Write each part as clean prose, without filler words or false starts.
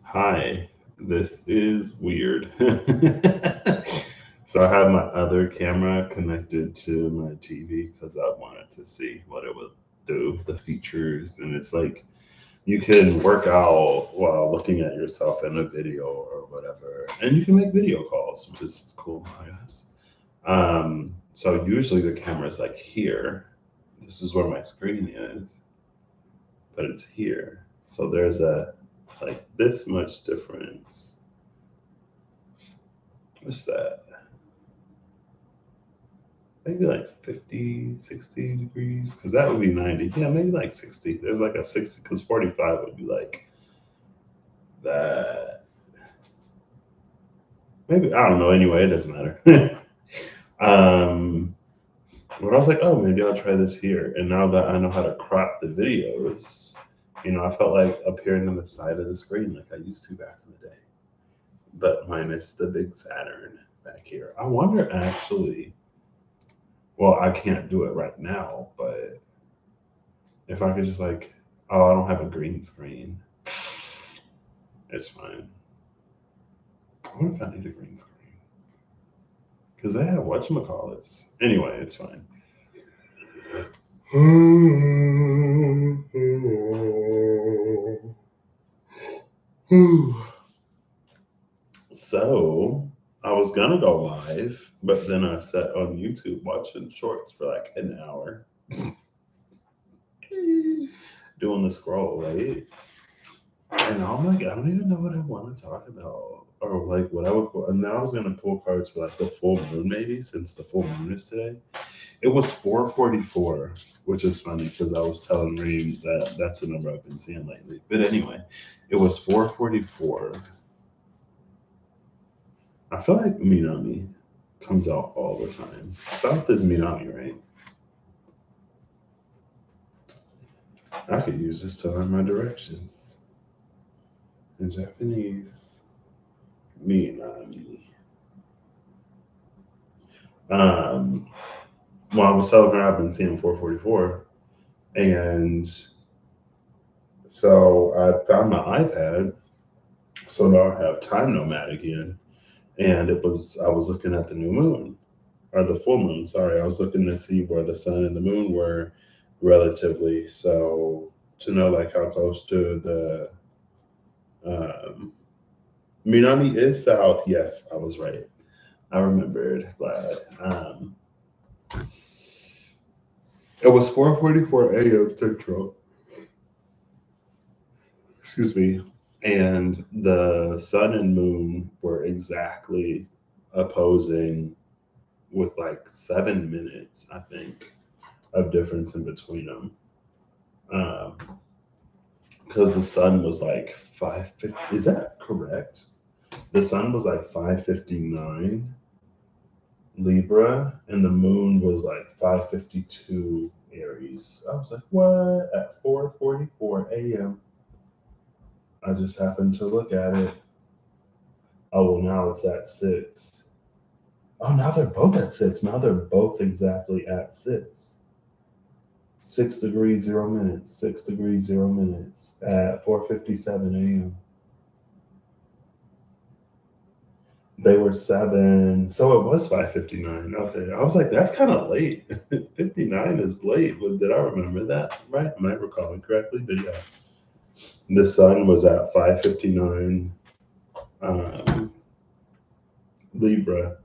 Hi, this is weird. So I have my other camera connected to my TV because I wanted to see what it would do, the features, and it's like you can work out while looking at yourself in a video or whatever, and you can make video calls, which is cool, I guess. So usually the camera is like here. This is where my screen is, but it's here. So there's a like this much difference. What's that? Maybe like 50, 60 degrees, because that would be 90. Yeah, maybe like 60. There's like a 60, because 45 would be like that. Maybe, I don't know. Anyway, it doesn't matter. um, but I was like, oh, maybe I'll try this here. And now that I know how to crop the videos, I felt like appearing on the side of the screen like I used to back in the day, but minus the big Saturn back here. I wonder actually, well, I can't do it right now, but if I could just like, oh, I don't have a green screen. It's fine. I wonder if I need a green screen because they have whatchamacallits. Anyway, it's fine. So I was gonna go live, but then I sat on YouTube watching shorts for like an hour, doing the scroll, right? And I'm like, I don't even know what I want to talk about, or like what I would. And now I was gonna pull cards for like the full moon, maybe since the full moon is today. It was 4:44, which is funny because I was telling Reem that that's the number I've been seeing lately. But anyway, it was 4:44. I feel like Minami comes out all the time. South is Minami, right? I could use this to learn my directions in Japanese. Minami. Um, well, I was telling her I've been seeing 4:44, and so I found my iPad, so now I have Time Nomad again, and I was looking at the new moon or the full moon. Sorry, I was looking to see where the sun and the moon were relatively, so to know like how close to the um, Minami is south. Yes, I was right. I remembered. Glad. It was 4:44 a.m. Central. Excuse me. And the sun and moon were exactly opposing with like 7 minutes, I think, of difference in between them. Um, because the sun was like 5:50. Is that correct? The sun was like 5:59 Libra, and the moon was like 5:52 Aries. I was like, what? At 4:44 a.m. I just happened to look at it. Oh, well, now it's at 6. Oh, now they're both at 6. Now they're both exactly at 6. 6 degrees, 0 minutes. 6 degrees, 0 minutes at 4:57 a.m. They were 7. So it was 5:59. Okay. I was like, that's kind of late. 59 is late. Did I remember that right? Am I recalling correctly? But yeah, the sun was at 5:59 um, Libra,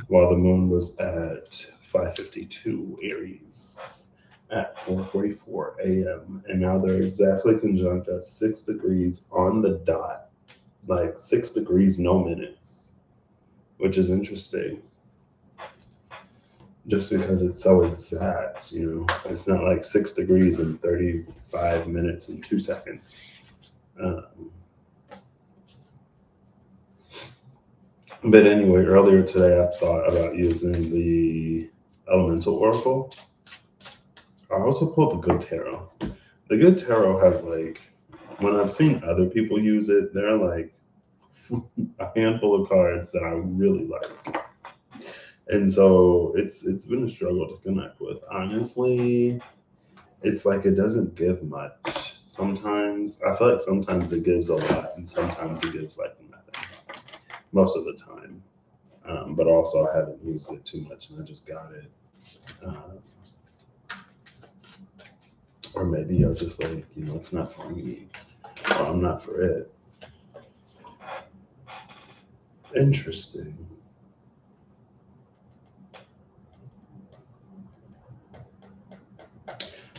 while the moon was at 5:52 Aries at 4:44 a.m. And now they're exactly conjunct at 6 degrees on the dot, like 6 degrees, no minutes, which is interesting. Just because it's so exact, it's not like 6 degrees in 35 minutes and 2 seconds. Um, but anyway, earlier today I thought about using the Elemental Oracle. I also pulled the Good Tarot. The Good Tarot has like, when I've seen other people use it, they're like a handful of cards that I really like. And so it's been a struggle to connect with. Honestly, it's like it doesn't give much. sometimes. I feel like sometimes it gives a lot and sometimes it gives like nothing, most of the time. But also I haven't used it too much and I just got it. Or maybe you're just like, it's not for me, or I'm not for it. Interesting.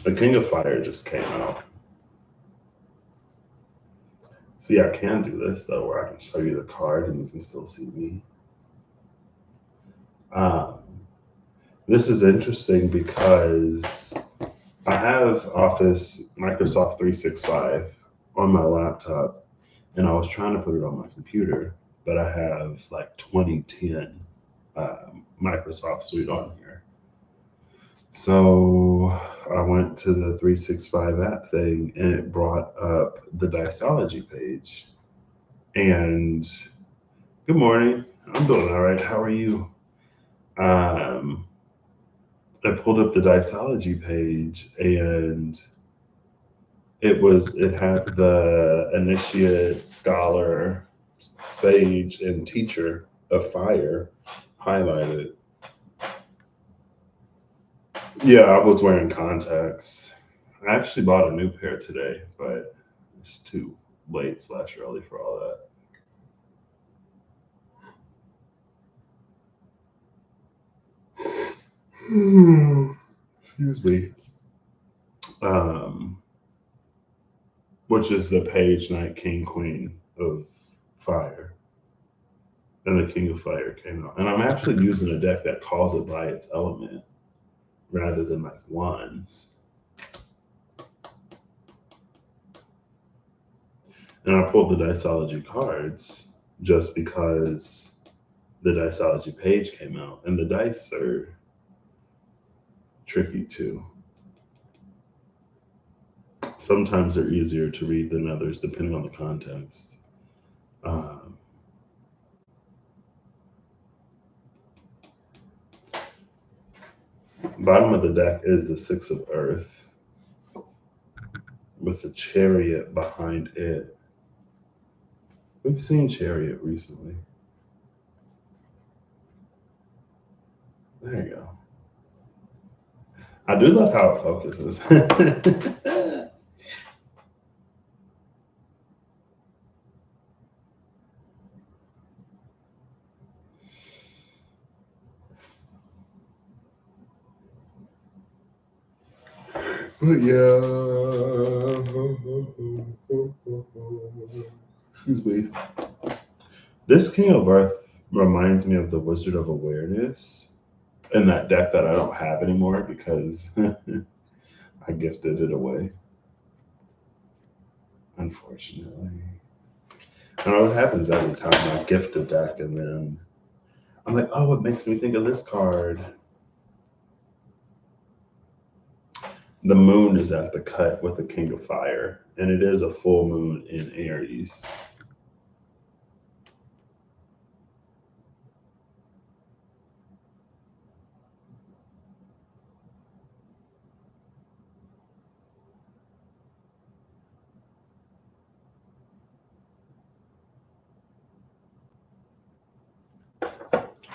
The King of Fire just came out. See, I can do this though, where I can show you the card and you can still see me. Um, this is interesting because I have Office Microsoft 365 on my laptop, and I was trying to put it on my computer, but I have like 2010 Microsoft Suite on here. So I went to the 365 app thing, and it brought up the Diceology page. And good morning, I'm doing all right. How are you? I pulled up the Diceology page, and it had the initiate, scholar, sage, and teacher of fire highlighted. Yeah, I was wearing contacts. I actually bought a new pair today, but it's too late / early for all that. Excuse me. Which is the page knight, king, queen of fire. And the king of fire came out. And I'm actually using a deck that calls it by its element rather than like wands. And I pulled the Diceology cards just because the Diceology page came out. And the dice are tricky too. Sometimes they're easier to read than others, depending on the context. Bottom of the deck is the Six of Earth with the Chariot behind it. We've seen Chariot recently. There you go. I do love how it focuses. But yeah. Excuse me. This King of Earth reminds me of the Wizard of Awareness in that deck that I don't have anymore because I gifted it away. Unfortunately. I know what happens every time I gift a deck and then I'm like, oh, it makes me think of this card. The moon is at the cut with the King of Fire, and it is a full moon in Aries.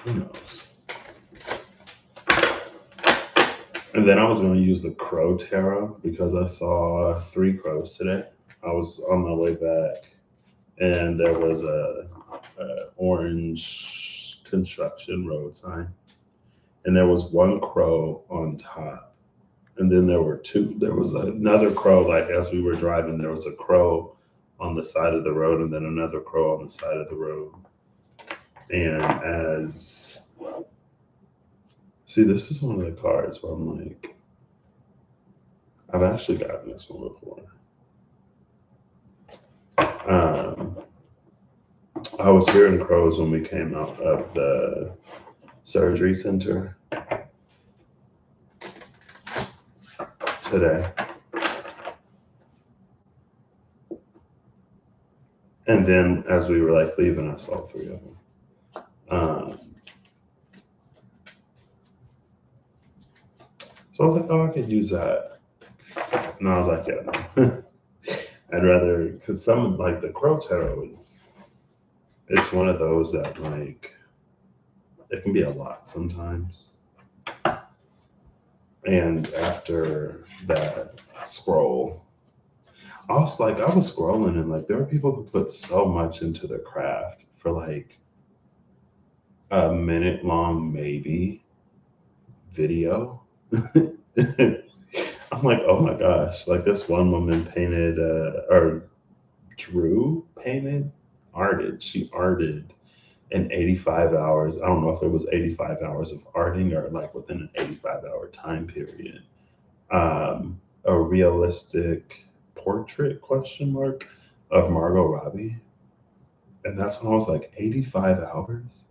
Who knows? And then I was going to use the Crow Tarot because I saw 3 crows today. I was on my way back, and there was a orange construction road sign, and there was 1 crow on top, and then there were 2. There was another crow, like as we were driving, there was a crow on the side of the road, and then another crow on the side of the road. And as see, this is one of the cards where I'm like, I've actually gotten this one before. I was hearing crows when we came out of the surgery center today. And then as we were like leaving, I saw 3 of them. So I was like, oh, I could use that. And I was like, yeah, no. I'd rather, because some like the Crow Tarot it's one of those that like it can be a lot sometimes. And after that scroll, I was scrolling and like there were people who put so much into their craft for like a minute long maybe video. I'm like, oh my gosh! Like this one woman painted or drew, painted, arted. She arted in 85 hours. I don't know if it was 85 hours of arting or like within an 85-hour time period. A realistic portrait question mark of Margot Robbie. And that's when I was like, 85 hours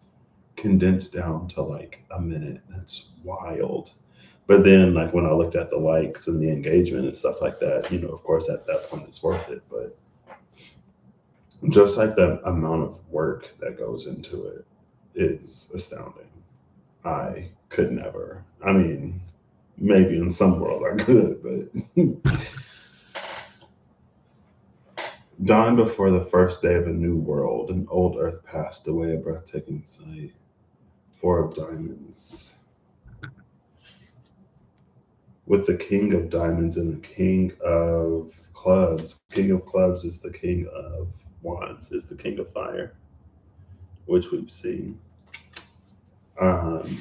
condensed down to like a minute. That's wild. But then like when I looked at the likes and the engagement and stuff like that, of course at that point it's worth it. But just like the amount of work that goes into it is astounding. I could never. I mean, maybe in some world I could, but dawn before the first day of a new world, an old earth passed away, a breathtaking sight. Four of diamonds. With the king of diamonds and the king of clubs. King of clubs is the king of wands, is the king of fire, which we've seen. Um,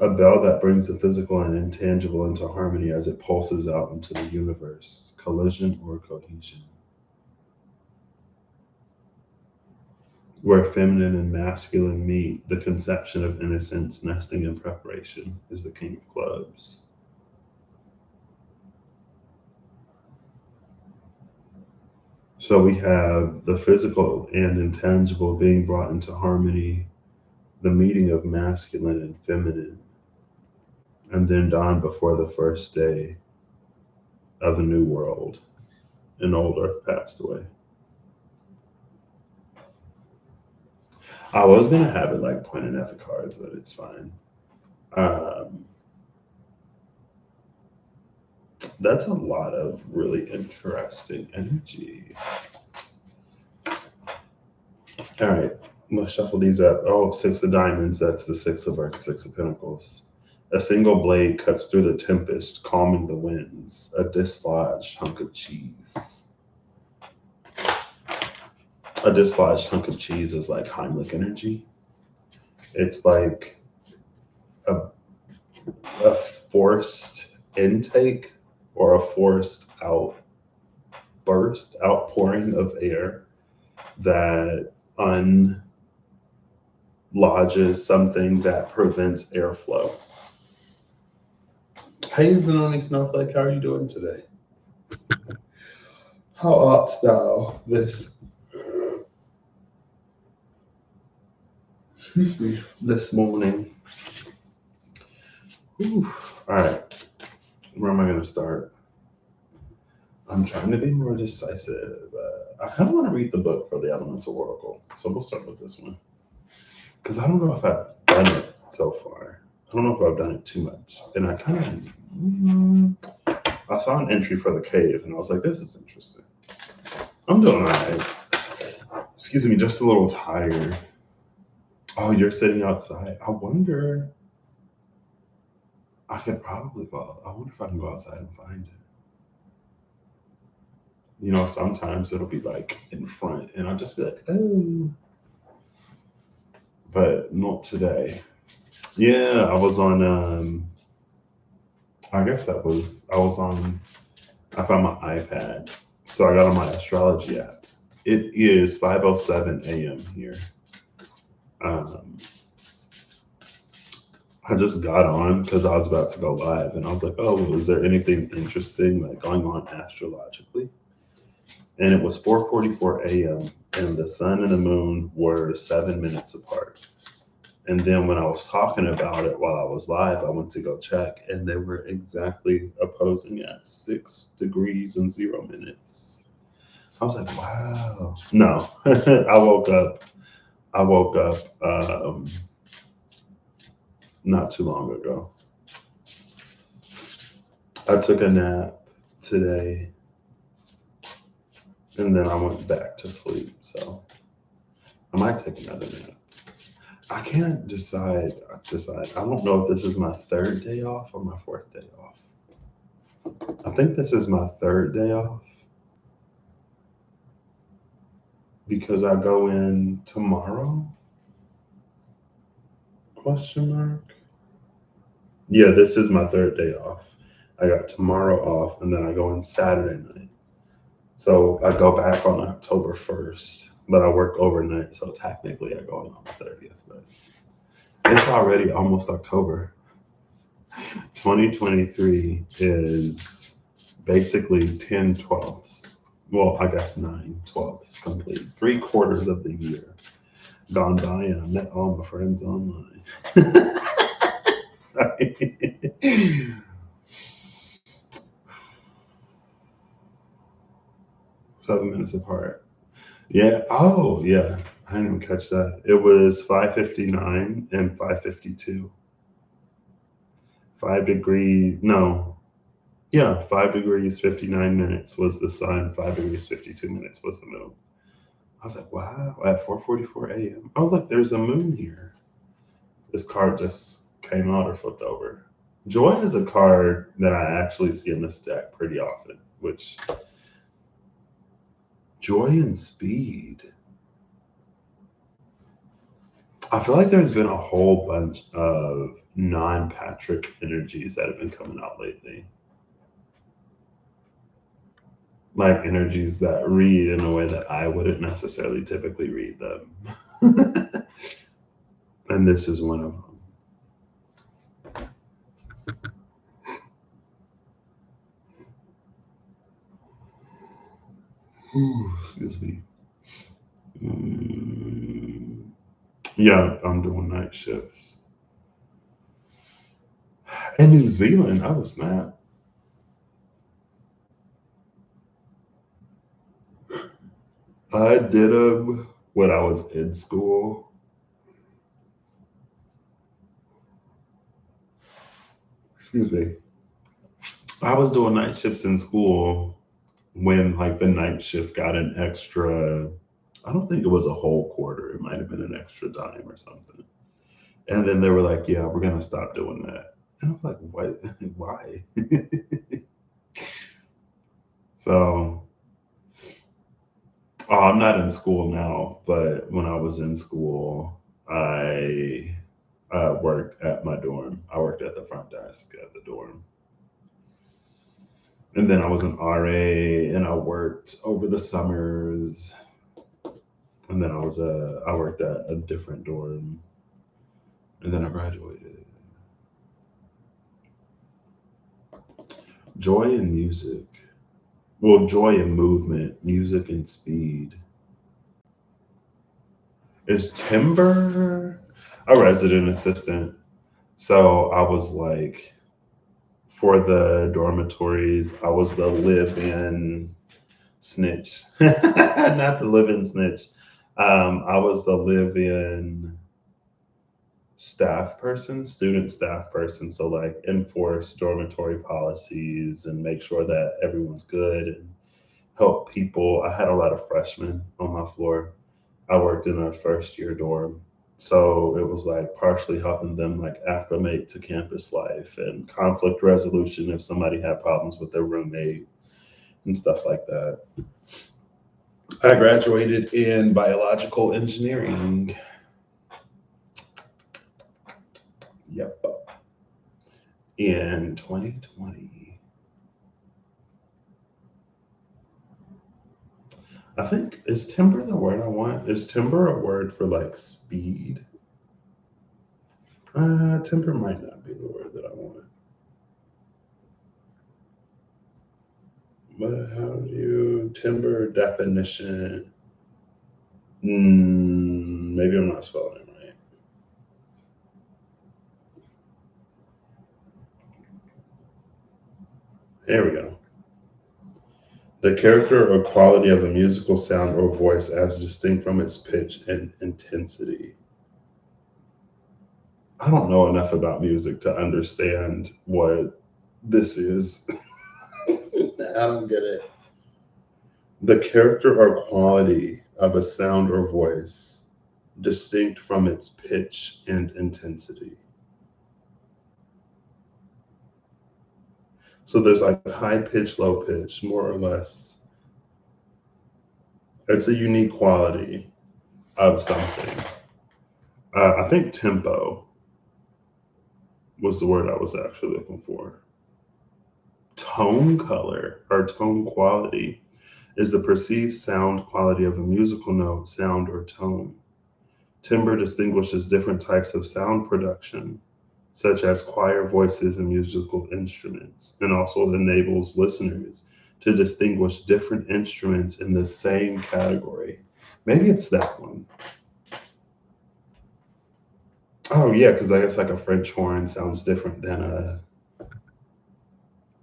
a bell that brings the physical and intangible into harmony as it pulses out into the universe. Collision or cohesion. Where feminine and masculine meet, the conception of innocence, nesting, and preparation is the king of clubs. So we have the physical and intangible being brought into harmony, the meeting of masculine and feminine, and then dawn before the first day of a new world. An old earth passed away. I was gonna have it like pointing at the cards, but it's fine. Um, that's a lot of really interesting energy. All right, let's shuffle these up. Oh, six of diamonds. That's the six of earth, six of pentacles. A single blade cuts through the tempest, calming the winds. A dislodged hunk of cheese. A dislodged hunk of cheese is like Heimlich energy. It's like a, a forced intake or a forced outpouring of air that unlodges something that prevents airflow. Hey, Zanoni Snowflake, how are you doing today? How art thou this morning? Whew. All right, where am I going to start? I'm trying to be more decisive. I kind of want to read the book for the Elemental Oracle, so we'll start with this one. Because I don't know if I've done it so far. I don't know if I've done it too much. And I kind of, I saw an entry for the cave, and I was like, this is interesting. I'm doing all right. Excuse me, just a little tired. Oh, you're sitting outside. I wonder, I could probably go. I wonder if I can go outside and find it. Sometimes it'll be like in front, and I'll just be like, oh. But not today. Yeah, I was on, I guess I was on, I found my iPad. So I got on my astrology app. It is 5:07 a.m. here. I just got on because I was about to go live, and I was like, oh, is there anything interesting like going on astrologically? And it was 4:44 a.m. and the sun and the moon were 7 minutes apart. And then when I was talking about it while I was live, I went to go check, and they were exactly opposing at 6 degrees and 0 minutes. I was like, wow. No, I woke up not too long ago. I took a nap today. And then I went back to sleep. So I might take another nap. I can't decide. I don't know if this is my third day off or my fourth day off. I think this is my third day off because I go in tomorrow. Question mark. Yeah, this is my third day off. I got tomorrow off, and then I go in Saturday night. So I go back on October 1st, but I work overnight, so technically I go in on the 30th. But it's already almost October. 2023 is basically 10/12ths. Well, I guess 9/12ths complete. 3/4 of the year gone by, and I met all my friends online. Sorry. 7 minutes apart. Yeah. Oh, yeah. I didn't even catch that. It was 5:59 and 5:52. 5 degrees. No. Yeah, 5 degrees 59 minutes was the sun. 5 degrees 52 minutes was the moon. I was like, wow. At 4:44 a.m. Oh, look, there's a moon here. This card just came out or flipped over. Joy is a card that I actually see in this deck pretty often, which joy and speed. I feel like there's been a whole bunch of non-Patrick energies that have been coming out lately. Like energies that read in a way that I wouldn't necessarily typically read them. And this is one of them. Ooh, excuse me. Yeah, I'm doing night shifts. In New Zealand, oh snap. I did them when I was in school. Excuse me. I was doing night shifts in school when like the night shift got an extra, I don't think it was a whole quarter. It might have been an extra dime or something. And then they were like, yeah, we're gonna stop doing that. And I was like, what? Why? So I'm not in school now, but when I was in school, I worked at my dorm. I worked at the front desk at the dorm. And then I was an RA and I worked over the summers. And then I worked at a different dorm. And then I graduated. Joy and music. Well, joy and movement, music and speed. Is Timber a resident assistant? So I was like, for the dormitories, I was the live in snitch, not the live in snitch. I was the live in staff person, student staff person. So, like, enforce dormitory policies and make sure that everyone's good and help people. I had a lot of freshmen on my floor. I worked in a first year dorm. So it was like partially helping them like acclimate to campus life and conflict resolution if somebody had problems with their roommate and stuff like that. I graduated in biological engineering. Yep. In 2020. I think, is timber the word I want? Is timber a word for like speed? Timber might not be the word that I want. But how do you timber definition? Maybe I'm not spelling it right. Here we go. The character or quality of a musical sound or voice as distinct from its pitch and intensity. I don't know enough about music to understand what this is. I don't get it. The character or quality of a sound or voice distinct from its pitch and intensity. So there's like high pitch, low pitch, more or less. It's a unique quality of something. I think tempo was the word I was actually looking for. Tone color or tone quality is the perceived sound quality of a musical note, sound, or tone. Timbre distinguishes different types of sound production, such as choir voices and musical instruments, and also enables listeners to distinguish different instruments in the same category. Maybe it's that one. Oh yeah, because I guess like a French horn sounds different than a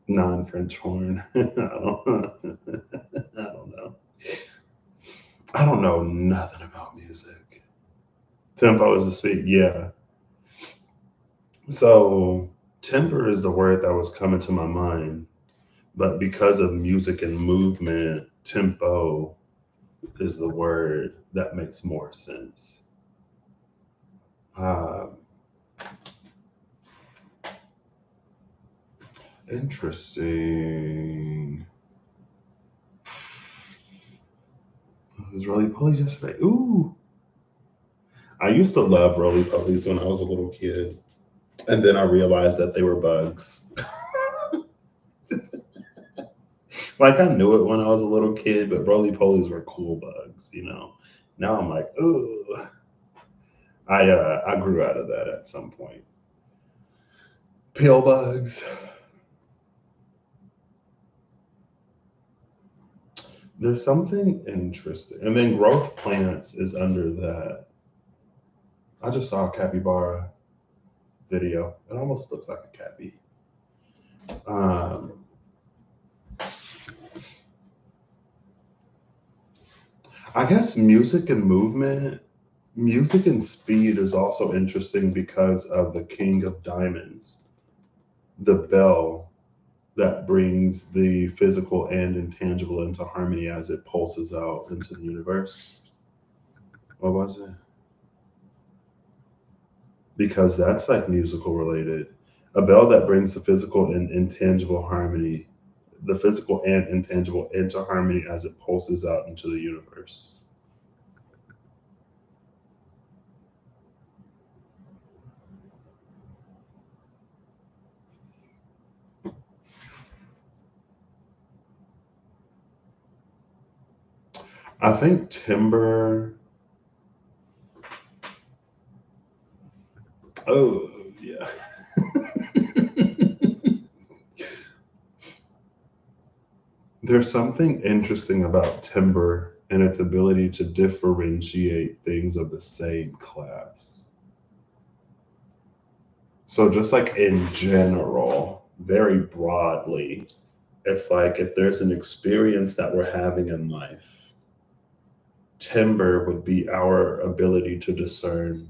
non-French horn. I don't know. I don't know nothing about music. Tempo is the speed. Yeah. So timbre is the word that was coming to my mind, but because of music and movement, tempo is the word that makes more sense. Uh, Interesting. It was roly polies yesterday. Ooh, I used to love roly polies when I was a little kid, and then I realized that they were bugs. Like I knew it when I was a little kid, but roly polies were cool bugs, you know. Now I'm like, ooh. I grew out of that at some point. Pill bugs. There's something interesting, and then growth plants is under that. I just saw a capybara video. It almost looks like a cappy. Um, I guess music and speed is also interesting because of the King of Diamonds, the bell that brings the physical and intangible into harmony as it pulses out into the universe. What was it? Because that's like musical related. A bell that brings the physical and intangible into harmony as it pulses out into the universe. I think timber. Oh, yeah. There's something interesting about timber and its ability to differentiate things of the same class. So, just like in general, very broadly, it's like if there's an experience that we're having in life, timber would be our ability to discern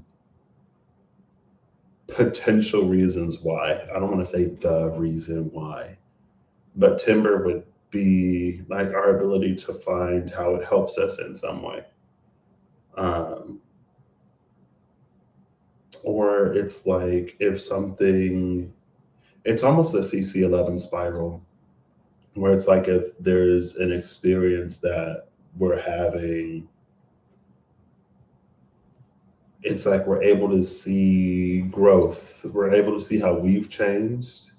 potential reasons why. I don't want to say the reason why, but timber would be like our ability to find how it helps us in some way. Um, or it's like if something, it's almost a CC11 spiral, where it's like if there's an experience that we're having, it's like we're able to see growth, we're able to see how we've changed,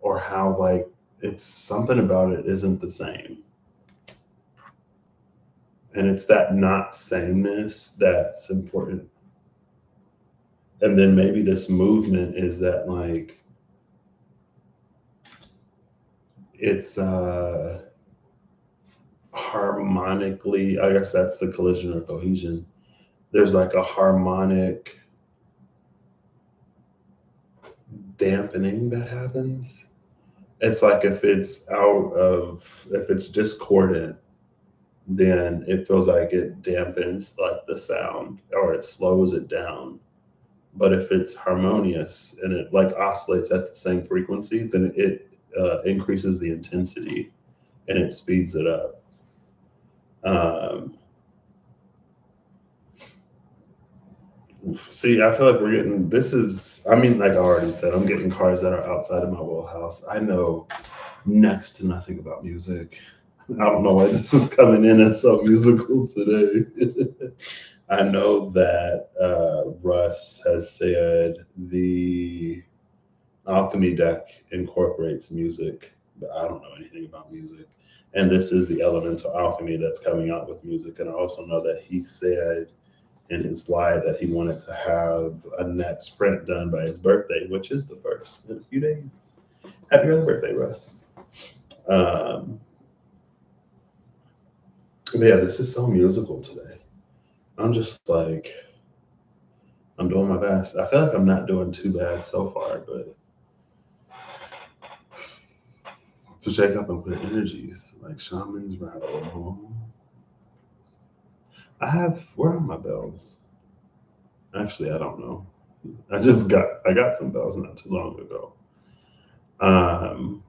or how like it's something about it isn't the same. And it's that not sameness that's important. And then maybe this movement is that like it's harmonically, I guess that's the collision or cohesion. There's like a harmonic dampening that happens. It's like if it's discordant, then it feels like it dampens like the sound or it slows it down. But if it's harmonious and it like oscillates at the same frequency, then it increases the intensity and it speeds it up. Um, See, I feel like we're getting this is, I mean, like I already said, I'm getting cars that are outside of my wheelhouse. I know next to nothing about music. I don't know why this is coming in as so musical today. I know that Russ has said the Alchemy deck incorporates music, but I don't know anything about music. And this is the elemental alchemy that's coming out with music. And I also know that he said in his slide that he wanted to have a next print done by his birthday, which is the first in a few days. Happy early birthday, Russ. Um, but yeah, this is so musical today. I'm just like, I'm doing my best. I feel like I'm not doing too bad so far, but to shake up and put energies like shamans rattle. Where are my bells? Actually, I don't know. I got some bells not too long ago. Um,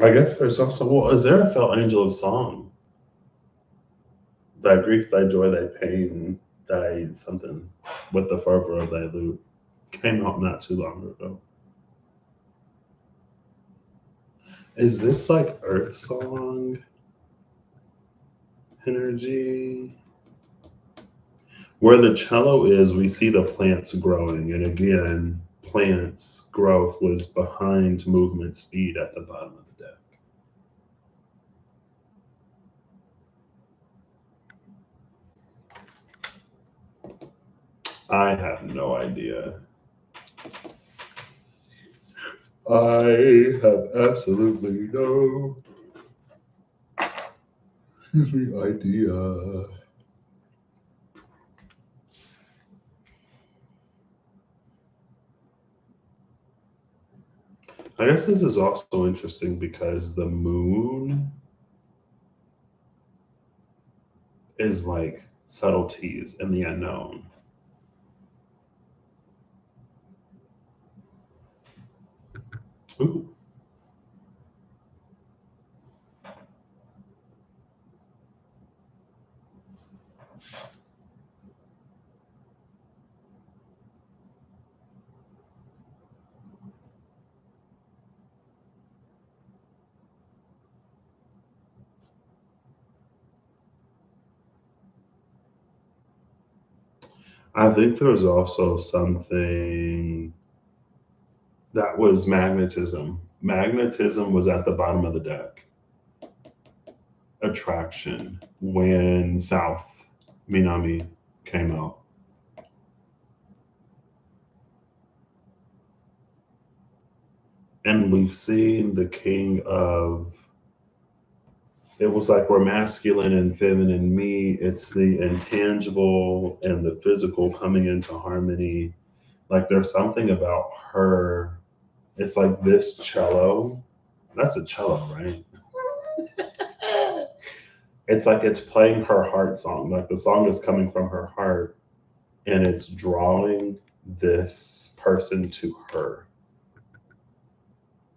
I guess there's also, well, is there a felt angel of song? Thy grief, thy joy, thy pain, thy something with the fervor of thy lute came out not too long ago. Is this like Earth Song energy? Where the cello is, we see the plants growing. And again, plants growth was behind movement speed at the bottom of the deck. I have no idea. I have absolutely no idea. I guess this is also interesting because the moon is like subtleties in the unknown. Ooh. I think there's also something that was magnetism. Magnetism was at the bottom of the deck. Attraction when South Minami came out. And we've seen the king of, it was like we're masculine and feminine me. It's the intangible and the physical coming into harmony. Like there's something about her. It's like this cello. That's a cello, right? It's like it's playing her heart song. Like the song is coming from her heart and it's drawing this person to her.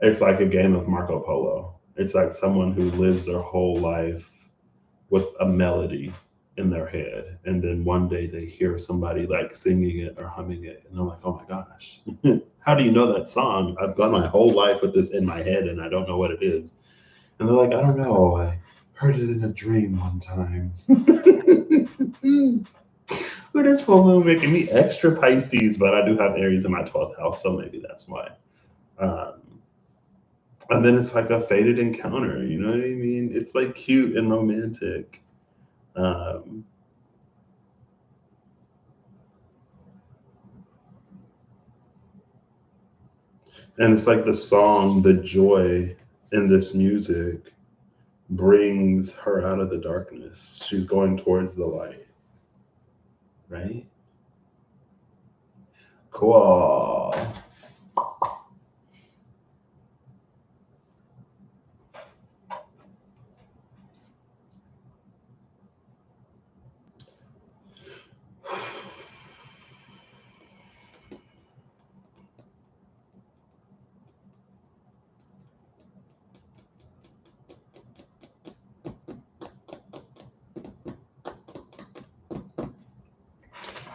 It's like a game of Marco Polo. It's like someone who lives their whole life with a melody in their head. And then one day they hear somebody like singing it or humming it. And they're like, oh my gosh, how do you know that song? I've gone my whole life with this in my head and I don't know what it is. And they're like, I don't know. I heard it in a dream one time. But this full moon making me extra Pisces, but I do have Aries in my 12th house, so maybe that's why. Um, and then it's like a fated encounter, you know what I mean? It's like cute and romantic. Um, and it's like the song, the joy in this music brings her out of the darkness. She's going towards the light, right? Cool.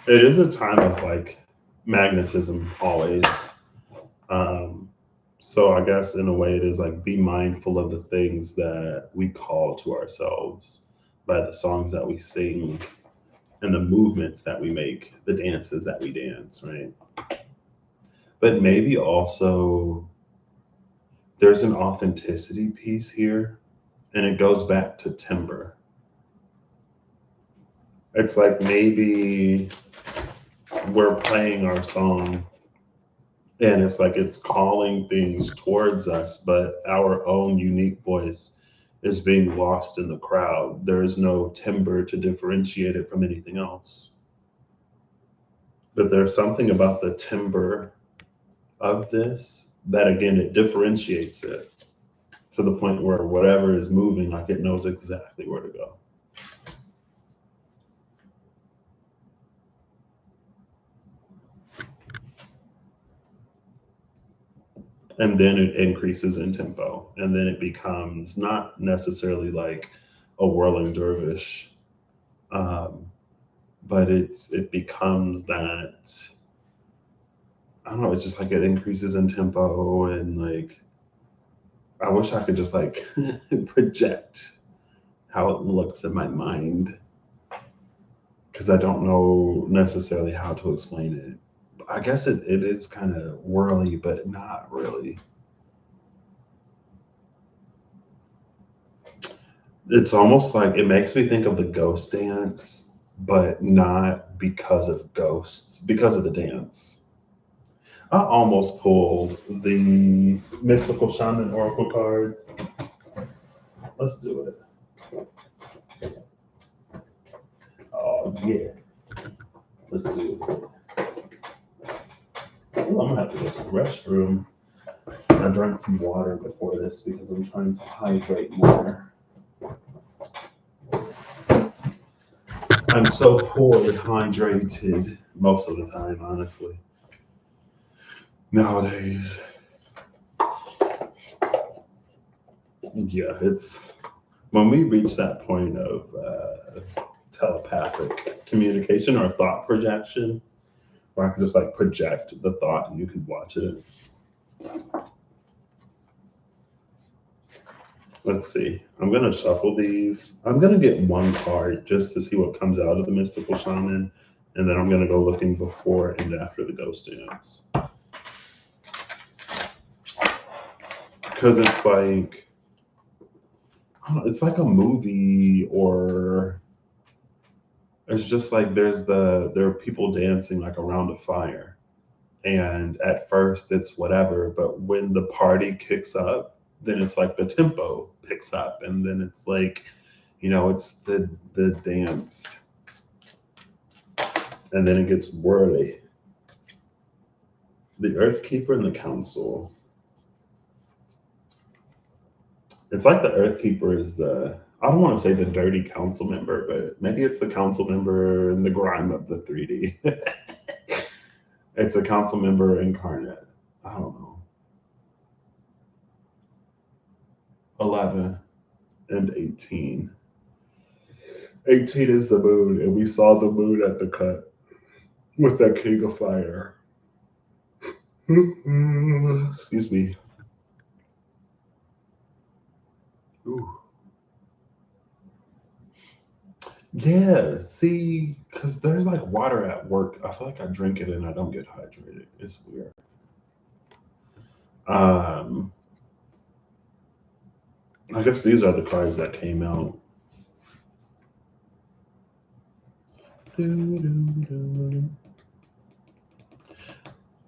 It is a time of like magnetism always. Um, so I guess in a way it is like be mindful of the things that we call to ourselves by the songs that we sing and the movements that we make, the dances that we dance, right? But maybe also there's an authenticity piece here, and it goes back to timbre. It's like maybe we're playing our song and it's like it's calling things towards us, but our own unique voice is being lost in the crowd. There is no timbre to differentiate it from anything else. But there's something about the timbre of this that, again, it differentiates it to the point where whatever is moving, like it knows exactly where to go. And then it increases in tempo. And then it becomes not necessarily like a whirling dervish, um, but it becomes that, I don't know, it's just like it increases in tempo and like I wish I could just like project how it looks in my mind because I don't know necessarily how to explain it. I guess it is kind of whirly, but not really. It's almost like it makes me think of the ghost dance, but not because of ghosts, because of the dance. I almost pulled the mystical shaman oracle cards. Let's do it. Oh yeah, let's do it. Ooh, I'm gonna have to go to the restroom. I drank some water before this because I'm trying to hydrate more. I'm so poor hydrated most of the time, honestly. Nowadays, yeah, it's when we reach that point of telepathic communication or thought projection, where I can just like project the thought and you can watch it. Let's see. I'm gonna shuffle these. I'm gonna get one card just to see what comes out of the mystical shaman, and then I'm gonna go looking before and after the ghost dance. Because it's like I don't know, it's like a movie or it's just like there are people dancing like around a fire. And at first it's whatever, but when the party kicks up, then it's like the tempo picks up and then it's like, it's the dance and then it gets whirly. The Earth Keeper and the Council. It's like the Earth Keeper is I don't want to say the dirty council member, but maybe it's the council member in the grime of the 3D. It's a council member incarnate. I don't know. 11 and 18. 18 is the moon, and we saw the moon at the cut with that king of fire. Excuse me. Ooh. Yeah, see, because there's like water at work. I feel like I drink it and I don't get hydrated. It's weird. Um, I guess these are the cards that came out.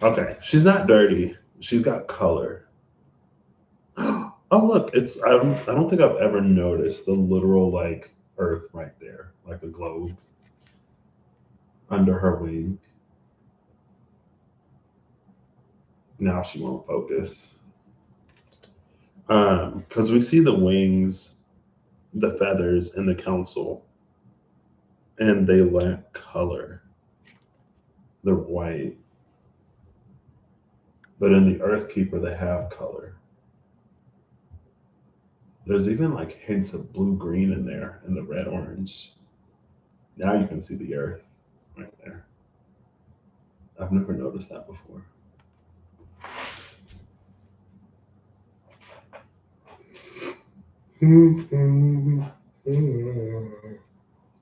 Okay, she's not dirty. She's got color. Oh look, I don't think I've ever noticed the literal like earth right there, like a globe under her wing. Now she won't focus. Because we see the wings, the feathers, and the council, and they lack color. They're white, but in the Earth Keeper they have color. There's even like hints of blue green in there and the red orange. Now you can see the earth right there. I've never noticed that before.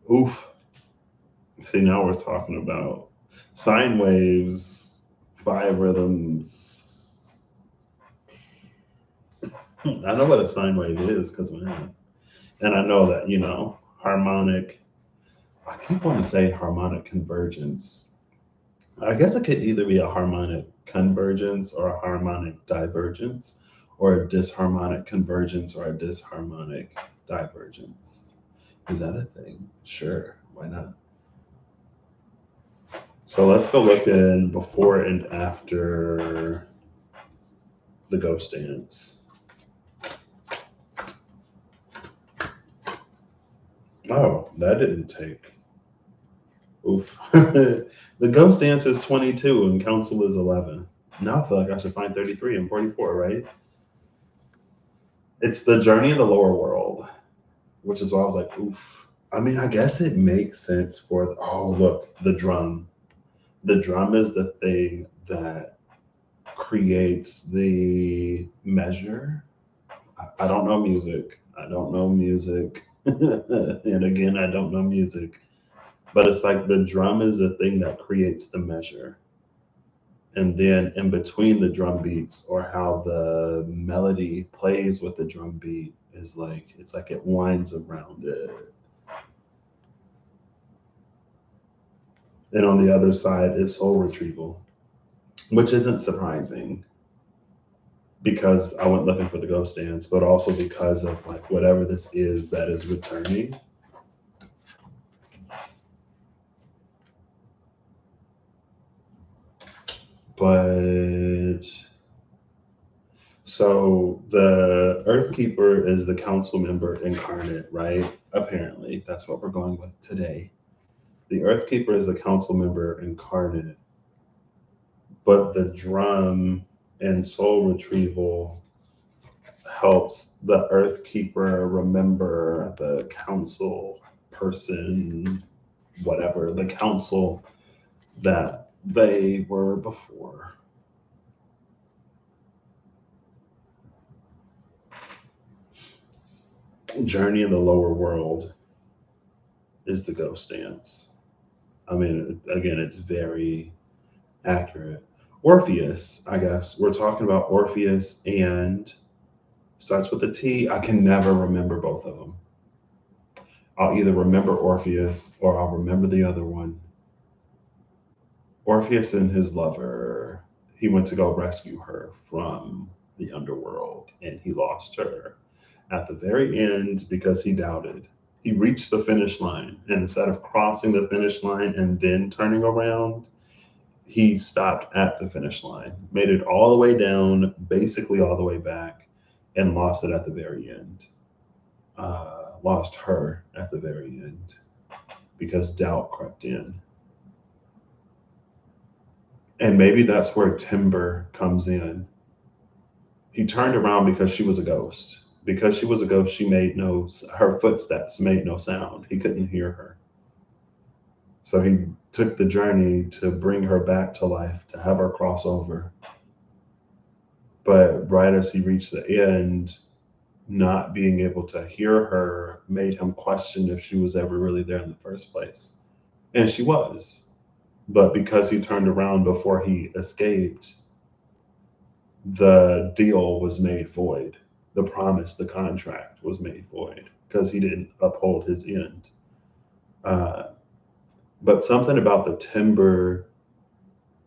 Oof. See, now we're talking about sine waves, five rhythms. I know what a sine wave is because man, and I know that harmonic. I keep wanting to say harmonic convergence. I guess it could either be a harmonic convergence or a harmonic divergence, or a disharmonic convergence or a disharmonic divergence. Is that a thing? Sure, why not? So let's go look in before and after the ghost dance. Oh, that didn't take. Oof. The ghost dance is 22 and council is 11. Now I feel like I should find 33 and 44, right? It's the journey in the lower world, which is why I was like, oof. I mean, I guess it makes sense for, oh, look, the drum. The drum is the thing that creates the measure. I don't know music. I don't know music. And again, I don't know music. But it's like the drum is the thing that creates the measure. And then in between the drum beats, or how the melody plays with the drum beat, is like it's like it winds around it. And on the other side is soul retrieval, which isn't surprising because I went looking for the ghost dance, but also because of like whatever this is that is returning. But so the Earth Keeper is the council member incarnate, right? Apparently, that's what we're going with today. The Earth Keeper is the council member incarnate, but the drum and soul retrieval helps the Earth Keeper remember the council person, whatever, the council that they were before. Journey in the lower world is the ghost dance. I mean, again, it's very accurate. Orpheus, I guess. We're talking about Orpheus and starts with a T. I can never remember both of them. I'll either remember Orpheus or I'll remember the other one. Orpheus and his lover, he went to go rescue her from the underworld and he lost her at the very end because he doubted. He reached the finish line, and instead of crossing the finish line and then turning around, he stopped at the finish line, made it all the way down, basically all the way back, and lost it at the very end. Lost her at the very end because doubt crept in. And maybe that's where Timber comes in. He turned around because she was a ghost. Because she was a ghost, her footsteps made no sound. He couldn't hear her. So he took the journey to bring her back to life, to have her cross over. But right as he reached the end, not being able to hear her made him question if she was ever really there in the first place. And she was. But because he turned around before he escaped, the deal was made void. The promise, the contract was made void because he didn't uphold his end. Uh, but something about the timber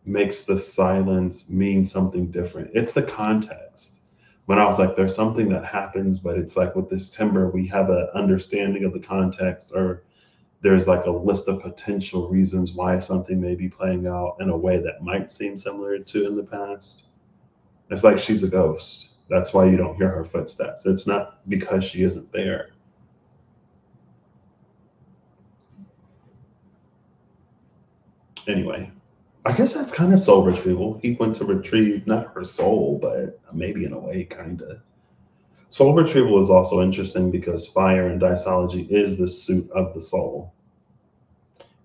makes the silence mean something different. It's the context. When I was like, there's something that happens, but it's like with this timber, we have an understanding of the context, or there's like a list of potential reasons why something may be playing out in a way that might seem similar to in the past. It's like she's a ghost. That's why you don't hear her footsteps. It's not because she isn't there. Anyway, I guess that's kind of soul retrieval. He went to retrieve not her soul, but maybe in a way, kind of. Soul retrieval is also interesting because fire in Dysology is the suit of the soul.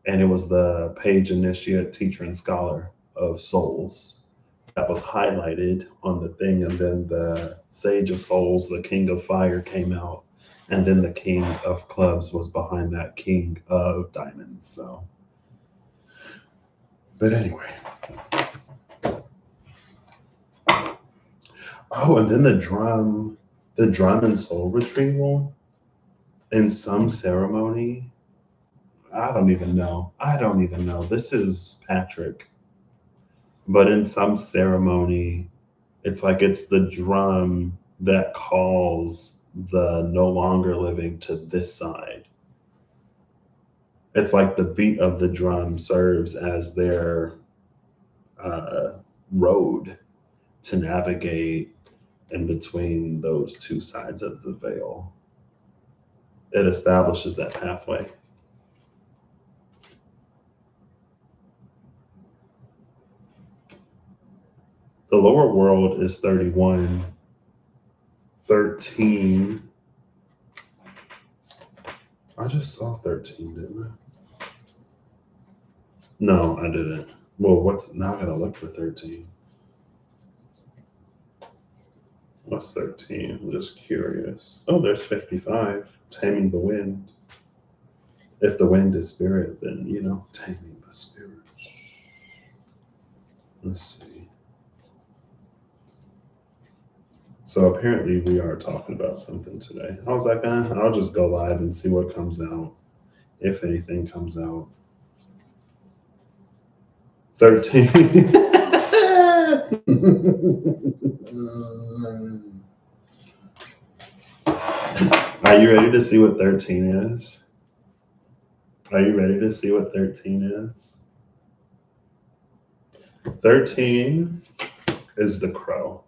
And it was the page initiate, teacher, and scholar. of souls that was highlighted on the thing, and then the Sage of Souls, the King of Fire, came out, and then the King of Clubs was behind that King of Diamonds. So, but anyway. Oh, and then the drum and soul retrieval in some ceremony. I don't even know. This is Patrick. But in some ceremony, it's like it's the drum that calls the no longer living to this side. It's like the beat of the drum serves as their road to navigate in between those two sides of the veil. It establishes that pathway. The lower world is 31. 13. I just saw 13, didn't I? No, I didn't. Well, now I gotta look for 13. What's 13? I'm just curious. Oh, there's 55. Taming the wind. If the wind is spirit, then, taming the spirit. Let's see. So apparently we are talking about something today. I was like, I'll just go live and see what comes out, if anything comes out. 13. Are you ready to see what 13 is? Are you ready to see what 13 is? 13 is the crow.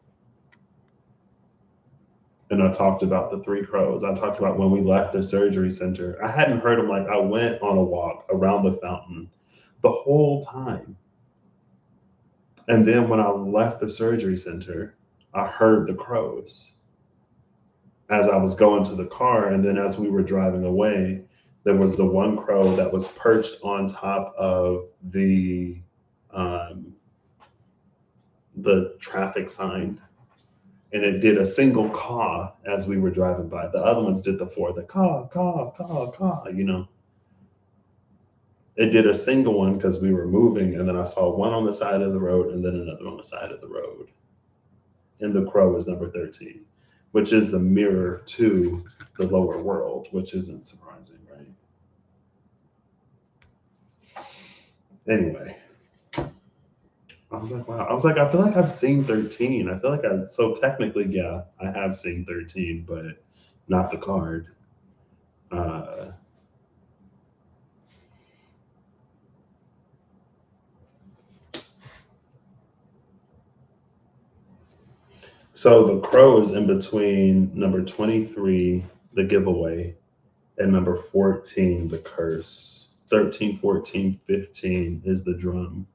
And I talked about the three crows. I talked about when we left the surgery center. I hadn't heard them. Like, I went on a walk around the fountain the whole time. And then when I left the surgery center, I heard the crows as I was going to the car. And then as we were driving away, there was the one crow that was perched on top of the traffic sign. And it did a single caw as we were driving by. The other ones did the four, the caw, caw, caw, caw, It did a single one because we were moving, and then I saw one on the side of the road and then another on the side of the road. And the crow was number 13, which is the mirror to the lower world, which isn't surprising, right? Anyway, I was like, wow. I was like, I feel like I've seen 13. I feel like so technically, yeah, I have seen 13, but not the card. So the crow is in between number 23, the giveaway, and number 14, the curse. 13, 14, 15 is the drum.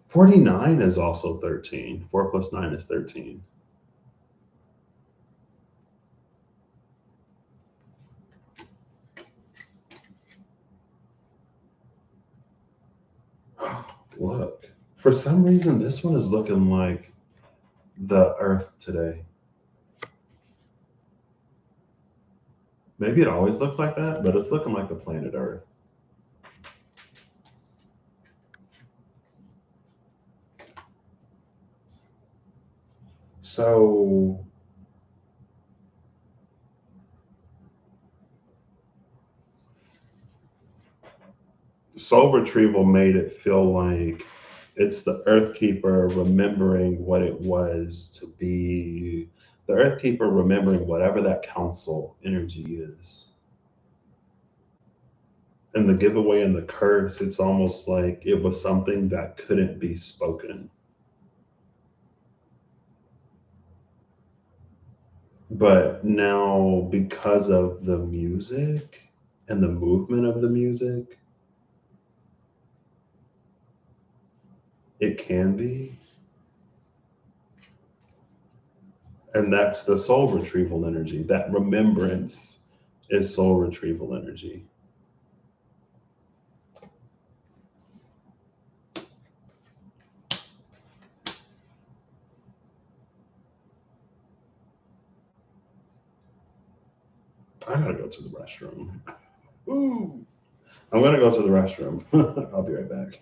49 is also 13. 4 plus 9 is 13. Look, for some reason, this one is looking like the Earth today. Maybe it always looks like that, but it's looking like the planet Earth. So soul retrieval made it feel like it's the Earth Keeper remembering what it was to be the Earth Keeper, remembering whatever that council energy is. And the giveaway and the curse, it's almost like it was something that couldn't be spoken. But now, because of the music and the movement of the music, it can be. And that's the soul retrieval energy. That remembrance is soul retrieval energy. I gotta go to the restroom. Ooh. I'm gonna go to the restroom. I'll be right back.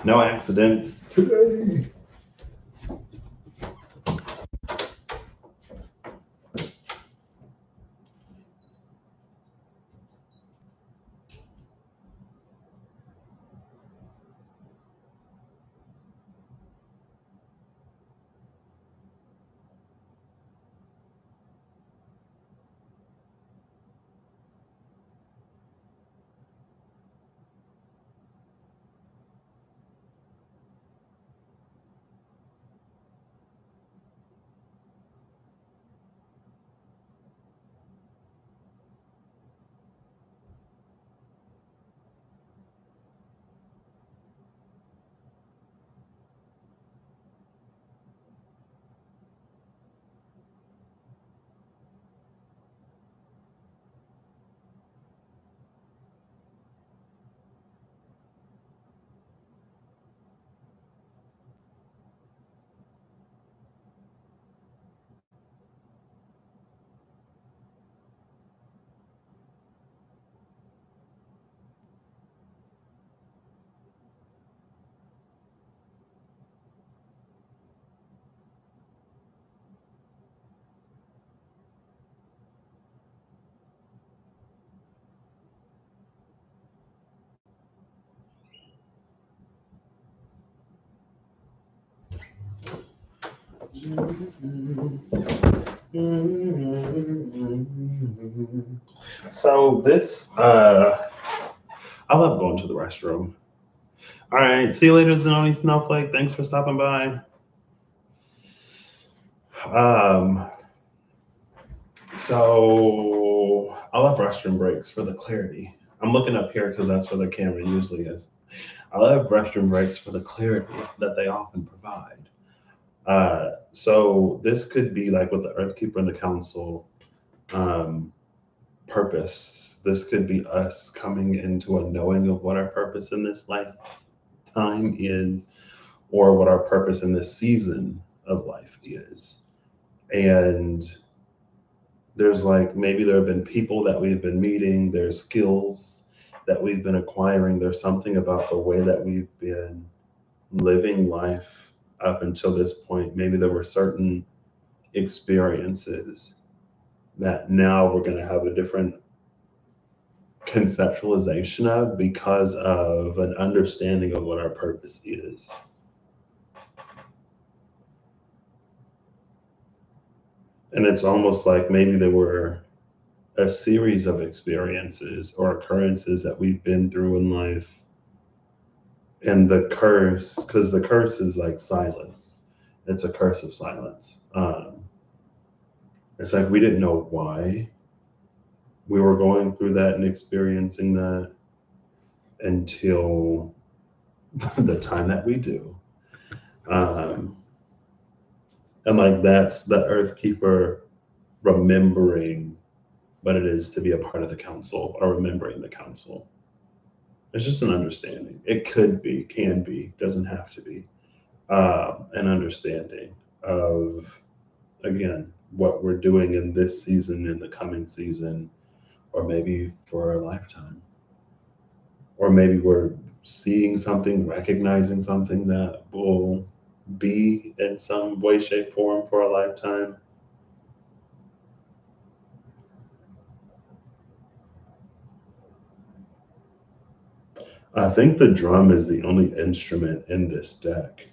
No accidents today. So this, I love going to the restroom. All right, see you later, Zanoni Snowflake. Thanks for stopping by. Um, so I love restroom breaks for the clarity. I'm looking up here because that's where the camera usually is. I love restroom breaks for the clarity that they often provide. So this could be like with the Earthkeeper and the Council um, purpose. This could be us coming into a knowing of what our purpose in this lifetime is, or what our purpose in this season of life is. And there's like maybe there have been people that we've been meeting, there's skills that we've been acquiring, there's something about the way that we've been living life up until this point. Maybe there were certain experiences that now we're going to have a different conceptualization of because of an understanding of what our purpose is. And it's almost like maybe there were a series of experiences or occurrences that we've been through in life. And the curse, because the curse is like silence, it's a curse of silence. It's like we didn't know why we were going through that and experiencing that until the time that we do. Um, and like that's the Earth Keeper remembering what it is to be a part of the council or remembering the council. It's just an understanding. It could be, can be, doesn't have to be. An understanding of, again, what we're doing in this season, in the coming season, or maybe for a lifetime. Or maybe we're seeing something, recognizing something that will be in some way, shape, form for a lifetime. I think the drum is the only instrument in this deck.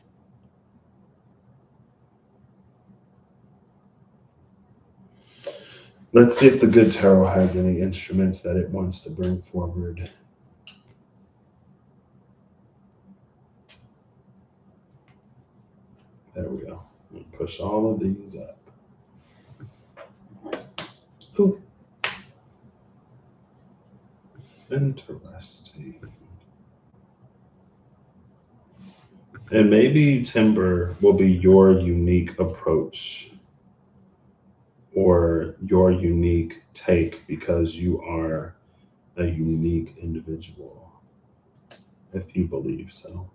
Let's see if the good tarot has any instruments that it wants to bring forward. There we go. Push all of these up. Ooh. Interesting. And maybe timber will be your unique approach or your unique take because you are a unique individual, if you believe so.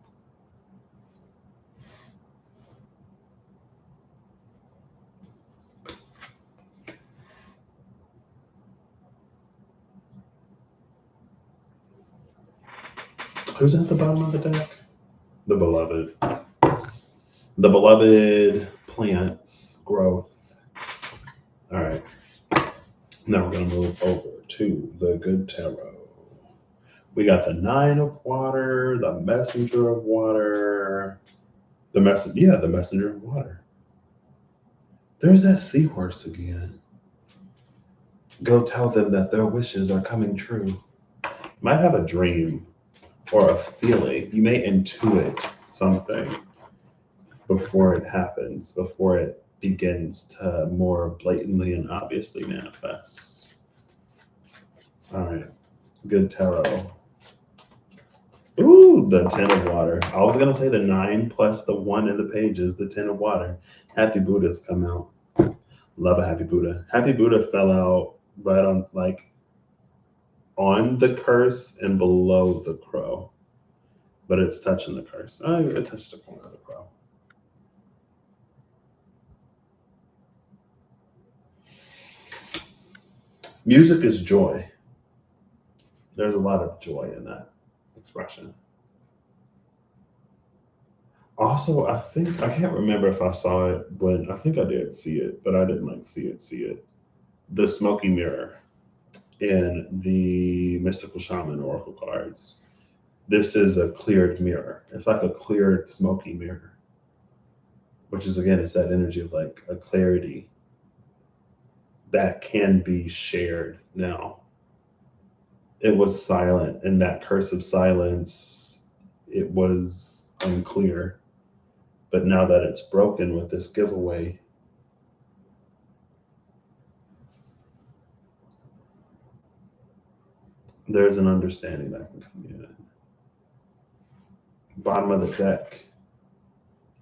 Who's at the bottom of the deck? The beloved. The beloved plants, growth. All right. Now we're going to move over to the good tarot. We got the Nine of Water, the Messenger of Water, the Messenger of Water. There's that seahorse again. Go tell them that their wishes are coming true. You might have a dream or a feeling. You may intuit something before it happens, before it begins to more blatantly and obviously manifest. All right, good tarot. Ooh, the Ten of Water. I was gonna say the 9 plus the 1 in the pages, the Ten of Water. Happy Buddha's come out. Love a Happy Buddha. Happy Buddha fell out right on on the curse and below the crow, but it's touching the curse. Oh, it touched the corner of the crow. Music is joy. There's a lot of joy in that expression. Also, I can't remember if I saw it when I think I did see it, but I didn't see it. The smoky mirror in the mystical shaman oracle cards. This is a cleared mirror. It's like a cleared smoky mirror, which is again, it's that energy of like a clarity that can be shared now. It was silent, and that curse of silence, it was unclear. But now that it's broken with this giveaway, there's an understanding that can come in. Bottom of the deck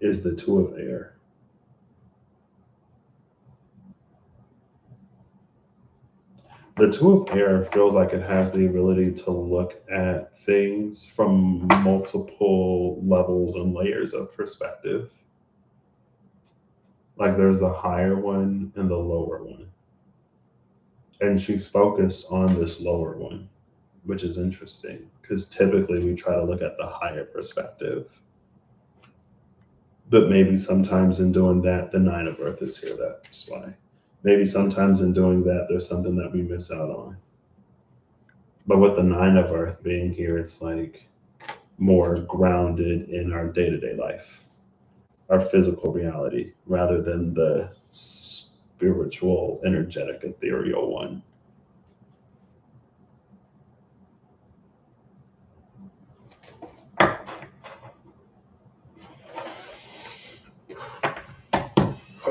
is the Two of Air. The Two of Air feels like it has the ability to look at things from multiple levels and layers of perspective. Like there's the higher one and the lower one. And she's focused on this lower one, which is interesting because typically we try to look at the higher perspective. But maybe sometimes in doing that, the Nine of Earth is here. That's why. Maybe sometimes in doing that, there's something that we miss out on. But with the Nine of Earth being here, it's like more grounded in our day-to-day life, our physical reality, rather than the spiritual, energetic, ethereal one.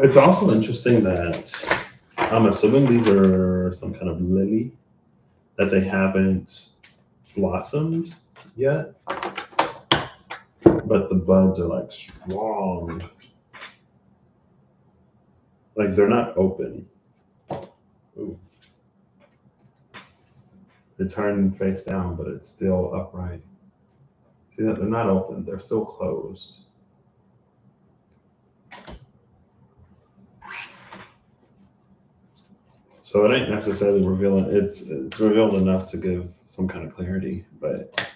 It's also interesting that I'm assuming these are some kind of lily, that they haven't blossomed yet, but the buds are like strong. Like they're not open. Ooh. They turned face down, but it's still upright. See that they're not open, they're still closed. So it ain't necessarily revealing, it's revealed enough to give some kind of clarity, but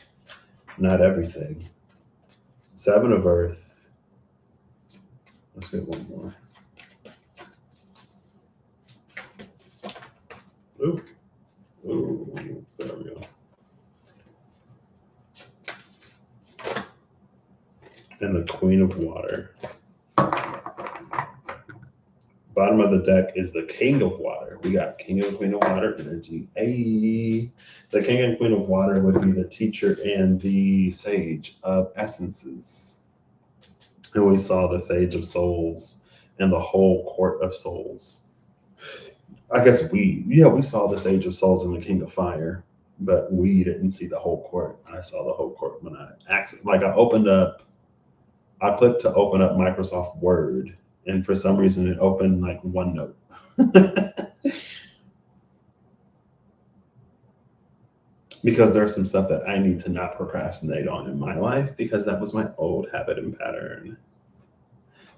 not everything. Seven of Earth. Let's get one more. Ooh. Ooh, there we go. And the Queen of Water. Bottom of the deck is the King of Water. We got King and Queen of Water energy. Hey, the King and Queen of Water would be the teacher and the Sage of Essences. And we saw the Sage of Souls and the whole Court of Souls. I guess we saw the Sage of Souls and the King of Fire, but we didn't see the whole court. I saw the whole court when I clicked to open up Microsoft Word, and for some reason it opened like OneNote. Because there's some stuff that I need to not procrastinate on in my life because that was my old habit and pattern.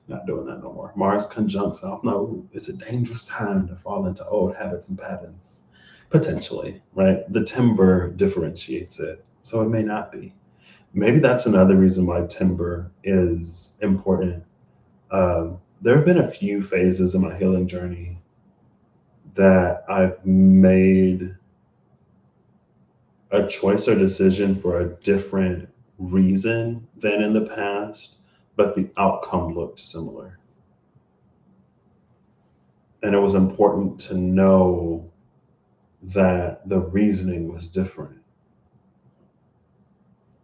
Not doing that no more. Mars conjunct South Node. It's a dangerous time to fall into old habits and patterns. Potentially, right? The timber differentiates it, so it may not be. Maybe that's another reason why timber is important. There have been a few phases in my healing journey that I've made a choice or decision for a different reason than in the past, but the outcome looked similar. And it was important to know that the reasoning was different.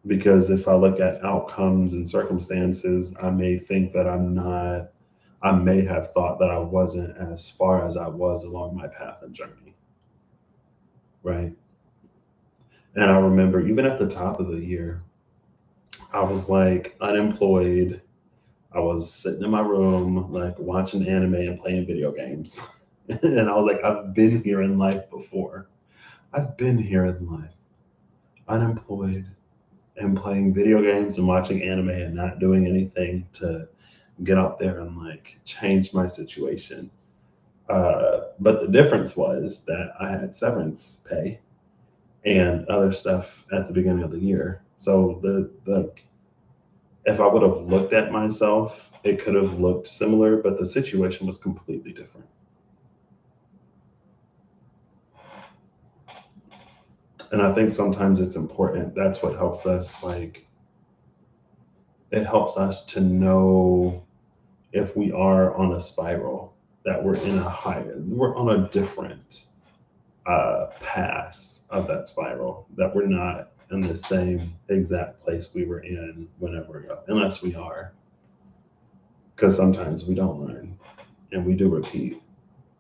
Because if I look at outcomes and circumstances, I may think that I may have thought that I wasn't as far as I was along my path and journey, right? And I remember even at the top of the year, I was like unemployed. I was sitting in my room, like watching anime and playing video games. And I was like, I've been here in life before. I've been here in life, unemployed and playing video games and watching anime and not doing anything to get out there and like change my situation. But the difference was that I had severance pay and other stuff at the beginning of the year. So the if I would have looked at myself, it could have looked similar, but the situation was completely different. And I think sometimes it's important. That's what helps us like it helps us to know if we are on a spiral, that we're in a higher, we're on a different pass of that spiral, that we're not in the same exact place we were in whenever ago, unless we are, because sometimes we don't learn and we do repeat,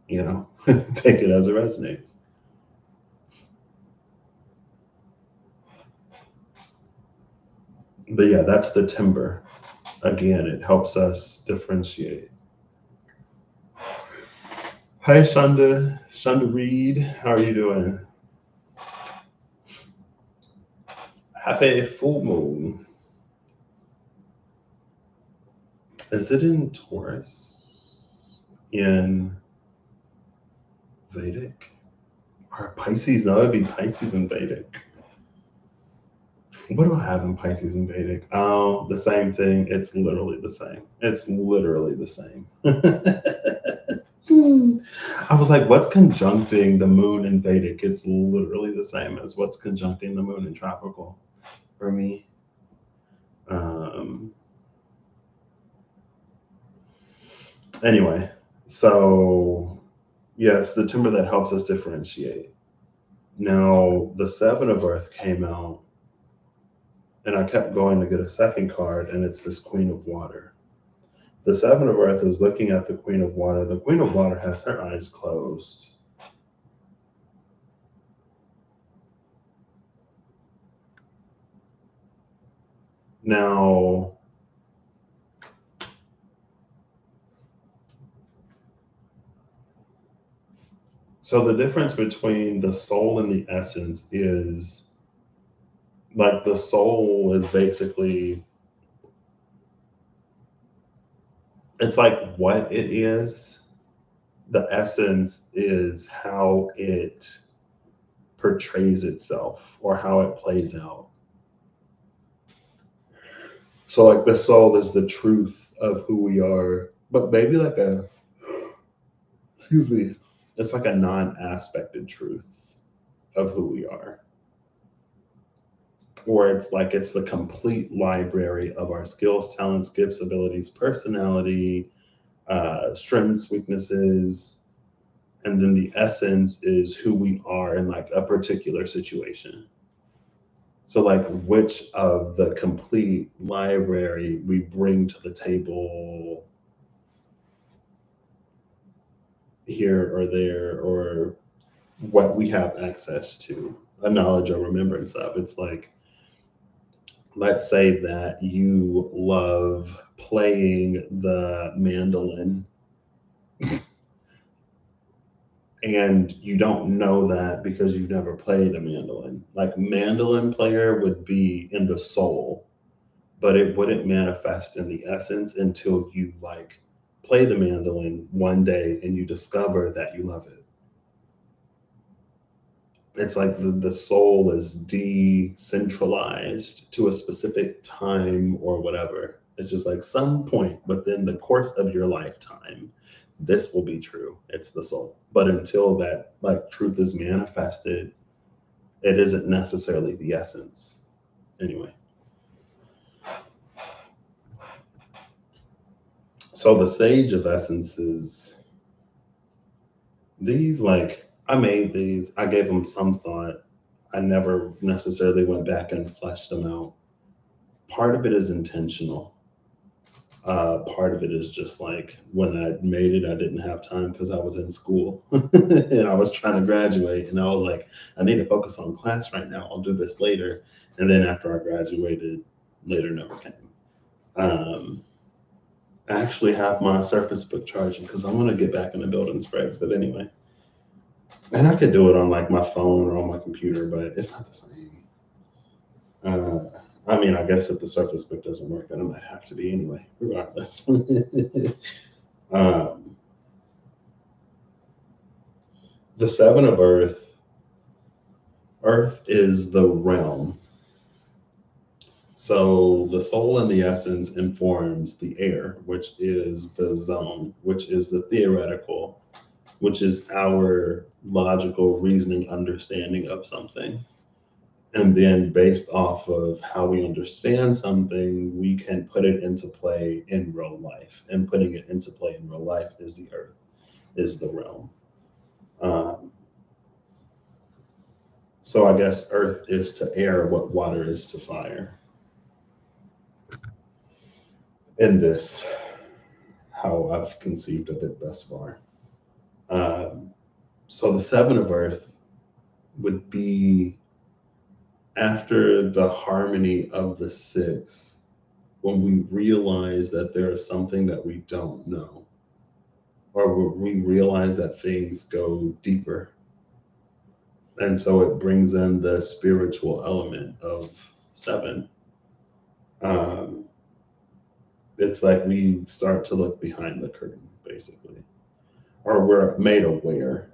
you know, take it as it resonates. But yeah, that's the timber. Again, it helps us differentiate. Hi, Shonda. Shonda Reed, how are you doing? Happy full moon. Is it in Taurus? In Vedic? Or Pisces? No, it'd be Pisces in Vedic. What do I have in Pisces and Vedic? Oh, the same thing. It's literally the same. It's literally the same. I was like, what's conjuncting the moon in Vedic? It's literally the same as what's conjuncting the moon in tropical for me. Um, anyway, so yes, the timber that helps us differentiate. Now, the Seven of Earth came out, and I kept going to get a second card, and it's this Queen of Water. The Seven of Earth is looking at the Queen of Water. The Queen of Water has her eyes closed. Now, so the difference between the soul and the essence is like the soul is basically, it's like what it is. The essence is how it portrays itself or how it plays out. So, like, the soul is the truth of who we are, but maybe like a, excuse me, it's like a non aspected truth of who we are. Or it's like it's the complete library of our skills, talents, gifts, abilities, personality, strengths, weaknesses, and then the essence is who we are in like a particular situation. So like which of the complete library we bring to the table here or there, or what we have access to, a knowledge or remembrance of. It's like, let's say that you love playing the mandolin and you don't know that because you've never played a mandolin. Like mandolin player would be in the soul, but it wouldn't manifest in the essence until you like play the mandolin one day and you discover that you love it. It's like the soul is decentralized to a specific time or whatever. It's just like some point within the course of your lifetime, this will be true. It's the soul. But until that like truth is manifested, it isn't necessarily the essence. Anyway, so the sage of essences, these like I made these, I gave them some thought. I never necessarily went back and fleshed them out. Part of it is intentional. Part of it is just like when I made it, I didn't have time because I was in school and I was trying to graduate. And I was like, I need to focus on class right now. I'll do this later. And then after I graduated, later never came. Um, I actually have my Surface Book charging because I want to get back into building spreads. But anyway, and I could do it on like my phone or on my computer, but it's not the same. Uh, I mean, I guess if the Surface Book doesn't work, then it might have to be anyway, regardless. um, the Seven of Earth, Earth is the realm. So the soul and the essence informs the air, which is the zone, which is the theoretical, which is our logical reasoning understanding of something. And then based off of how we understand something, we can put it into play in real life. And putting it into play in real life is the earth, is the realm. Um, so I guess earth is to air what water is to fire. In this, how I've conceived of it thus far. Um, so the seven of earth would be after the harmony of the six, when we realize that there is something that we don't know, or when we realize that things go deeper. And so it brings in the spiritual element of seven. Um, it's like we start to look behind the curtain, basically, or we're made aware.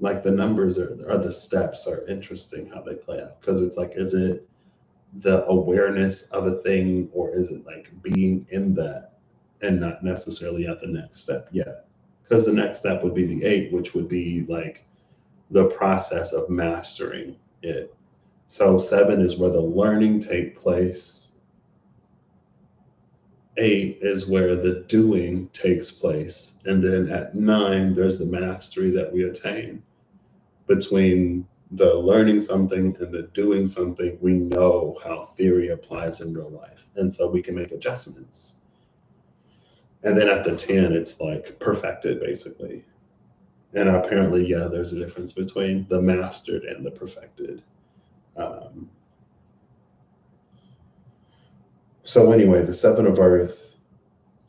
Like the numbers are the steps are interesting how they play out because it's like, is it the awareness of a thing or is it like being in that and not necessarily at the next step yet? Because the next step would be the eight, which would be like the process of mastering it. So seven is where the learning take place. Eight is where the doing takes place. And then at nine, there's the mastery that we attain. Between the learning something and the doing something, we know how theory applies in real life. And so we can make adjustments. And then at the 10, it's like perfected, basically. And apparently, yeah, there's a difference between the mastered and the perfected. Um, so, anyway, the seven of earth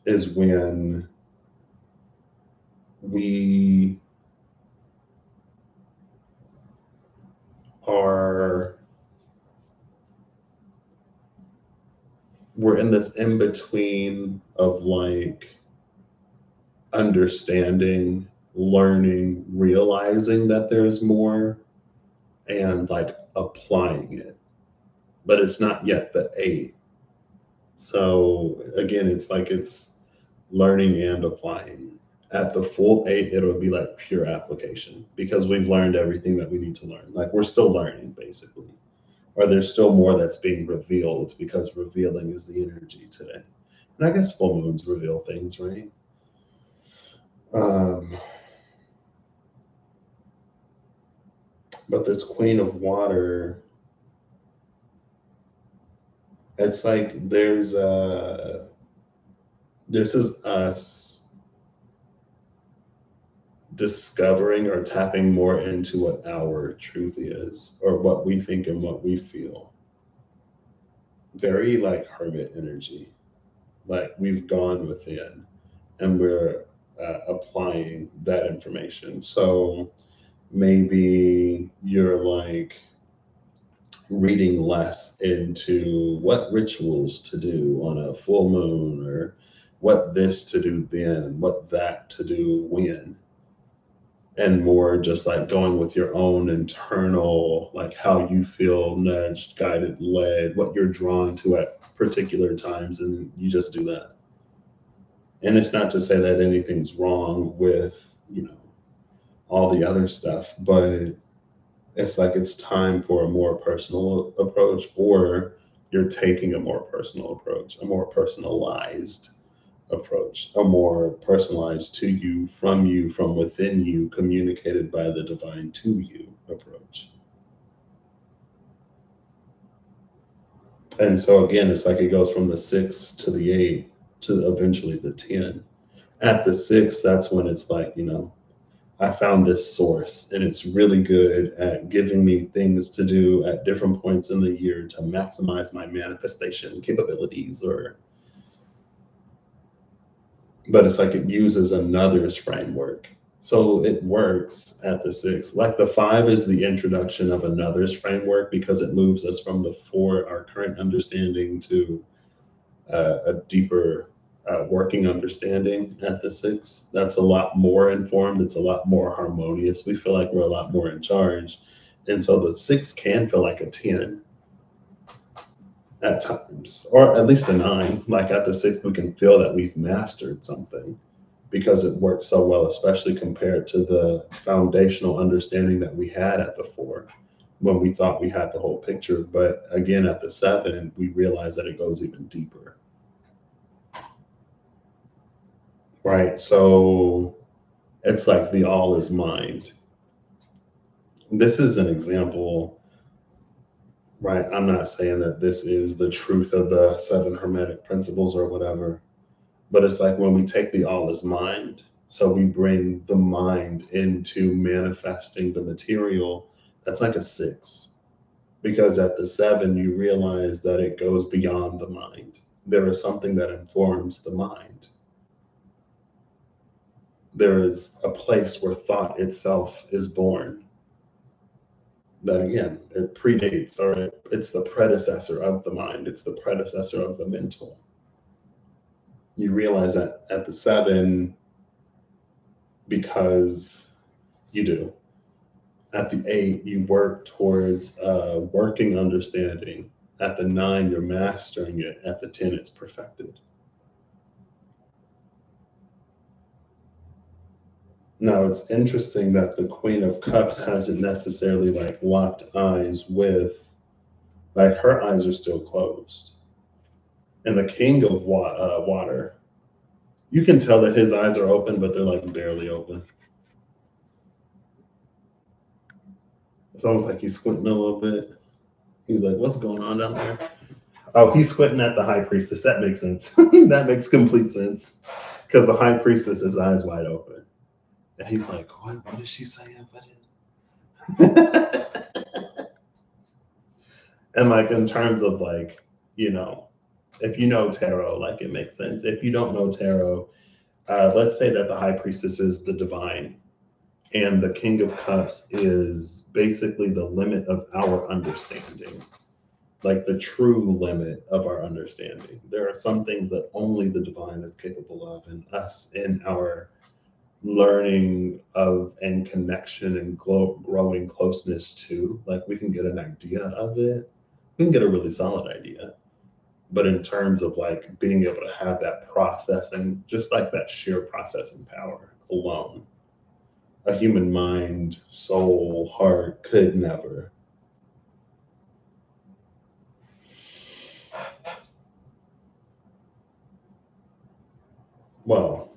is when we are, we're in this in between of like understanding, learning, realizing that there's more, and like applying it. But it's not yet the eight. So again, it's like it's learning and applying. At the full eight, it'll be like pure application because we've learned everything that we need to learn. Like we're still learning basically, or there's still more that's being revealed because revealing is the energy today. And I guess full moons reveal things, right? Um, but this queen of water, it's like this is us discovering or tapping more into what our truth is or what we think and what we feel. Very like hermit energy. Like we've gone within and we're applying that information. So maybe you're like reading less into what rituals to do on a full moon or what this to do then, what that to do when. and more just like going with your own internal, like how you feel nudged, guided, led, what you're drawn to at particular times, and you just do that. And it's not to say that anything's wrong with, all the other stuff, but it's like it's time for a more personal approach, or you're taking a more personal approach, a more personalized approach, a more personalized to you, from within you, communicated by the divine to you approach. And so again, it's like it goes from the 6 to the 8 to eventually the 10. At the 6, that's when it's like, I found this source and it's really good at giving me things to do at different points in the year to maximize my manifestation capabilities, or but it's like it uses another's framework. So it works at the 6. Like the 5 is the introduction of another's framework because it moves us from the 4, our current understanding, to a deeper working understanding at the 6. That's a lot more informed. It's a lot more harmonious. We feel like we're a lot more in charge. And so the 6 can feel like a 10 at times, or at least a 9. Like at the 6, we can feel that we've mastered something because it works so well, especially compared to the foundational understanding that we had at the 4 when we thought we had the whole picture. But again, at the 7, we realize that it goes even deeper. Right. So it's like the all is mind. This is an example, right? I'm not saying that this is the truth of the 7 hermetic principles or whatever, but it's like when we take the all is mind, so we bring the mind into manifesting the material, that's like a 6. Because at the 7, you realize that it goes beyond the mind. There is something that informs the mind. There is a place where thought itself is born. That again, it predates, or it's the predecessor of the mind, it's the predecessor of the mental. You realize that at the 7, because you do. At the 8, you work towards working understanding. At the 9, you're mastering it. At the 10, it's perfected. Now, it's interesting that the Queen of Cups hasn't necessarily like locked eyes with, like her eyes are still closed. And the King of Water, you can tell that his eyes are open, but they're like barely open. It's almost like he's squinting a little bit. He's like, what's going on down there? Oh, he's squinting at the High Priestess. That makes sense. That makes complete sense. Because the High Priestess, his eyes wide open. And he's like, what is she saying? And like in terms of like, if you know tarot, like it makes sense. If you don't know tarot, let's say that the High Priestess is the divine, and the King of Cups is basically the limit of our understanding, like the true limit of our understanding. There are some things that only the divine is capable of, and us in our learning of and connection and growing closeness to, like we can get an idea of it. We can get a really solid idea. But in terms of like being able to have that processing, just like that sheer processing power alone, a human mind, soul, heart could never. Well,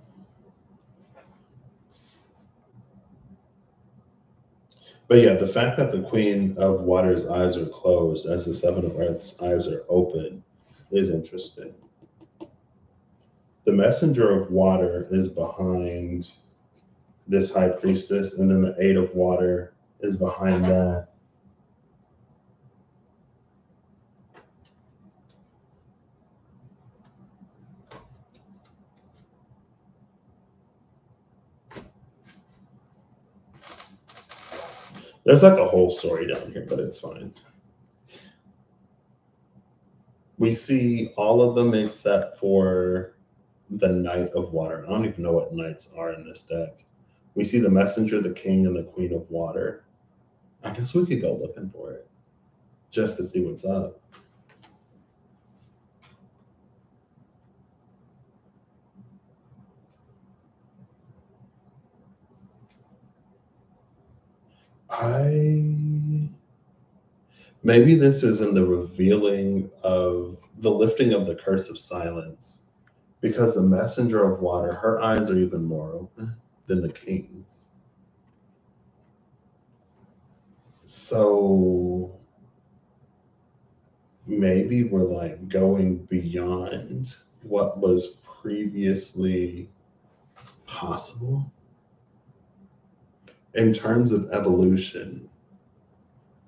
but yeah, the fact that the Queen of Water's eyes are closed as the 7 of Earth's eyes are open is interesting. The Messenger of Water is behind this High Priestess, and then the 8 of Water is behind that. There's like a whole story down here, but it's fine. We see all of them except for the Knight of Water. I don't even know what knights are in this deck. We see the messenger, the king, and the queen of water. I guess we could go looking for it just to see what's up. Maybe this is in the revealing of the lifting of the curse of silence, because the messenger of water, her eyes are even more open than the king's. So maybe we're like going beyond what was previously possible in terms of evolution.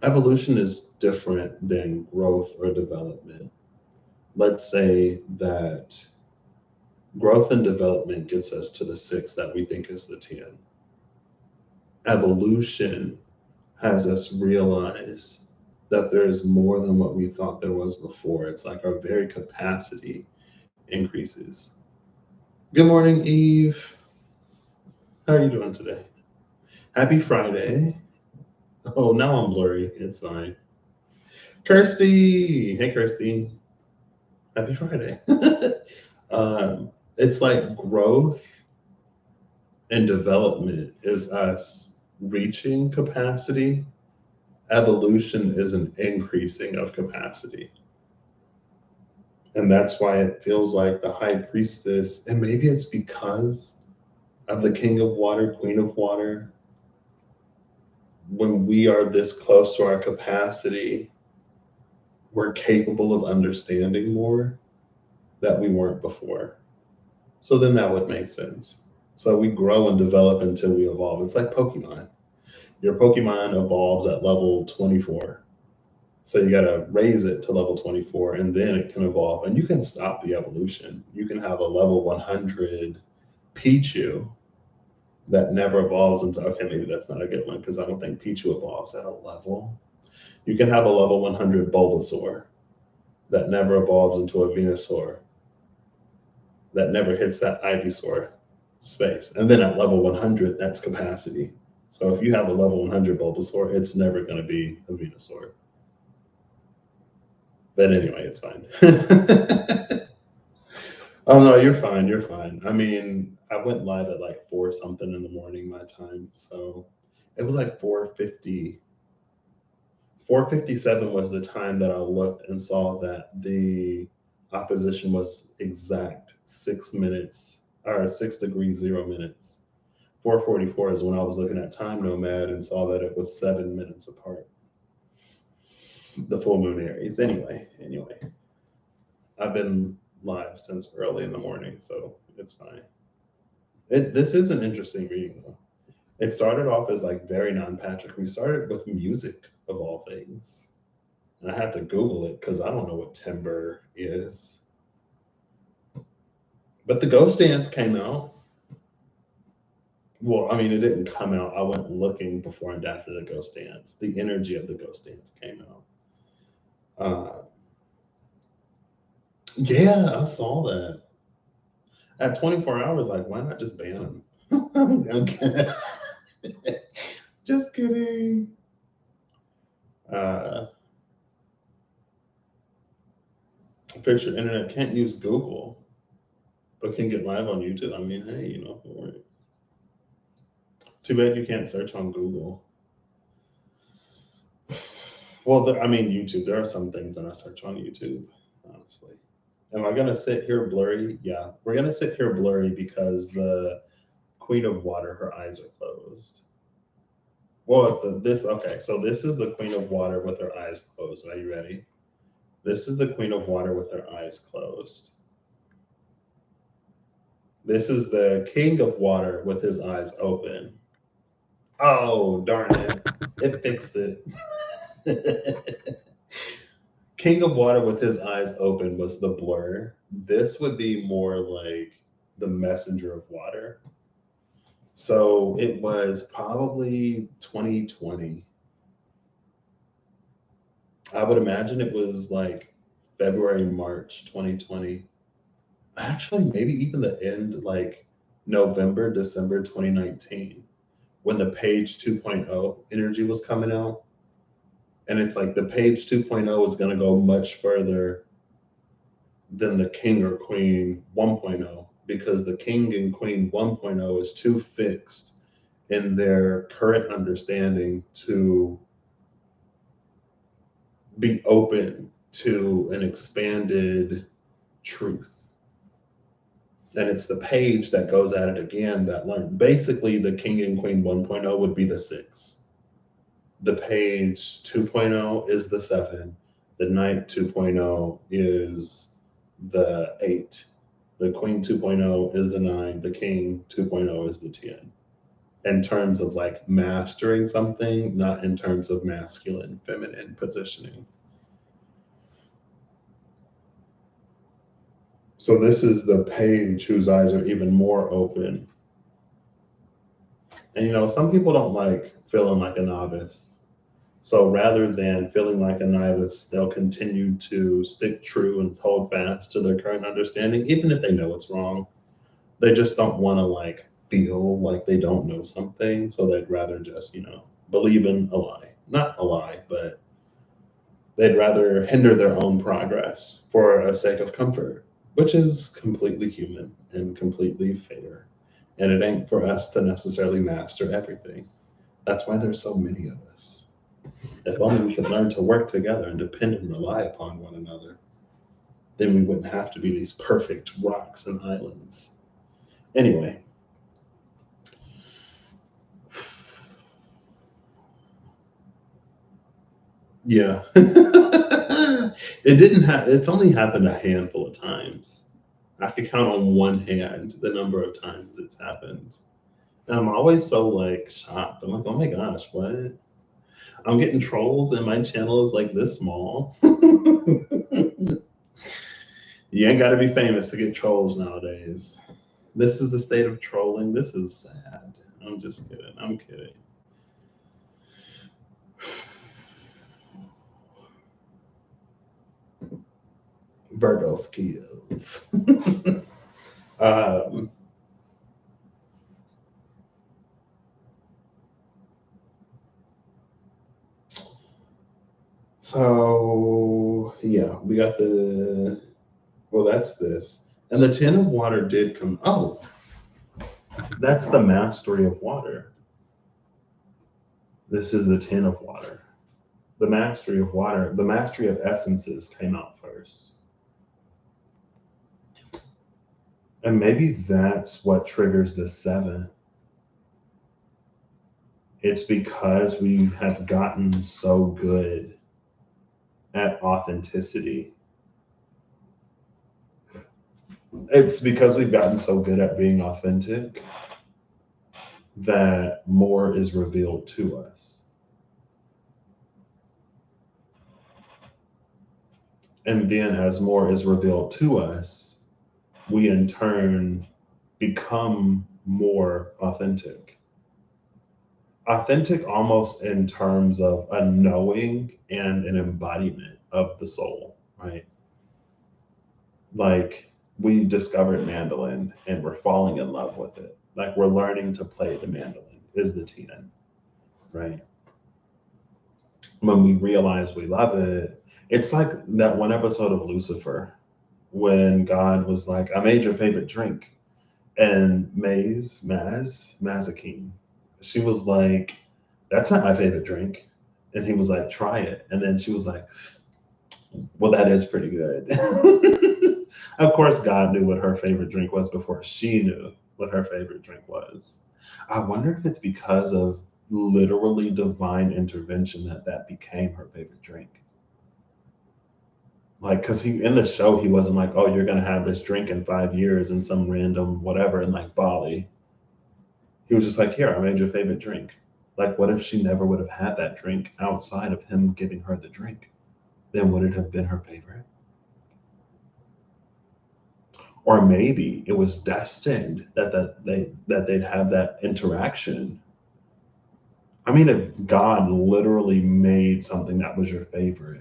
Evolution is different than growth or development. Let's say that growth and development gets us to the 6 that we think is the 10. Evolution has us realize that there is more than what we thought there was before. It's like our very capacity increases. Good morning, Eve. How are you doing today? Happy Friday. Oh, now I'm blurry. It's fine. Kirsty. Hey, Kirsty. Happy Friday. It's like growth and development is us reaching capacity. Evolution is an increasing of capacity. And that's why it feels like the high priestess, and maybe it's because of the king of water, queen of water. When we are this close to our capacity, we're capable of understanding more that we weren't before. So then that would make sense. So we grow and develop until we evolve. It's like Pokemon. Your Pokemon evolves at level 24. So you got to raise it to level 24 and then it can evolve. And you can stop the evolution. You can have a level 100 Pichu that never evolves into, okay, maybe that's not a good one because I don't think Pichu evolves at a level. You can have a level 100 Bulbasaur that never evolves into a Venusaur that never hits that Ivysaur space. And then at level 100, that's capacity. So if you have a level 100 Bulbasaur, it's never going to be a Venusaur. But anyway, it's fine. Oh no, you're fine. You're fine. I mean, I went live at like 4 something in the morning my time. So it was like 4:50. 4:57 was the time that I looked and saw that the opposition was exact 6 minutes or 6 degrees 0 minutes. 4:44 is when I was looking at Time Nomad and saw that it was 7 minutes apart. The full moon Aries. Anyway, I've been live since early in the morning, so it's fine. This is an interesting reading though. It started off as like very non-Patrick. We started with music of all things. And I had to Google it because I don't know what timbre is. But the Ghost Dance came out. Well, I mean, it didn't come out. I went looking before and after the Ghost Dance. The energy of the Ghost Dance came out. Yeah, I saw that. At 24 hours, like, why not just ban them? Okay. Just kidding. Picture internet can't use Google, but can get live on YouTube. I mean, hey, it works. Too bad you can't search on Google. Well, I mean, YouTube. There are some things that I search on YouTube, honestly. Am I gonna sit here blurry? Yeah, we're gonna sit here blurry because the Queen of Water, her eyes are closed. Well, okay. So this is the Queen of Water with her eyes closed. Are you ready? This is the Queen of Water with her eyes closed. This is the King of Water with his eyes open. Oh, darn it. It fixed it. King of Water with his eyes open was the blur. This would be more like the Messenger of Water. So it was probably 2020. I would imagine it was like February, March 2020. Actually, maybe even the end, like November, December 2019. when the page 2.0 energy was coming out. And it's like the page 2.0 is going to go much further than the king or queen 1.0, because the king and queen 1.0 is too fixed in their current understanding to be open to an expanded truth. And it's the page that goes at it again that learn. Basically, the king and queen 1.0 would be the 6. The page 2.0 is the 7. The knight 2.0 is the 8. The queen 2.0 is the 9. The king 2.0 is the 10. In terms of like mastering something, not in terms of masculine, feminine positioning. So this is the page whose eyes are even more open. And you know, some people don't like feeling like a novice. So rather than feeling like a novice, they'll continue to stick true and hold fast to their current understanding, even if they know it's wrong. They just don't want to like feel like they don't know something. So they'd rather just, you know, believe in a lie. Not a lie, but they'd rather hinder their own progress for a sake of comfort, which is completely human and completely fair. And it ain't for us to necessarily master everything. That's why there's so many of us. If only we could learn to work together and depend and rely upon one another, then we wouldn't have to be these perfect rocks and islands. Anyway. Yeah. It's only happened a handful of times. I could count on one hand the number of times it's happened. And I'm always so like shocked. I'm like, oh my gosh, what? I'm getting trolls and my channel is like this small. You ain't got to be famous to get trolls nowadays. This is the state of trolling. This is sad. I'm just kidding. I'm kidding. Virgo skills. um, so yeah, we got the, well, that's this. And the 10 of water did come. Oh, that's the mastery of water. This is the 10 of water. The mastery of water, the mastery of essences came out first. And maybe that's what triggers the 7. It's because we have gotten so good at authenticity. It's because we've gotten so good at being authentic that more is revealed to us. And then as more is revealed to us, we in turn become more authentic. Authentic almost in terms of a knowing and an embodiment of the soul, right? Like we discovered mandolin and we're falling in love with it. Like we're learning to play the mandolin is the 10, right? When we realize we love it, it's like that one episode of Lucifer when God was like, I made your favorite drink. And Mazakine, she was like, that's not my favorite drink. And he was like, try it. And then she was like, well, that is pretty good. Of course, God knew what her favorite drink was before she knew what her favorite drink was. I wonder if it's because of literally divine intervention that became her favorite drink. Like, because he in the show, he wasn't like, oh, you're going to have this drink in 5 years in some random whatever in like Bali. He was just like, here, I made your favorite drink. Like, what if she never would have had that drink outside of him giving her the drink? Then would it have been her favorite? Or maybe it was destined that they'd have that interaction. I mean, if God literally made something that was your favorite,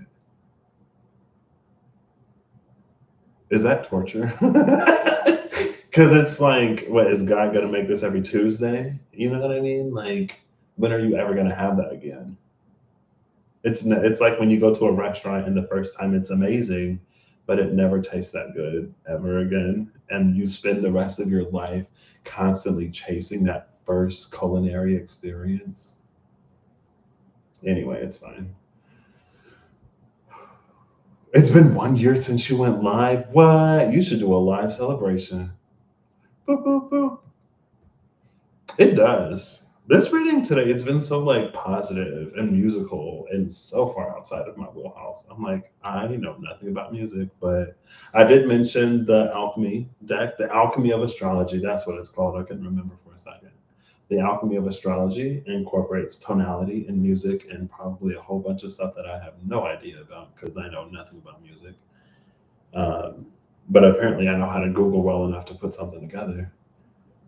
is that torture? Because it's like, what is God gonna make this every Tuesday? You know what I mean? Like, when are you ever gonna have that again? It's like when you go to a restaurant and the first time it's amazing, but it never tastes that good ever again, and you spend the rest of your life constantly chasing that first culinary experience. Anyway, it's fine. It's been 1 year since you went live. What? You should do a live celebration. Boop, boop, boop. It does. This reading today, it's been so like positive and musical and so far outside of my wheelhouse. I'm like, I know nothing about music, but I did mention the alchemy deck, the alchemy of astrology. That's what it's called. I couldn't remember for a second. The alchemy of astrology incorporates tonality and music and probably a whole bunch of stuff that I have no idea about because I know nothing about music. Um, but apparently, I know how to Google well enough to put something together.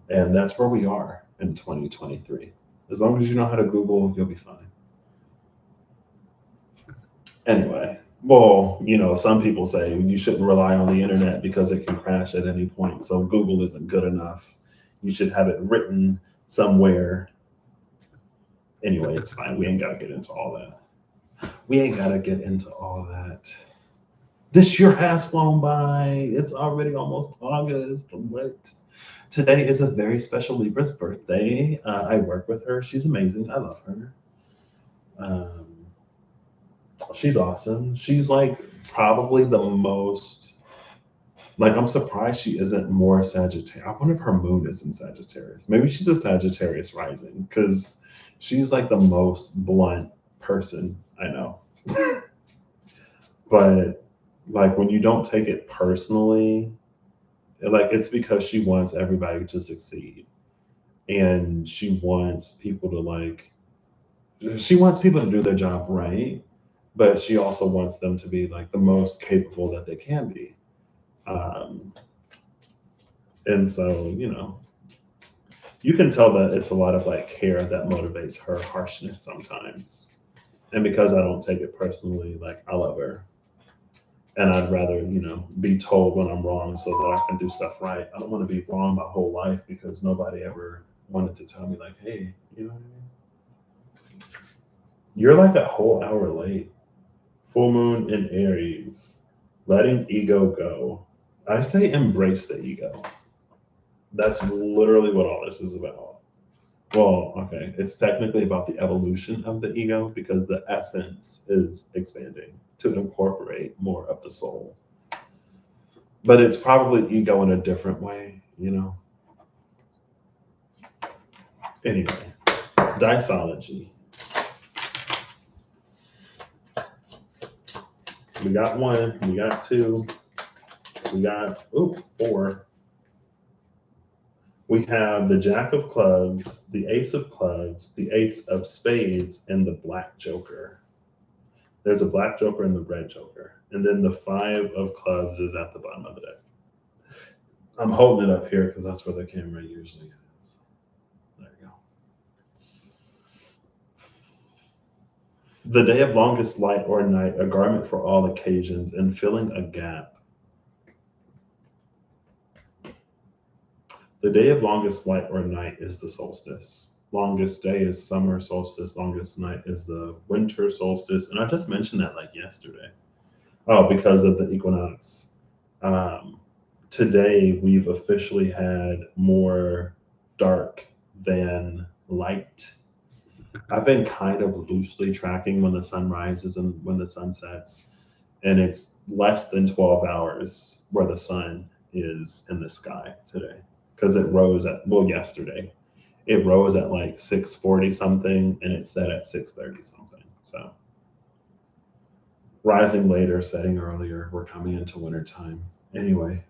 And that's where we are in 2023. As long as you know how to Google, you'll be fine. Anyway, well, some people say you shouldn't rely on the internet because it can crash at any point. So Google isn't good enough. You should have it written somewhere. Anyway, it's fine. We ain't got to get into all that. We ain't got to get into all that. This year has flown by. It's already almost August. What? Today is a very special Libra's birthday. I work with her. She's amazing. I love her. Um, she's awesome. She's like probably the most, like, I'm surprised she isn't more Sagittarius. I wonder if her moon is in Sagittarius. Maybe she's a Sagittarius rising because she's like the most blunt person I know. But like when you don't take it personally, like it's because she wants everybody to succeed and she wants people to do their job right, but she also wants them to be like the most capable that they can be. um, and so you can tell that it's a lot of like care that motivates her harshness sometimes, and because I don't take it personally, like I love her, and I'd rather be told when I'm wrong so that I can do stuff right. I don't want to be wrong my whole life because nobody ever wanted to tell me like, hey, you know what I mean? You're like a whole hour late. Full moon in Aries, letting ego go. I say embrace the ego. That's literally what all this is about. Well, okay, it's technically about the evolution of the ego because the essence is expanding to incorporate more of the soul. But it's probably ego in a different way. Anyway, disology. We got one, we got two, we got four. We have the Jack of Clubs, the Ace of Clubs, the Ace of Spades, and the Black Joker. There's a Black Joker and the Red Joker. And then the Five of Clubs is at the bottom of the deck. I'm holding it up here because that's where the camera usually is. There you go. The day of longest light or night, a garment for all occasions, and filling a gap. The day of longest light or night is the solstice. Longest day is summer solstice. Longest night is the winter solstice. And I just mentioned that like yesterday. Oh, because of the equinox. Um, Today, we've officially had more dark than light. I've been kind of loosely tracking when the sun rises and when the sun sets. And it's less than 12 hours where the sun is in the sky today because it rose yesterday it rose at like 6:40 something and it set at 6:30 something. So rising later, setting earlier, we're coming into wintertime. Anyway,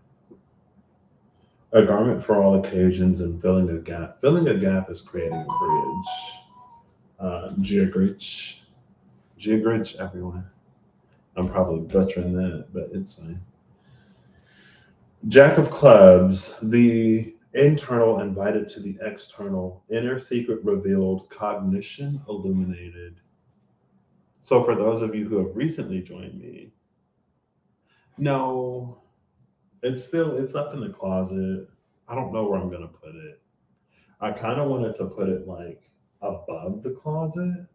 a garment for all occasions and filling a gap. Filling a gap is creating a bridge. Geogrich, everyone. I'm probably butchering that, but it's fine. Jack of Clubs, the internal invited to the external, inner secret revealed, cognition illuminated. So for those of you who have recently joined me, no, it's up in the closet. I don't know where I'm gonna put it. I kind of wanted to put it like above the closet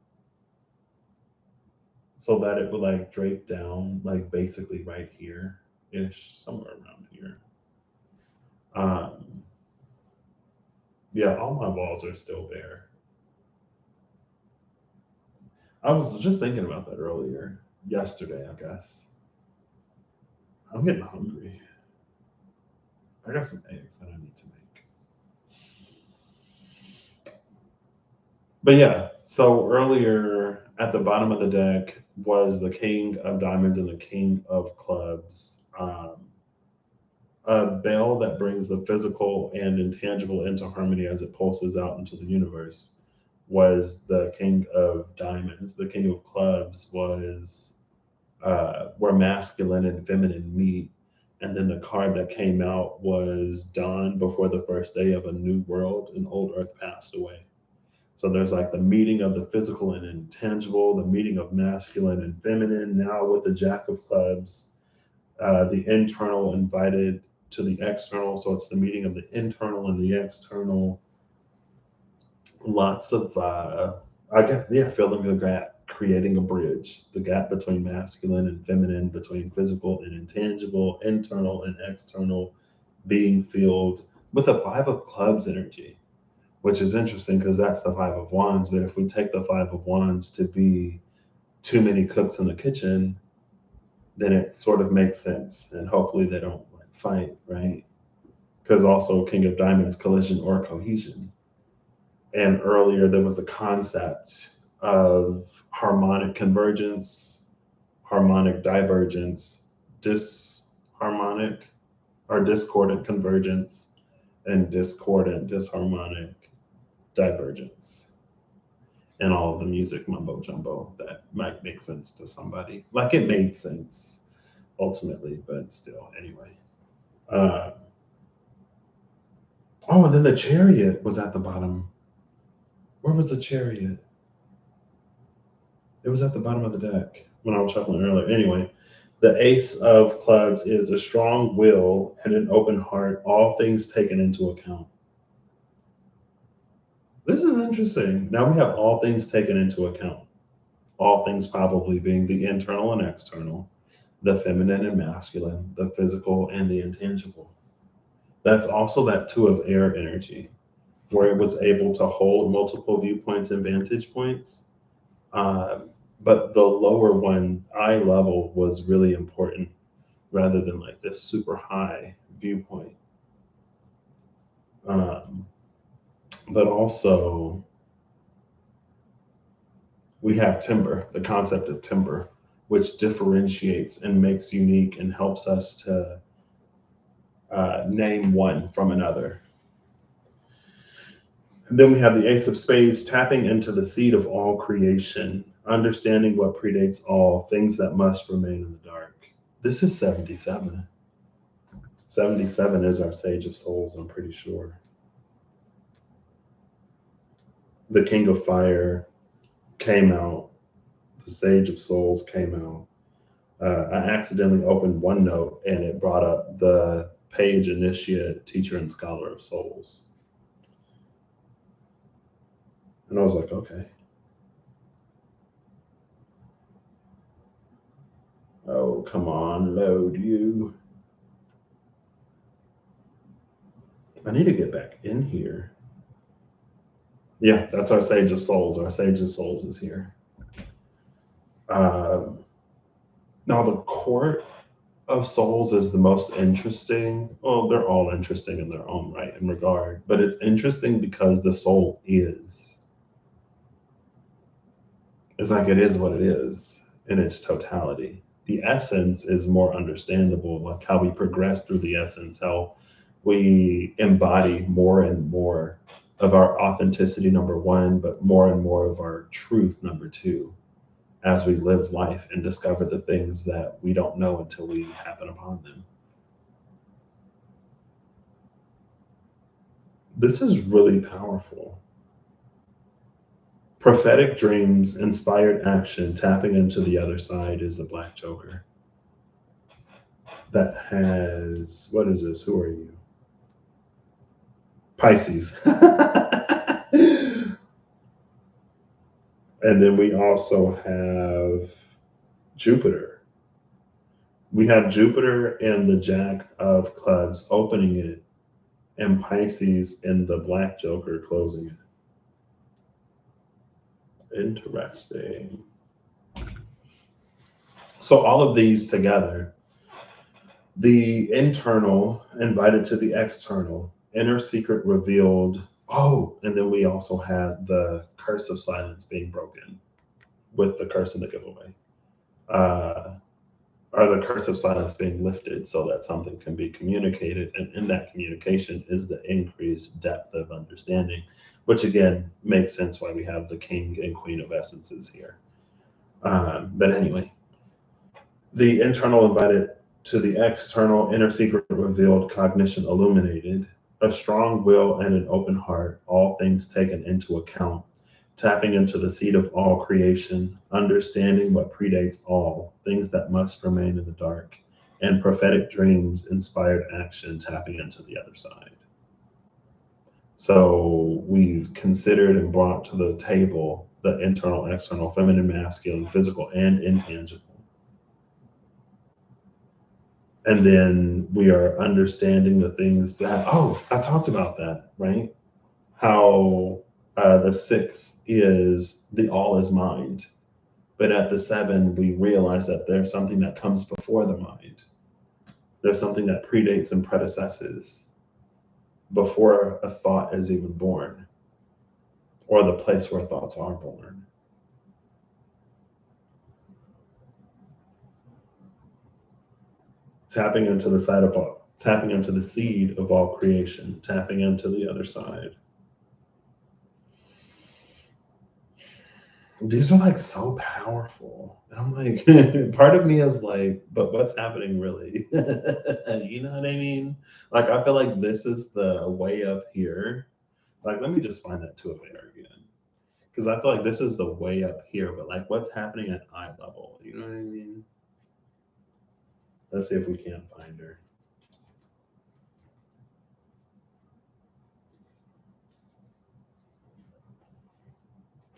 so that it would like drape down, like basically right here ish, somewhere around here. Um, yeah, all my walls are still bare. I was just thinking about that earlier, yesterday, I guess. I'm getting hungry. I got some eggs that I need to make. But yeah, so earlier at the bottom of the deck was the King of Diamonds and the King of Clubs. A bell that brings the physical and intangible into harmony as it pulses out into the universe was the King of Diamonds. The King of Clubs was where masculine and feminine meet. And then the card that came out was Dawn before the first day of a new world, and old Earth passed away. So there's like the meeting of the physical and intangible, the meeting of masculine and feminine. Now with the Jack of Clubs, the internal invited to the external. So it's the meeting of the internal and the external. Lots of, I guess, yeah, filling a gap, creating a bridge, the gap between masculine and feminine, between physical and intangible, internal and external, being filled with the Five of Clubs energy, which is interesting because that's the Five of Wands. But if we take the Five of Wands to be too many cooks in the kitchen, then it sort of makes sense. And hopefully they don't like fight, right? Because also King of Diamonds, collision or cohesion. And earlier there was the concept of harmonic convergence, harmonic divergence, disharmonic or discordant convergence, and discordant disharmonic divergence. And all of the music mumbo jumbo that might make sense to somebody. Like it made sense ultimately, but still, anyway. Uh, oh, and then the chariot was at the bottom. Where was the chariot? It was at the bottom of the deck when I was shuffling earlier. Anyway, the Ace of Clubs is a strong will and an open heart, all things taken into account. This is interesting. Now we have all things taken into account. All things probably being the internal and external, the feminine and masculine, the physical and the intangible. That's also that two of air energy, where it was able to hold multiple viewpoints and vantage points. Um, but the lower one, eye level, was really important rather than like this super high viewpoint. Um, but also, we have timber, the concept of timber, which differentiates and makes unique and helps us to name one from another. And then we have the Ace of Spades, tapping into the seed of all creation, understanding what predates all, things that must remain in the dark. This is 77. 77 is our Sage of Souls, I'm pretty sure. The King of Fire came out, the Sage of Souls came out. I accidentally opened OneNote and it brought up the Page Initiate, Teacher, and Scholar of Souls. And I was like, okay. Oh, come on, load you. I need to get back in here. Yeah, that's our Sage of Souls. Our Sage of Souls is here. Um, Now, the Court of Souls is the most interesting. Well, they're all interesting in their own right and regard, but it's interesting because the soul is. It's like it is what it is in its totality. The essence is more understandable, like how we progress through the essence, how we embody more and more of our authenticity, number one, but more and more of our truth, number two, as we live life and discover the things that we don't know until we happen upon them. This is really powerful. Prophetic dreams, inspired action, tapping into the other side is a Black Joker. That has, what is this? Who are you? Pisces. And then we also have Jupiter. We have Jupiter and the Jack of Clubs opening it, and Pisces and the Black Joker closing it. Interesting. So all of these together, the internal invited to the external, inner secret revealed. Oh, and then we also had the curse of silence being broken with the curse and the giveaway. Uh, or the curse of silence being lifted so that something can be communicated. And in that communication is the increased depth of understanding, which again makes sense why we have the king and queen of essences here. But anyway, the internal invited to the external, inner secret revealed, cognition illuminated, a strong will and an open heart, all things taken into account, tapping into the seed of all creation, understanding what predates all, things that must remain in the dark, and prophetic dreams, inspired action, tapping into the other side. So we've considered and brought to the table the internal, external, feminine, masculine, physical, and intangible. And then we are understanding the things that, oh, I talked about that, right? How the 6 is the all is mind. But at the 7, we realize that there's something that comes before the mind. There's something that predates and predecesses before a thought is even born, or the place where thoughts are born. Tapping into the side of all, tapping into the seed of all creation, tapping into the other side. These are like so powerful. And I'm like, part of me is like, but what's happening really? You know what I mean? Like, I feel like this is the way up here. Like, let me just find that 2 of air again. Because I feel like this is the way up here, but like, what's happening at eye level? You know what I mean? Let's see if we can't find her.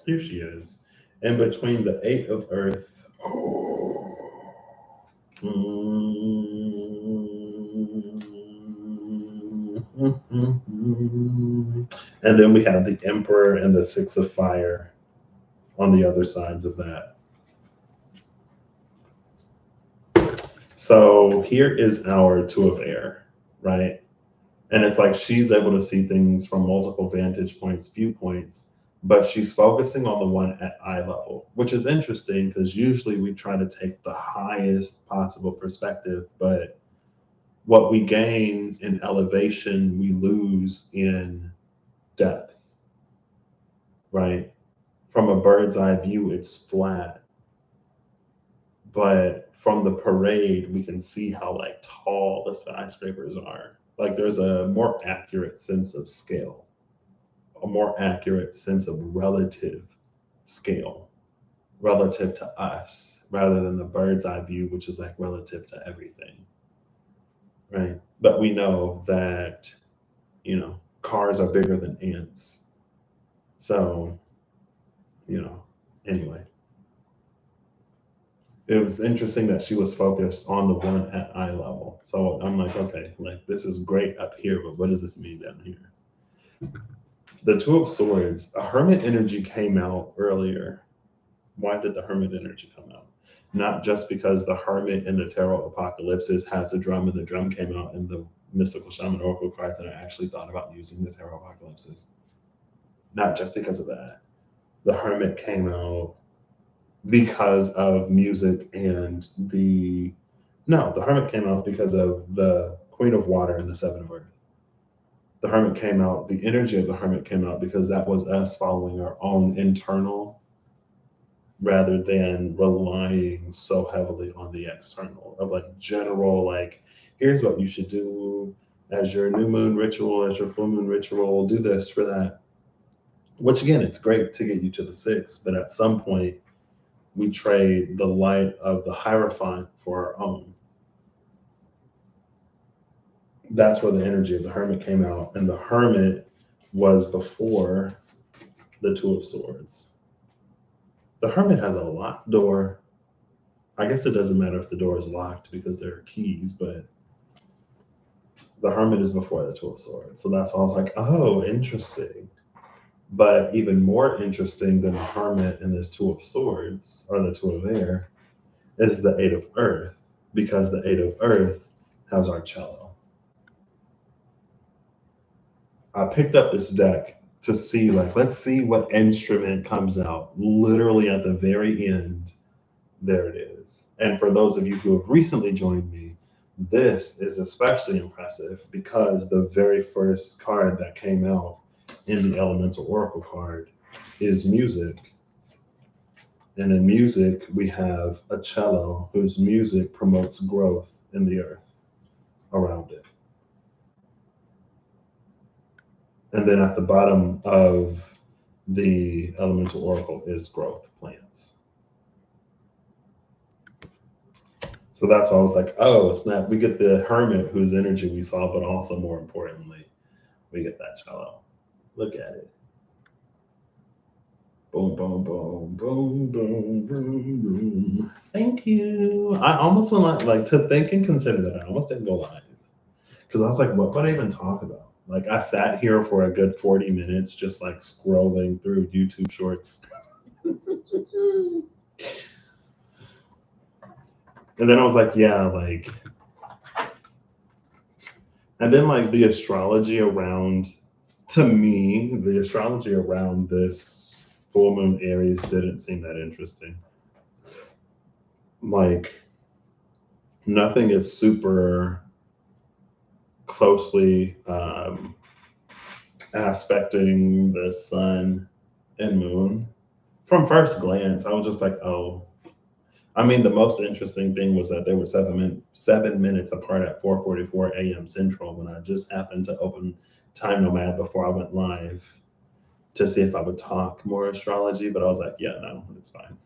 Here she is. In between the 8 of earth. And then we have the Emperor and the 6 of fire on the other sides of that. So here is our 2 of air, right? And it's like she's able to see things from multiple vantage points, viewpoints, but she's focusing on the one at eye level, which is interesting because usually we try to take the highest possible perspective, but what we gain in elevation, we lose in depth, right? From a bird's eye view, it's flat. But from the parade, we can see how like tall the skyscrapers are. Like there's a more accurate sense of scale, a more accurate sense of relative scale, relative to us, rather than the bird's eye view, which is like relative to everything. Right. But we know that, cars are bigger than ants. So, anyway, it was interesting that she was focused on the one at eye level. So I'm like, okay, like this is great up here, but what does this mean down here? The 2 of Swords, a hermit energy came out earlier. Why did the hermit energy come out? Not just because the hermit in the tarot apocalypses has a drum and the drum came out in the mystical shaman oracle cards, and I actually thought about using the tarot apocalypses. Not just because of that. The hermit came out because of music and the hermit came out because of the Queen of Water and the 7 of Earth. The hermit came out, the energy of the hermit came out because that was us following our own internal rather than relying so heavily on the external of like general, like, here's what you should do as your new moon ritual, as your full moon ritual, do this for that. Which again, it's great to get you to the 6, but at some point we trade the light of the Hierophant for our own. That's where the energy of the hermit came out. And the hermit was before the Two of Swords. The Hermit has a locked door. I guess it doesn't matter if the door is locked because there are keys, but the Hermit is before the Two of Swords. So that's why I was like, oh, interesting. But even more interesting than the Hermit and this Two of Swords, or the Two of Air, is the Eight of Earth, because the Eight of Earth has our cello. I picked up this deck to see, like, let's see what instrument comes out. Literally at the very end, there it is. And for those of you who have recently joined me, this is especially impressive because the very first card that came out in the Elemental Oracle card is music. And in music, we have a cello whose music promotes growth in the earth around it. And then at the bottom of the Elemental Oracle is growth plants. So that's why I was like, oh, snap. We get the Hermit, whose energy we saw, but also more importantly, we get that cello. Look at it. Boom, boom, boom, boom, boom, boom, boom. Thank you. I almost went like to think and consider that. I almost didn't go live because I was like, what would I even talk about? Like I sat here for a good 40 minutes just like scrolling through YouTube shorts. And then I was like, yeah, like, and then like the astrology around, to me, the astrology around this full moon Aries didn't seem that interesting. Like, nothing is super closely aspecting the sun and moon. From first glance, I was just like, oh. I mean, the most interesting thing was that they were 7 minutes apart at 4:44 a.m. Central when I just happened to open Time Nomad before I went live to see if I would talk more astrology, but I was like, yeah, no, it's fine.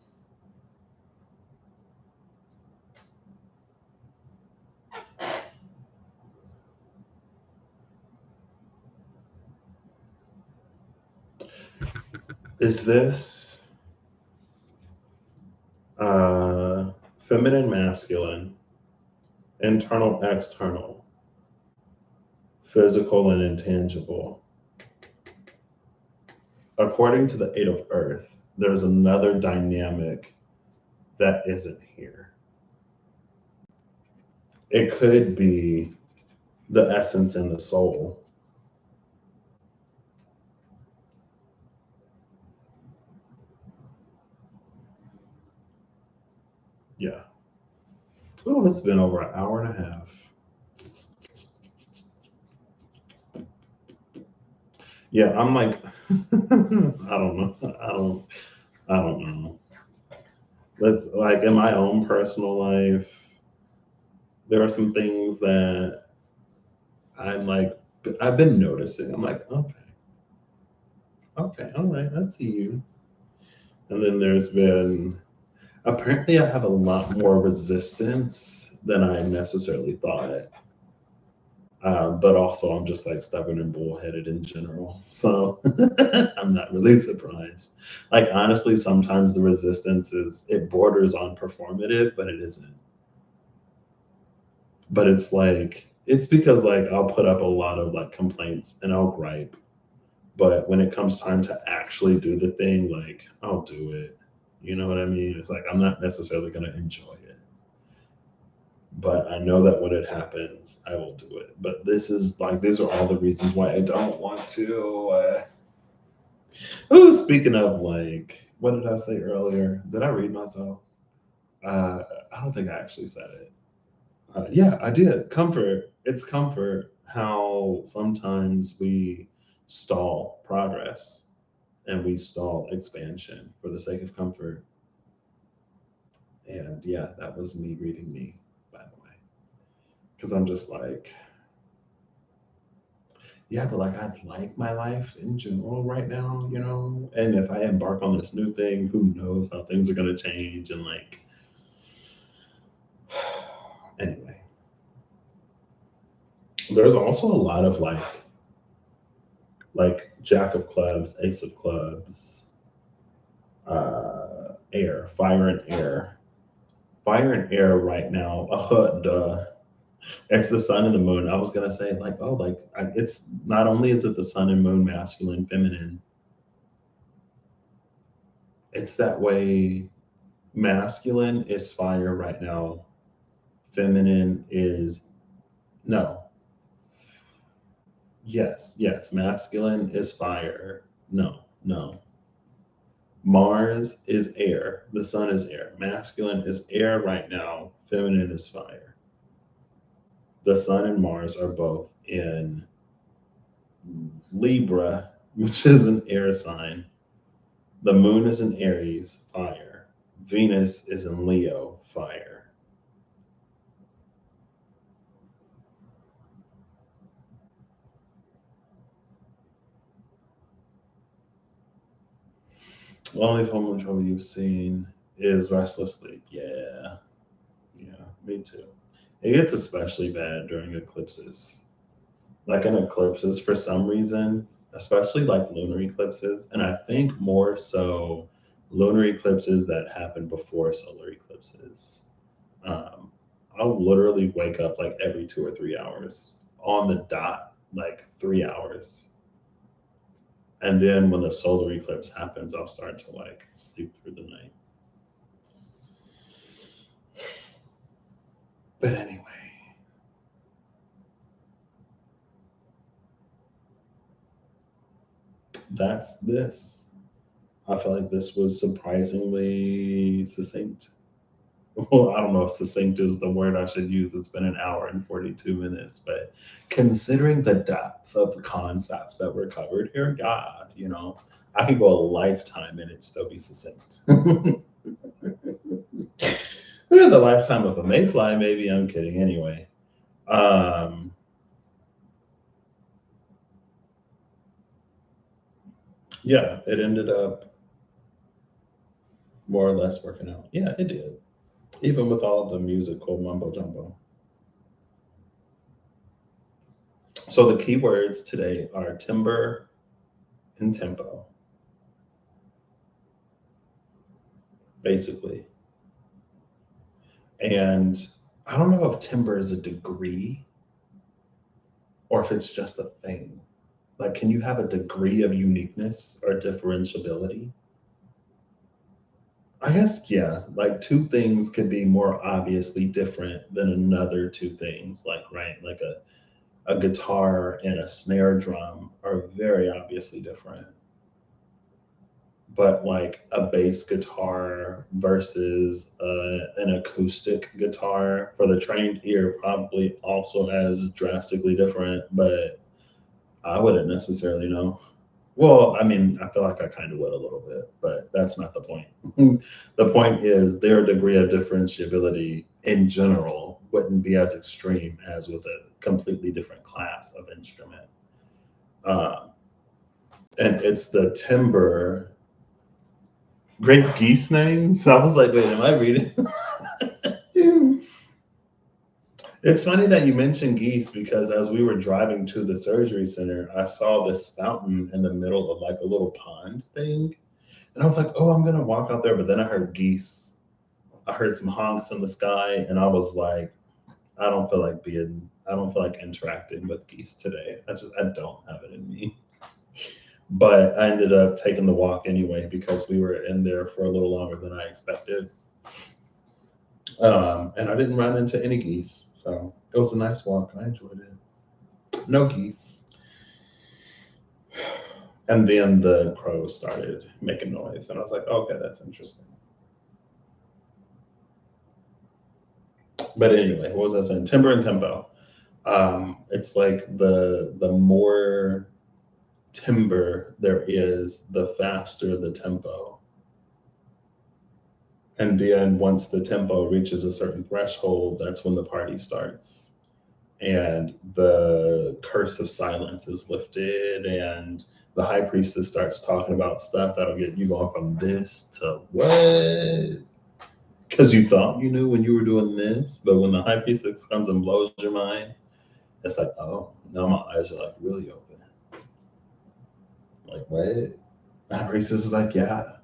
Is this feminine, masculine, internal, external, physical, and intangible? According to the Eight of Earth, there's another dynamic that isn't here. It could be the essence and the soul. Yeah. Oh, it's been over an hour and a half. Yeah, I'm like, I don't know. I don't know. Let's like in my own personal life, there are some things that I'm like, I've been noticing. I'm like, okay, all right, I see you. And then there's been, apparently, I have a lot more resistance than I necessarily thought. But also, I'm just like stubborn and bullheaded in general. So I'm not really surprised. Like, honestly, sometimes the resistance it borders on performative, but it isn't. But it's like, it's because like I'll put up a lot of like complaints and I'll gripe. But when it comes time to actually do the thing, like I'll do it. You know what I mean? It's like I'm not necessarily going to enjoy it. But I know that when it happens, I will do it. But this is like, these are all the reasons why I don't want to. Speaking of like, what did I say earlier? Did I read myself? I don't think I actually said it. Yeah, I did. Comfort. It's comfort how sometimes we stall progress and we stall expansion for the sake of comfort. And yeah, that was me reading me, by the way. Because I'm just like, yeah, but like I like my life in general right now, you know? And if I embark on this new thing, who knows how things are going to change and like, anyway. There's also a lot of like Jack of clubs, ace of clubs, air, fire and air. Fire and air right now, duh. It's the sun and the moon. I was gonna say like, oh, like it's not only is it the sun and moon, masculine, feminine. It's that way. Masculine is fire right now. Feminine is no. Yes, yes. Masculine is fire. No, no. Mars is air. The sun is air. Masculine is air right now. Feminine is fire. The sun and Mars are both in Libra, which is an air sign. The moon is in Aries, fire. Venus is in Leo, fire. The only film trouble you've seen is Restless Sleep. Yeah, yeah, me too. It gets especially bad during eclipses. Like in eclipses, for some reason, especially like lunar eclipses, and I think more so lunar eclipses that happen before solar eclipses. Um, I'll literally wake up like every 2 or 3 hours on the dot, like 3 hours. And then when the solar eclipse happens, I'll start to like sleep through the night. But anyway, that's this. I feel like this was surprisingly succinct. Well, I don't know if succinct is the word I should use. It's been an hour and 42 minutes, but considering the depth of the concepts that were covered here, God, I could go a lifetime and it still be succinct. The lifetime of a mayfly, maybe. I'm kidding. Anyway, um, yeah, it ended up more or less working out. Yeah, it did. Even with all of the musical mumbo jumbo. So the keywords today are timber and tempo, basically. And I don't know if timber is a degree or if it's just a thing. Like, can you have a degree of uniqueness or differentiability? I guess, yeah, like two things could be more obviously different than another two things. Like, right, like a guitar and a snare drum are very obviously different. But like a bass guitar versus an acoustic guitar for the trained ear probably also has drastically different, but I wouldn't necessarily know. Well, I mean, I feel like I kind of would a little bit, but that's not the point. The point is their degree of differentiability in general wouldn't be as extreme as with a completely different class of instrument. Um, and it's the timbre. Great geese names. I was like, wait, am I reading? It's funny that you mentioned geese because as we were driving to the surgery center, I saw this fountain in the middle of like a little pond thing. And I was like, oh, I'm going to walk out there. But then I heard geese. I heard some honks in the sky. And I was like, I don't feel like interacting with geese today. I don't have it in me. But I ended up taking the walk anyway because we were in there for a little longer than I expected. And I didn't run into any geese. So it was a nice walk. I enjoyed it. No geese. And then the crows started making noise. And I was like, okay, that's interesting. But anyway, what was I saying? Timber and tempo. It's like the more timber there is, the faster the tempo. And then once the tempo reaches a certain threshold, that's when the party starts. And the curse of silence is lifted, and the high priestess starts talking about stuff that'll get you going from this to what? Because you thought you knew when you were doing this, but when the high priestess comes and blows your mind, it's like, oh, now my eyes are like really open. Like, what? The high priestess is like, yeah.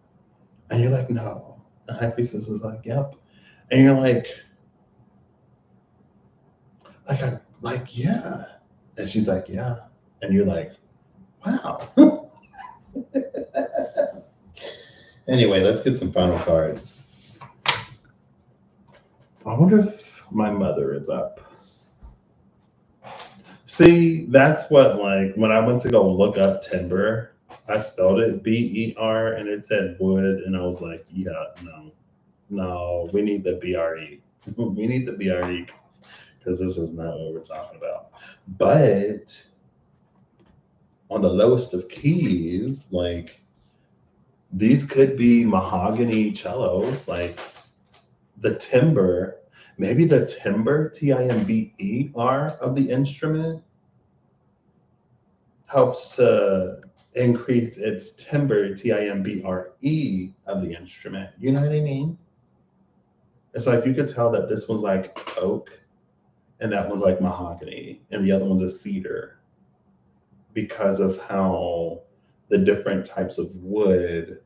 And you're like, no. The high priestess is like, yep. And you're like, yeah. And she's like, yeah. And you're like, wow. Anyway, let's get some final cards. I wonder if my mother is up. See, that's what, like, when I went to go look up timber, I spelled it BER and it said wood. And I was like, yeah, no, we need the BRE. We need the BRE because this is not what we're talking about. But on the lowest of keys, like, these could be mahogany cellos, like the timber, maybe the timber, TIMBER of the instrument helps to increase its timbre, TIMBRE of the instrument. You know what I mean? It's like you could tell that this one's like oak and that one's like mahogany and the other one's a cedar because of how the different types of wood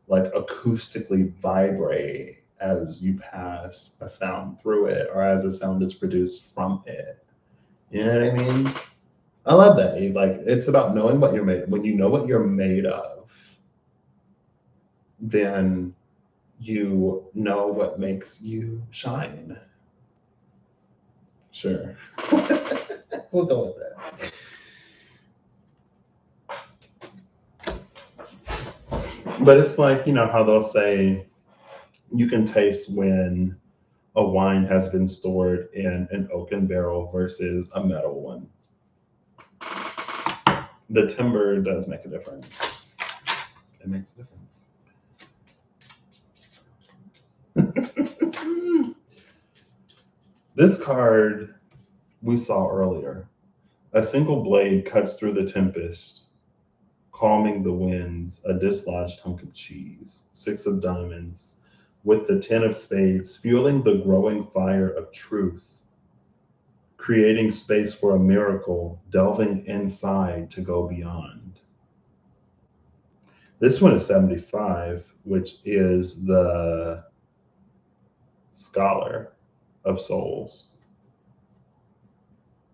like acoustically vibrate as you pass a sound through it or as a sound is produced from it. You know what I mean? I love that, Eve. Like, it's about knowing what you're made. When you know what you're made of, then you know what makes you shine. Sure. We'll go with that. But it's like, you know, how they'll say you can taste when a wine has been stored in an oaken barrel versus a metal one. The timber does make a difference. It makes a difference. This card we saw earlier. A single blade cuts through the tempest, calming the winds, a dislodged hunk of cheese, 6 of diamonds, with the 10 of spades, fueling the growing fire of truth, creating space for a miracle, delving inside to go beyond. This one is 75, which is the Scholar of Souls.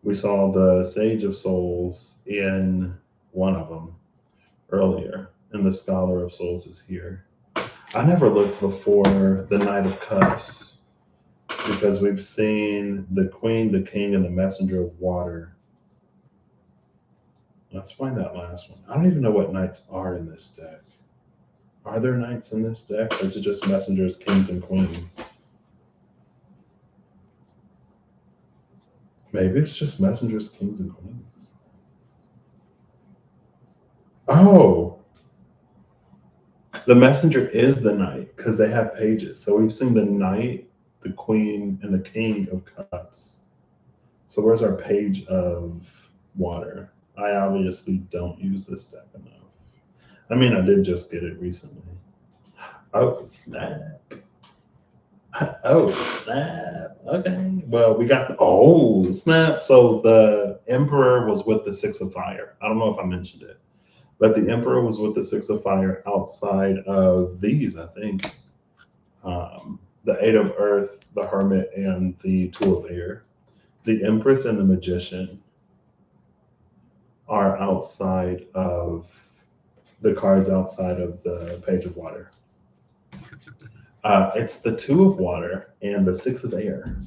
We saw the Sage of Souls in one of them earlier, and the Scholar of Souls is here. I never looked before the Knight of Cups because we've seen the Queen, the King, and the Messenger of Water. Let's find that last one. I don't even know what knights are in this deck. Are there knights in this deck, or is it just messengers, kings, and queens? Maybe it's just messengers, kings, and queens. Oh, the messenger is the knight because they have pages. So we've seen the knight, the queen, and the king of cups. So where's our page of water? I obviously don't use this deck enough. I mean, I did just get it recently. Oh, snap. Oh, snap. Okay. Well, we got oh, snap. So the Emperor was with the 6 of fire. I don't know if I mentioned it, but the Emperor was with the 6 of fire outside of these, I think. The 8 of earth, the Hermit, and the 2 of air. The Empress and the Magician are outside of the cards outside of the page of water. It's the 2 of water and the 6 of air.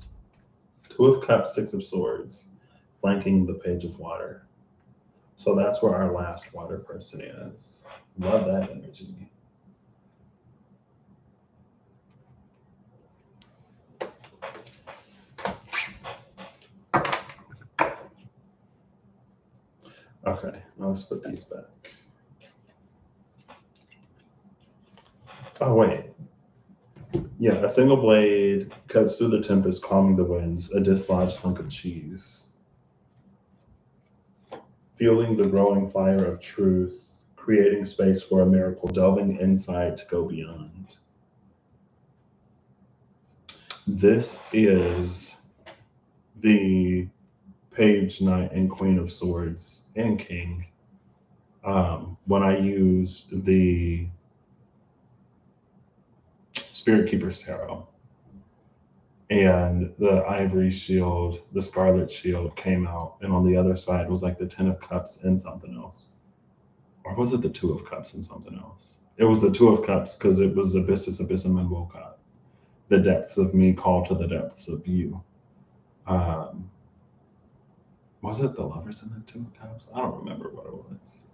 2 of cups, 6 of swords, flanking the page of water. So that's where our last water person is. Love that energy. Okay, now let's put these back. Oh, wait. Yeah, a single blade cuts through the tempest, calming the winds, a dislodged hunk of cheese. Fueling the growing fire of truth, creating space for a miracle, delving inside to go beyond. This is the Page, Knight, and Queen of Swords and King when I used the Spirit Keeper's Tarot, and the ivory shield, the scarlet shield came out, and on the other side was like the Ten of Cups and something else. Or was it the Two of Cups and something else? It was the Two of Cups because it was Abyssus, Abyssum, and Wokat. The depths of me call to the depths of you. Um, was it the Lovers and the Two of Cups? I don't remember what it was.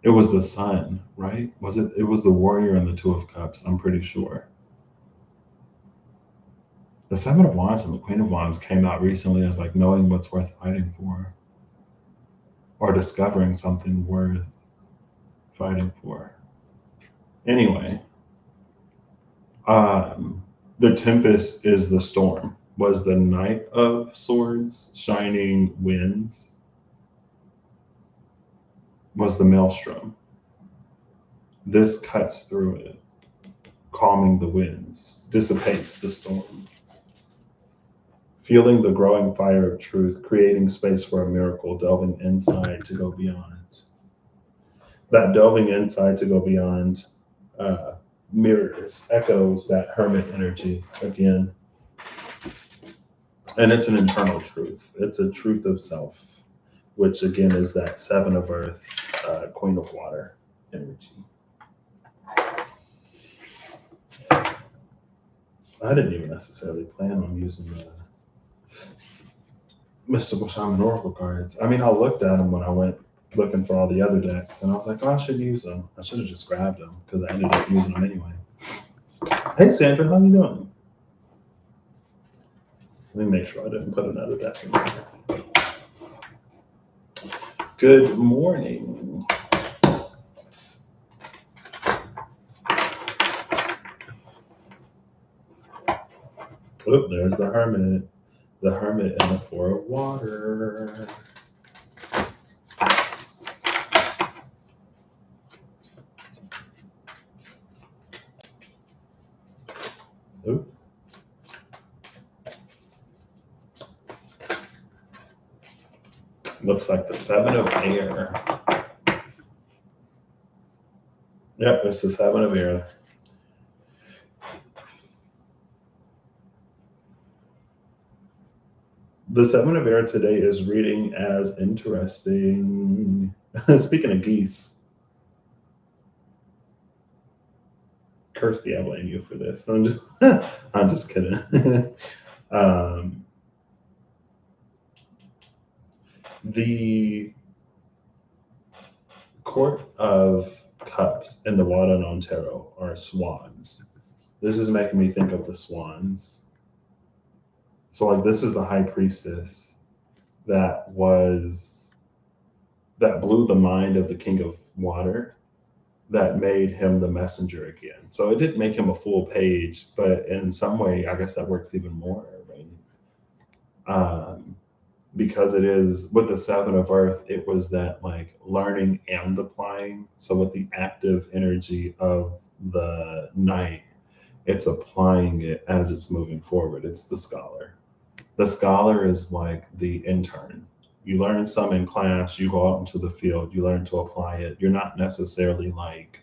It was the Sun, right? Was it? It was the Warrior and the Two of Cups. I'm pretty sure. The Seven of Wands and the Queen of Wands came out recently as like knowing what's worth fighting for, or discovering something worth fighting for. Anyway, the Tempest is the storm. Was the Knight of Swords, Shining Winds, was the Maelstrom. This cuts through it, calming the winds, dissipates the storm. Feeling the growing fire of truth, creating space for a miracle, delving inside to go beyond. That delving inside to go beyond mirrors, echoes that hermit energy again. And it's an internal truth. It's a truth of self, which again is that Seven of Earth, Queen of Water energy. I didn't even necessarily plan on using the Mystical Shaman Oracle cards. I mean, I looked at them when I went looking for all the other decks, and I was like, oh, I should use them. I should have just grabbed them because I ended up using them anyway. Hey, Sandra, how you doing? Let me make sure I didn't put another deck in there. Good morning. Oh, there's the Hermit. The Hermit and the Four of Water. Ooh. Looks like the Seven of Air. Yep, it's the Seven of Air. The Seven of Air today is reading as interesting. Speaking of geese, Kirsty, I blame you for this. I'm just kidding. The Court of Cups in the Waternon Tarot are swans. This is making me think of the swans. So like this is the high priestess that blew the mind of the king of water, that made him the messenger again. So it didn't make him a full page, but in some way, I guess that works even more, right? Because it is with the Seven of Earth, it was that like learning and applying. So with the active energy of the Knight, it's applying it as it's moving forward. It's the scholar. The scholar is like the intern. You learn some in class, you go out into the field, you learn to apply it. You're not necessarily like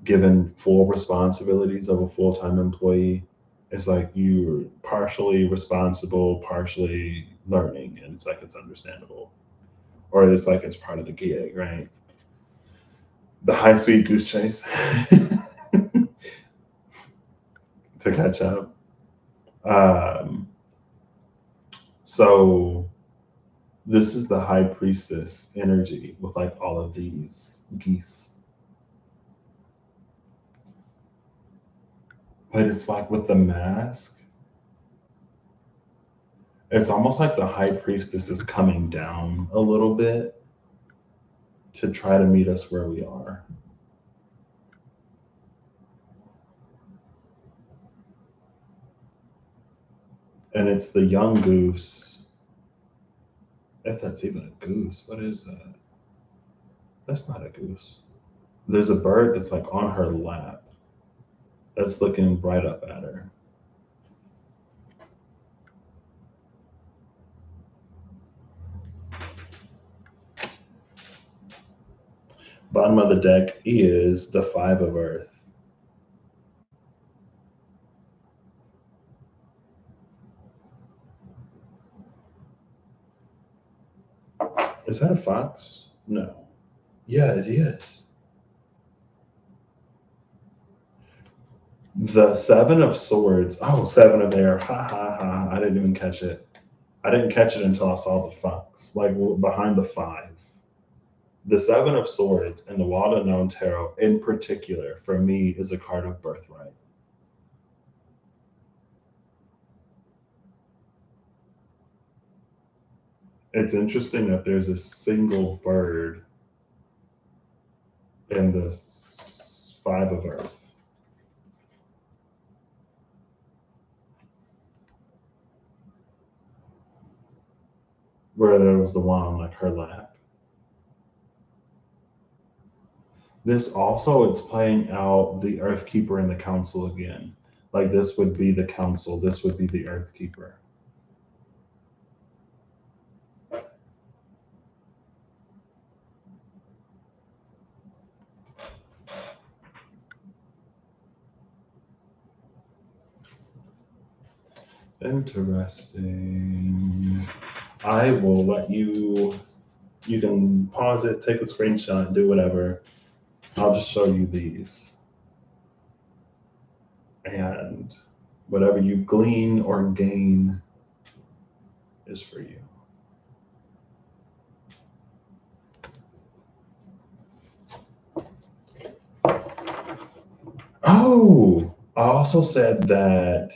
given full responsibilities of a full-time employee. It's like you're partially responsible, partially learning, and it's like it's understandable. Or it's like it's part of the gig, right? The high-speed goose chase to catch up. So this is the high priestess energy with like all of these geese. But it's like with the mask, it's almost like the high priestess is coming down a little bit to try to meet us where we are. And it's the young goose. If that's even a goose, what is that? That's not a goose. There's a bird that's like on her lap that's looking right up at her. Bottom of the deck is the 5 of Earth. Is that a fox? No. Yeah, it is. The 7 of Swords. Oh, 7 of Air. Ha ha ha. I didn't even catch it. I didn't catch it until I saw the fox, like behind the 5. The 7 of Swords and the Wild Unknown Tarot, in particular, for me, is a card of birthright. It's interesting that there's a single bird in the 5 of Earth. Where there was the one on like her lap. This also, it's playing out the Earth Keeper and the Council again. Like this would be the Council, this would be the Earth Keeper. Interesting. I will let you can pause it, take a screenshot, do whatever. I'll just show you these. And whatever you glean or gain is for you. Oh, I also said that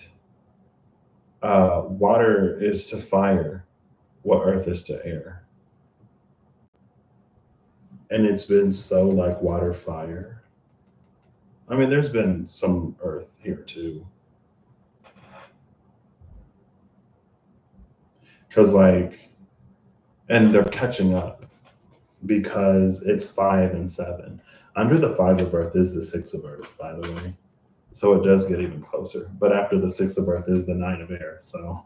water is to fire what earth is to air. And it's been so like water fire. I mean, there's been some earth here too. Because, like, and they're catching up because it's 5 and 7. Under the 5 of earth is the 6 of earth, by the way. So it does get even closer. But after the 6 of earth is the 9 of air. So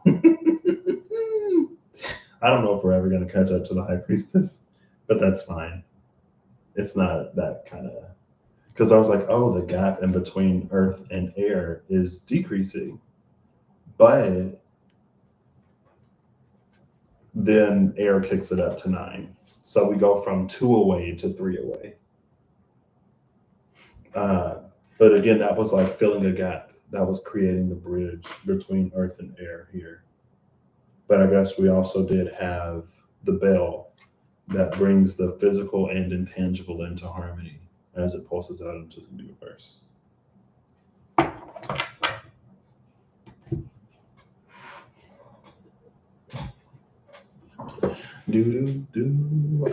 I don't know if we're ever going to catch up to the high priestess, but that's fine. It's not that kind of, because I was like, oh, the gap in between earth and air is decreasing. But then air kicks it up to 9. So we go from 2 away to 3 away. But again, that was like filling a gap. That was creating the bridge between earth and air here. But I guess we also did have the bell that brings the physical and intangible into harmony as it pulses out into the universe.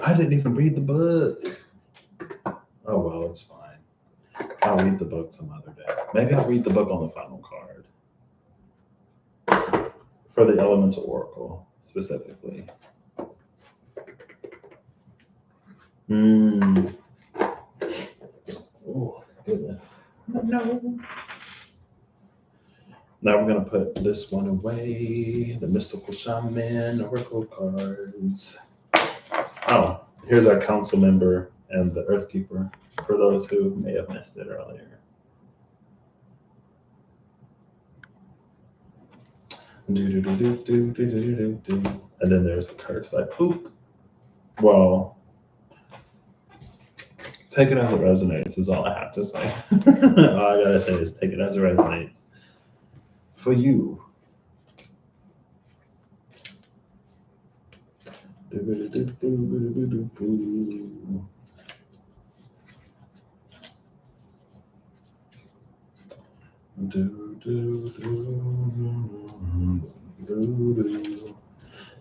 I didn't even read the book. Oh well, it's fine. I'll read the book some other day. Maybe I'll read the book on the final card for the Elemental Oracle specifically. Oh goodness. No. Now we're gonna put this one away. The Mystical Shaman Oracle cards. Oh, here's our council member and the Earth Keeper, for those who may have missed it earlier. And then there's the curse. Like, poop. Well, take it as it resonates is all I have to say. All I gotta say is take it as it resonates. For you.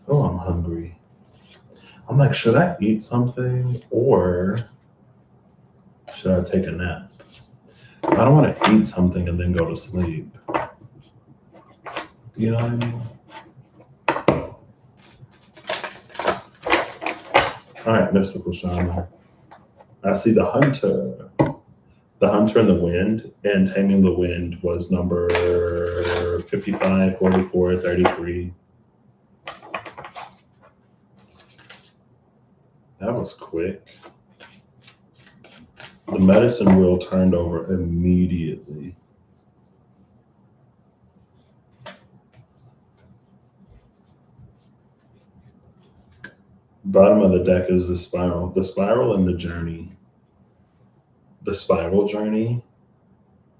Oh, I'm hungry. I'm like, should I eat something or should I take a nap? I don't want to eat something and then go to sleep. You know what I mean? All right, Mystical Shaman. I see the Hunter. The Hunter and the Wind, and Taming the Wind was number 55, 44, 33. That was quick. The medicine wheel turned over immediately. Bottom of the deck is the spiral. The spiral and the journey. The spiral journey.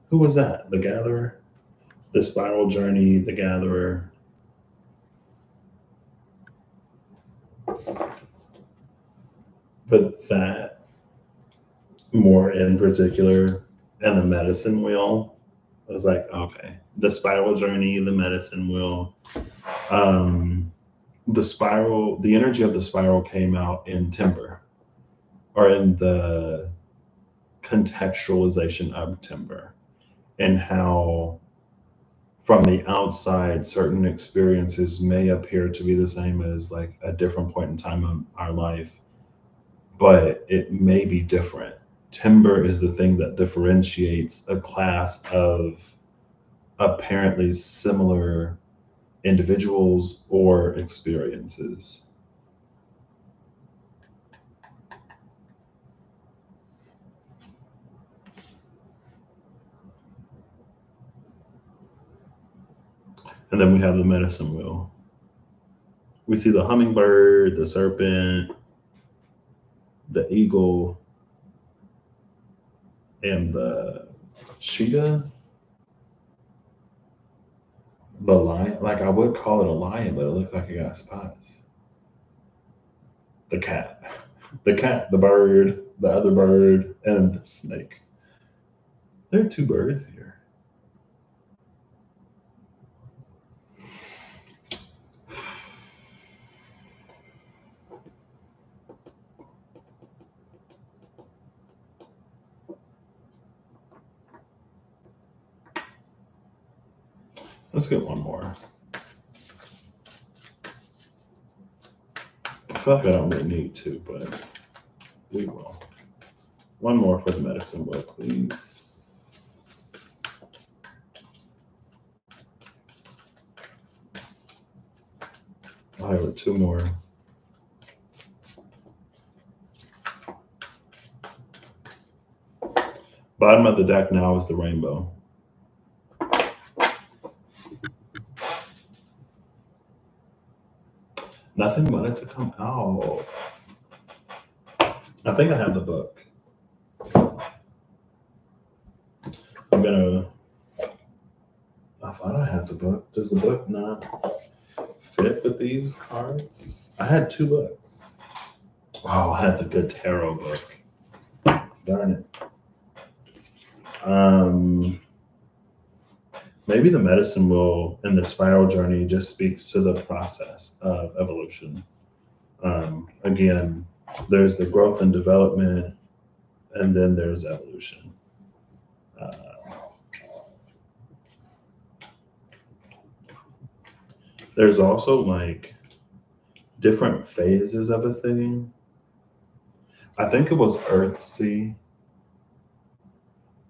Who was that? The gatherer? The spiral journey, the gatherer. But that more in particular, and the medicine wheel, I was like, okay. The spiral journey, the medicine wheel. The spiral, the energy of the spiral came out in timber, or in the contextualization of timber, and how from the outside certain experiences may appear to be the same as like a different point in time of our life, but it may be different. Timber is the thing that differentiates a class of apparently similar individuals or experiences. And then we have the medicine wheel. We see the hummingbird, the serpent, the eagle, and the cheetah. The lion, like I would call it a lion, but it looked like it got spots. The cat, the cat, the bird, the other bird, and the snake. There are two birds here. Let's get one more. I feel like I don't really need to, but we will. One more for the medicine wheel, please. All right, two more. Bottom of the deck now is the rainbow. Nothing wanted to come out. I think I have the book. I thought I had the book. Does the book not fit with these cards? I had two books. Oh, I had the good tarot book. Darn it. Maybe the medicine wheel and the spiral journey just speaks to the process of evolution. Again, there's the growth and development, and then there's evolution. There's also like different phases of a thing. I think it was Earthsea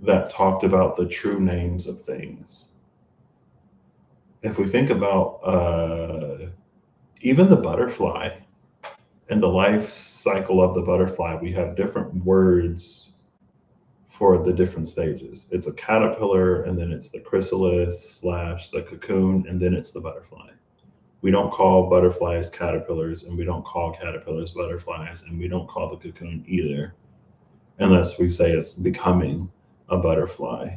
that talked about the true names of things. If we think about even the butterfly and the life cycle of the butterfly, we have different words for the different stages. It's a caterpillar, and then it's the chrysalis / the cocoon, and then it's the butterfly. We don't call butterflies caterpillars, and we don't call caterpillars butterflies, and we don't call the cocoon either, unless we say it's becoming a butterfly.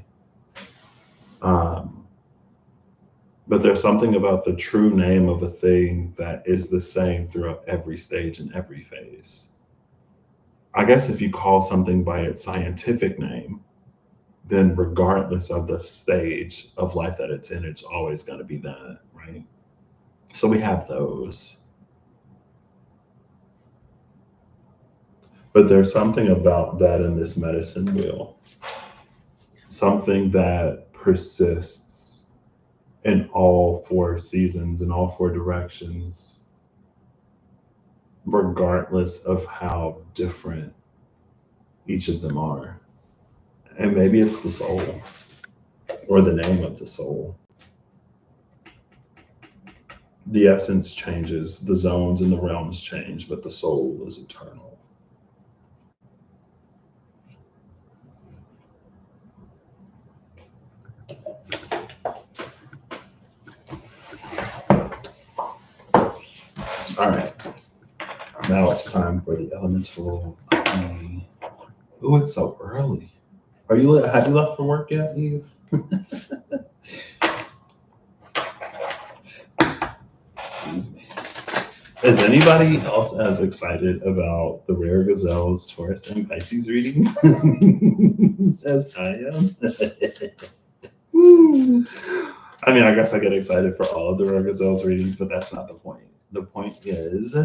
But there's something about the true name of a thing that is the same throughout every stage and every phase. I guess if you call something by its scientific name, then regardless of the stage of life that it's in, it's always going to be that, right? So we have those. But there's something about that in this medicine wheel, something that persists in all four seasons, in all four directions, regardless of how different each of them are. And maybe it's the soul, or the name of the soul. The essence changes, the zones and the realms change, but the soul is eternal. All right. Now it's time for the elemental. Oh, it's so early. Have you left for work yet, Eve? Excuse me. Is anybody else as excited about the Rare Gazelles, Taurus, and Pisces readings as I am? I mean, I guess I get excited for all of the Rare Gazelles readings, but that's not the point. The point is,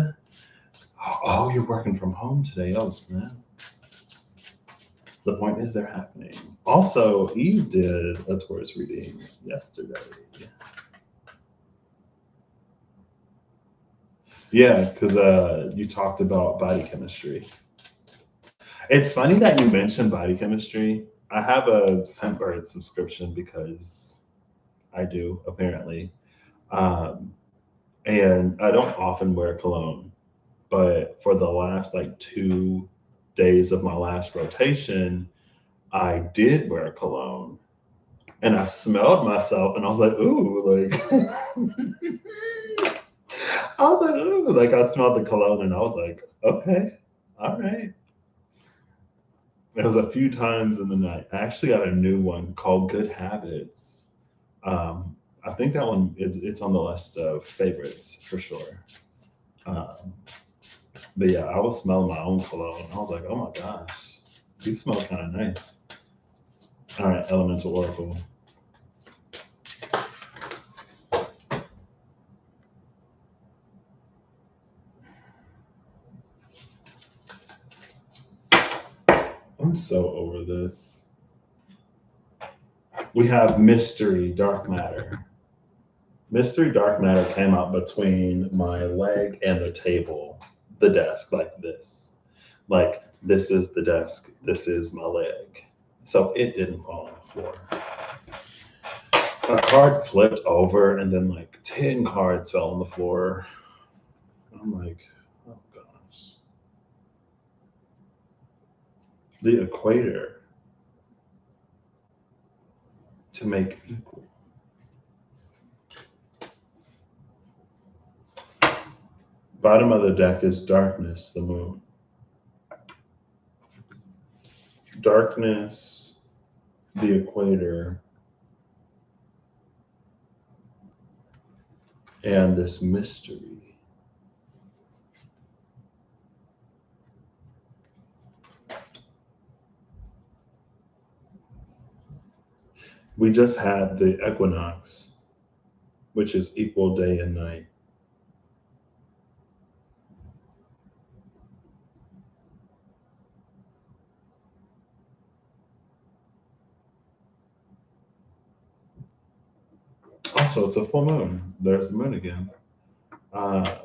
oh, you're working from home today. Oh, snap. The point is they're happening. Also, Eve did a Taurus reading yesterday. Yeah, because you talked about body chemistry. It's funny that you mentioned body chemistry. I have a Scentbird subscription because I do, apparently. Um, and I don't often wear cologne, but for the last like 2 days of my last rotation, I did wear cologne. And I smelled myself and I was like, ooh, like I was like, ooh, like I smelled the cologne and I was like, okay, all right. It was a few times in the night. I actually got a new one called Good Habits. I think that one is it's on the list of favorites for sure. Um, but yeah, I was smelling my own cologne. I was like, oh my gosh, these smell kind of nice. All right, Elemental Oracle. I'm so over this. We have Mystery Dark Matter. Mystery Dark Matter came out between my leg and the table, the desk, like this. Like, this is the desk, this is my leg. So it didn't fall on the floor. A card flipped over, and then like 10 cards fell on the floor. I'm like, oh gosh. The equator to make equal. Bottom of the deck is darkness, the moon. Darkness, the equator, and this mystery. We just had the equinox, which is equal day and night. Also, it's a full moon. There's the moon again. Uh,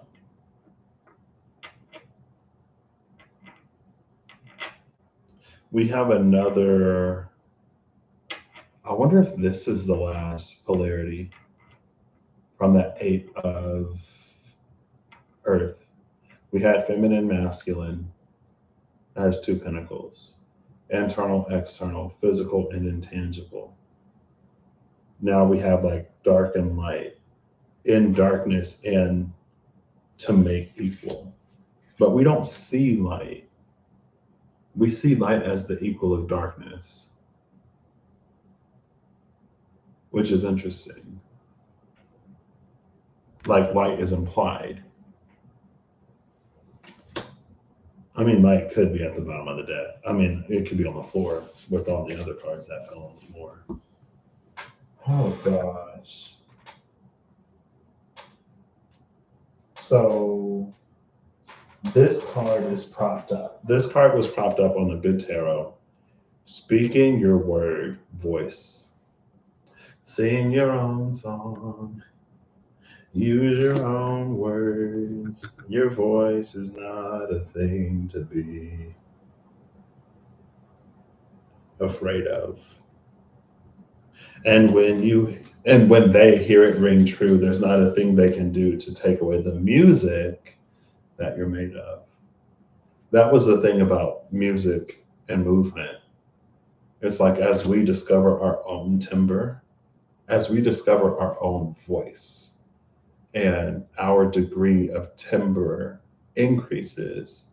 we have another. I wonder if this is the last polarity from that 8 of Earth. We had feminine, masculine as 2 pentacles, internal, external, physical, and intangible. Now we have like dark and light, in darkness and to make equal. But we don't see light. We see light as the equal of darkness, which is interesting. Like light is implied. I mean, light could be at the bottom of the deck. I mean, it could be on the floor with all the other cards that fell on the floor. Oh gosh. So this card is propped up. This card was propped up on the Good Tarot. Speaking your word, voice. Sing your own song. Use your own words. Your voice is not a thing to be afraid of. And when they hear it ring true, there's not a thing they can do to take away the music that you're made of. That was the thing about music and movement. It's like as we discover our own timbre, as we discover our own voice, and our degree of timbre increases,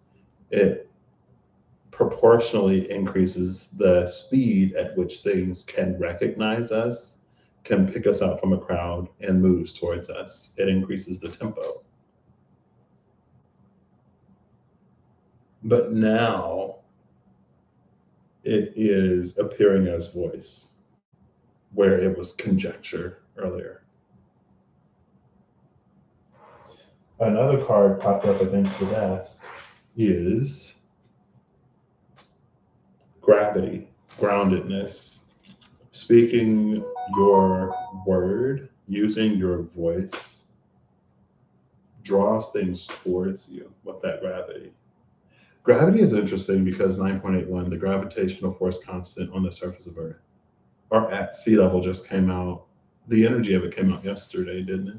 it proportionally increases the speed at which things can recognize us, can pick us out from a crowd, and moves towards us. It increases the tempo. But now it is appearing as voice, where it was conjecture earlier. Another card popped up against the desk is gravity, groundedness. Speaking your word, using your voice, draws things towards you with that gravity. Gravity is interesting because 9.81, the gravitational force constant on the surface of Earth, or at sea level, just came out. The energy of it came out yesterday, didn't it?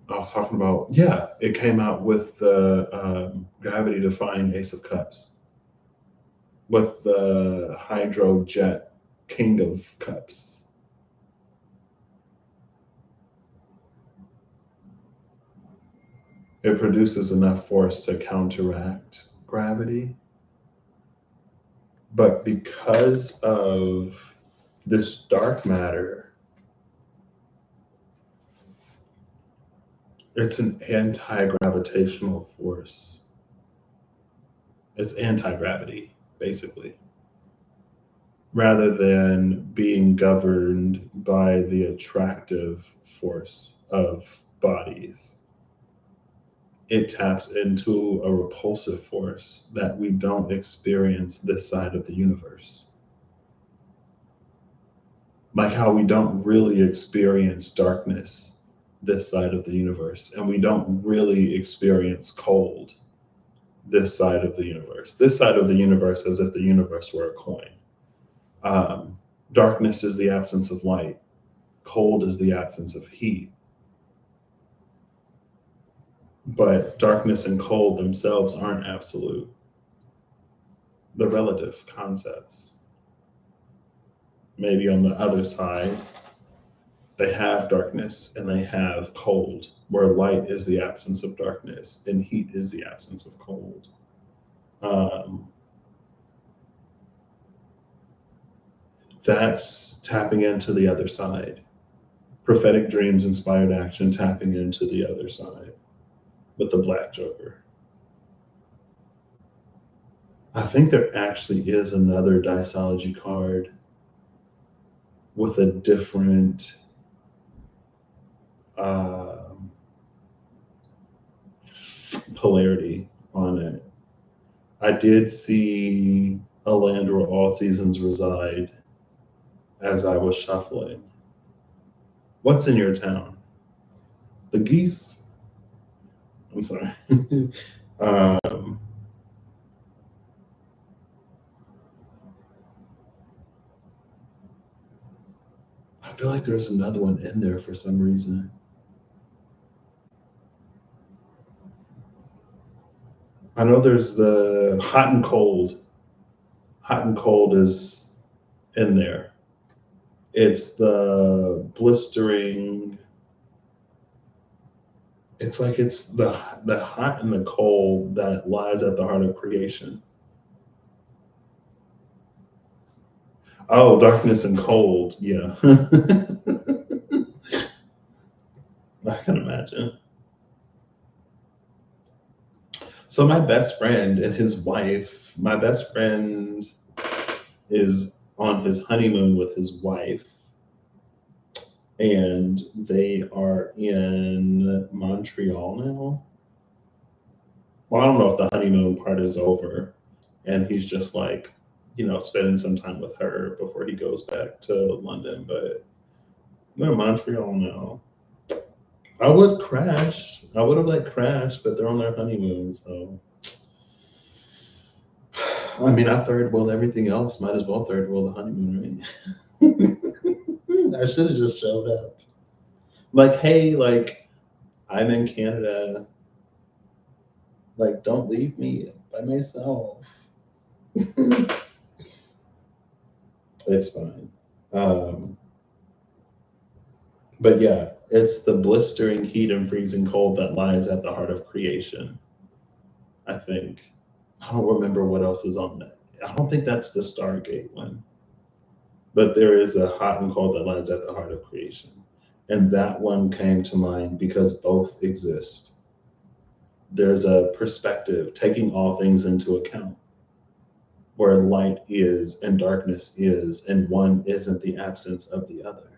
I was talking about, yeah, it came out with the gravity defying Ace of Cups, with the hydrojet King of Cups. It produces enough force to counteract gravity. But because of this dark matter, it's an anti-gravitational force. It's anti-gravity, basically, rather than being governed by the attractive force of bodies. It taps into a repulsive force that we don't experience this side of the universe. Like how we don't really experience darkness this side of the universe, and we don't really experience cold this side of the universe. This side of the universe, as if the universe were a coin. Darkness is the absence of light. Cold is the absence of heat. But darkness and cold themselves aren't absolute. They're relative concepts. Maybe on the other side, they have darkness and they have cold, where light is the absence of darkness and heat is the absence of cold. That's tapping into the other side. Prophetic dreams, inspired action, tapping into the other side with the Black Joker. I think there actually is another Diceology card with a different polarity on it. I did see a land where all seasons reside as I was shuffling. What's in your town? The geese? I'm sorry. I feel like there's another one in there for some reason. I know there's the hot and cold. Hot and cold is in there. It's the blistering. It's like it's the hot and the cold that lies at the heart of creation. Oh, darkness and cold. Yeah. I can imagine. So my best friend and his wife, my best friend is on his honeymoon with his wife, and they are in Montreal now. Well, I don't know if the honeymoon part is over, and he's just like, spending some time with her before he goes back to London, but they're in Montreal now. I would crash. I would have crashed, but they're on their honeymoon, so I mean, I third wheel everything else. Might as well third wheel the honeymoon, right? I should have just showed up. Like, hey, I'm in Canada. Don't leave me by myself. It's fine. But yeah, it's the blistering heat and freezing cold that lies at the heart of creation, I think. I don't remember what else is on that. I don't think that's the Stargate one. But there is a hot and cold that lies at the heart of creation. And that one came to mind because both exist. There's a perspective taking all things into account, where light is and darkness is, and one isn't the absence of the other.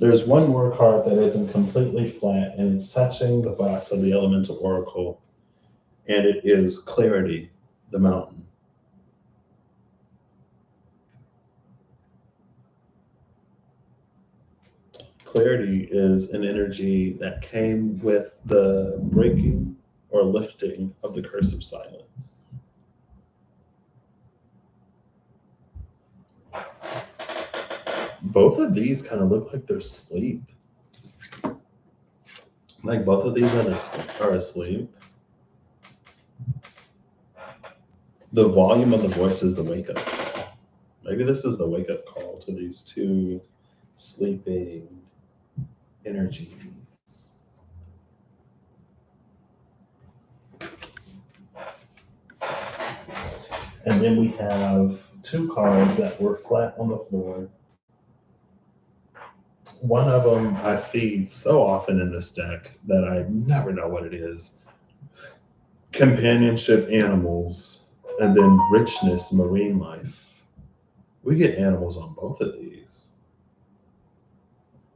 There's one more card that isn't completely flat, and it's touching the box of the Elemental Oracle, and it is Clarity, the Mountain. Clarity is an energy that came with the breaking or lifting of the curse of silence. Both of these kind of look like they're asleep. Like both of these are asleep. The volume of the voice is the wake up call. Maybe this is the wake up call to these two sleeping energies. And then we have two cards that were flat on the floor. One of them I see so often in this deck that I never know what it is. Companionship animals, and then richness marine life. We get animals on both of these.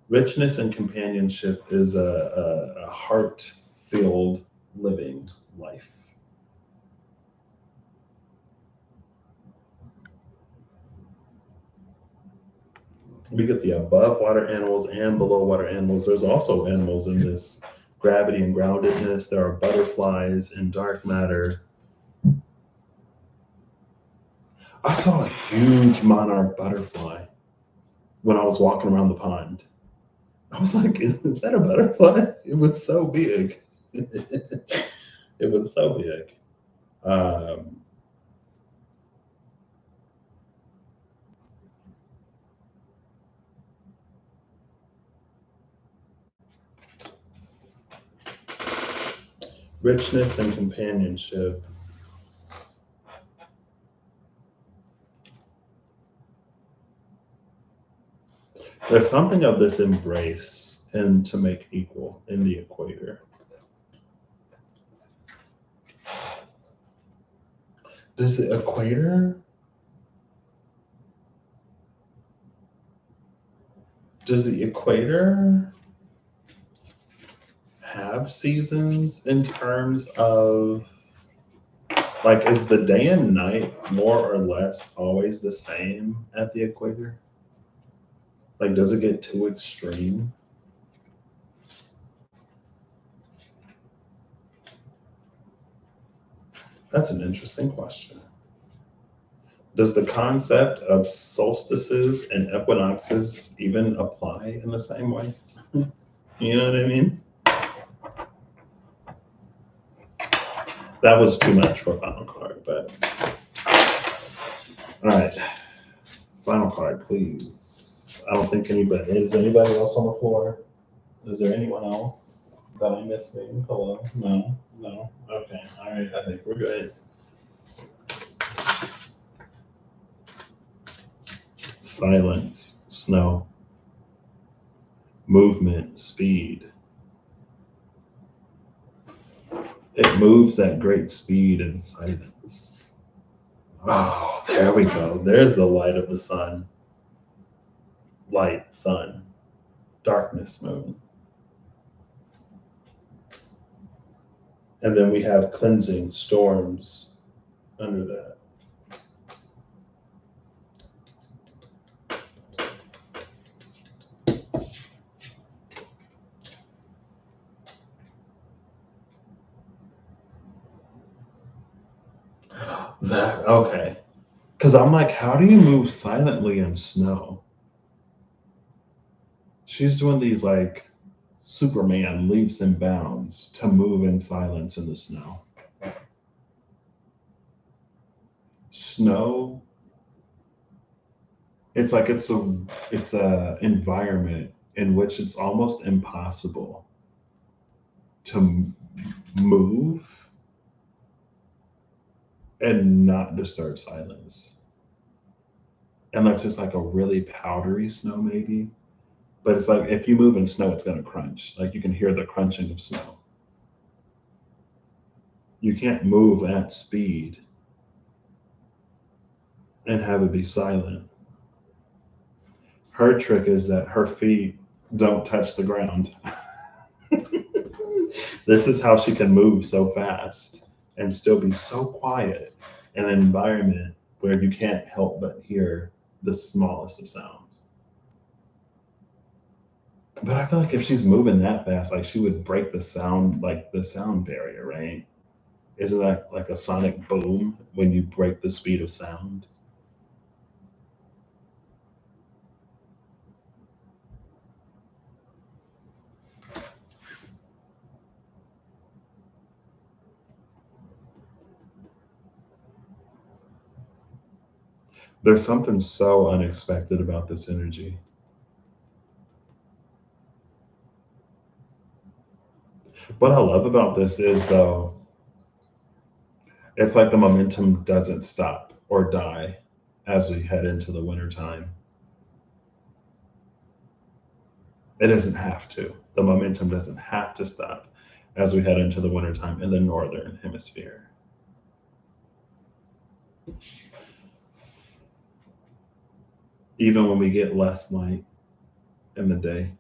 Richness and companionship is a heart-filled living life. We get the above water animals and below water animals. There's also animals in this gravity and groundedness. There are butterflies and dark matter. I saw a huge monarch butterfly when I was walking around the pond. I was like, is that a butterfly? It was so big. It was so big. Um, Richness and companionship. There's something of this embrace and to make equal in the equator. Does the equator have seasons in terms of, like, is the day and night more or less always the same at the equator? Like, does it get too extreme? That's an interesting question. Does the concept of solstices and equinoxes even apply in the same way? You know what I mean? That was too much for final card, but all right. Final card, please. I don't think anybody is. Anybody else on the floor? Is there anyone else that I'm missing? Hello? No? No? Okay. All right. I think we're good. Silence, snow, movement, speed. It moves at great speed and silence. Oh, there we go. There's the light of the sun. Light, sun, darkness, moon. And then we have cleansing, storms under that. That, okay. Because I'm like, how do you move silently in snow? She's doing these like Superman leaps and bounds to move in silence in the snow. Snow It's like it's a environment in which it's almost impossible to move and not disturb silence. And that's just like a really powdery snow, maybe. But it's like if you move in snow, it's gonna crunch. Like you can hear the crunching of snow. You can't move at speed and have it be silent. Her trick is that her feet don't touch the ground. This is how she can move so fast and still be so quiet in an environment where you can't help but hear the smallest of sounds. But I feel like if she's moving that fast, like she would break the sound barrier, right? Isn't that like a sonic boom when you break the speed of sound? There's something so unexpected about this energy. What I love about this is, though, it's like the momentum doesn't stop or die as we head into the wintertime. It doesn't have to. The momentum doesn't have to stop as we head into the wintertime in the northern hemisphere. Even when we get less light in the day.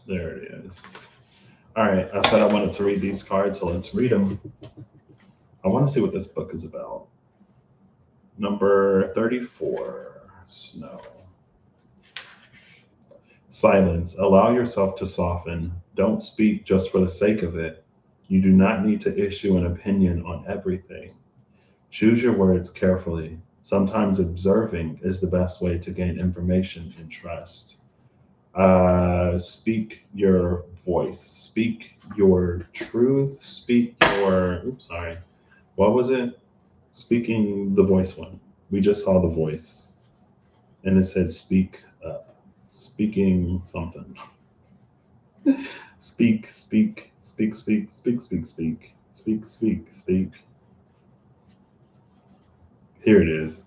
There it is. All right, I said I wanted to read these cards, so let's read them. I want to see what this book is about. Number 34, Snow. Silence. Allow yourself to soften. Don't speak just for the sake of it. You do not need to issue an opinion on everything. Choose your words carefully. Sometimes observing is the best way to gain information and trust. Speak your voice. Speak your truth. Speak your. Oops, sorry. What was it? Speaking the voice one. We just saw the voice, and it said speak up. Speaking something. Speak, speak, speak, speak, speak, speak, speak, speak, speak, speak. Here it is.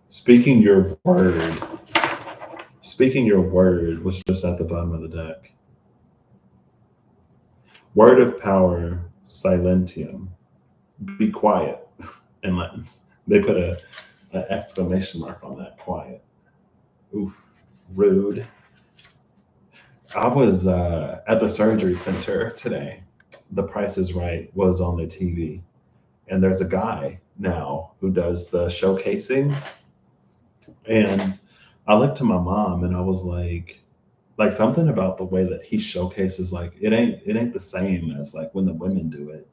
Speaking your word. Speaking your word was just at the bottom of the deck. Word of power, silentium. Be quiet. And let, they put an exclamation mark on that, quiet. Oof, rude. I was at the surgery center today. The Price is Right was on the TV. And there's a guy now who does the showcasing. And I looked to my mom and I was like something about the way that he showcases, like it ain't the same as like when the women do it.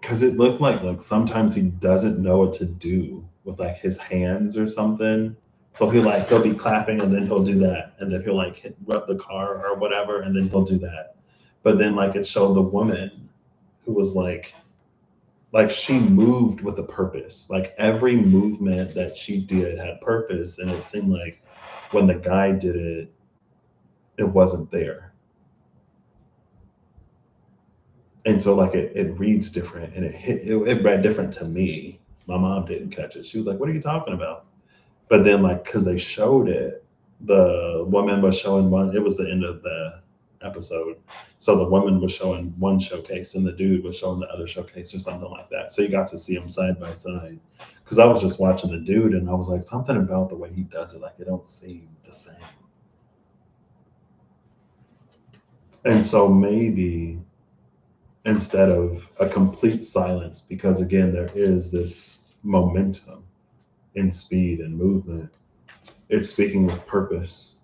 Because it looked like sometimes he doesn't know what to do with like his hands or something. So he'll be clapping and then he'll do that and then he'll like rub the car or whatever and then he'll do that. But then like it showed the woman who was like she moved with a purpose. Like every movement that she did had purpose, and it seemed like when the guy did it, it wasn't there. And so like it reads different and it read different to me. My mom didn't catch it. She was like, "What are you talking about?" But then like because they showed it, the woman was showing one. It was the end of the episode, so the woman was showing one showcase and the dude was showing the other showcase or something like that. So you got to see them side by side. Because I was just watching the dude and I was like, something about the way he does it, like it don't seem the same. And so maybe instead of a complete silence, because again, there is this momentum in speed and movement, it's speaking with purpose.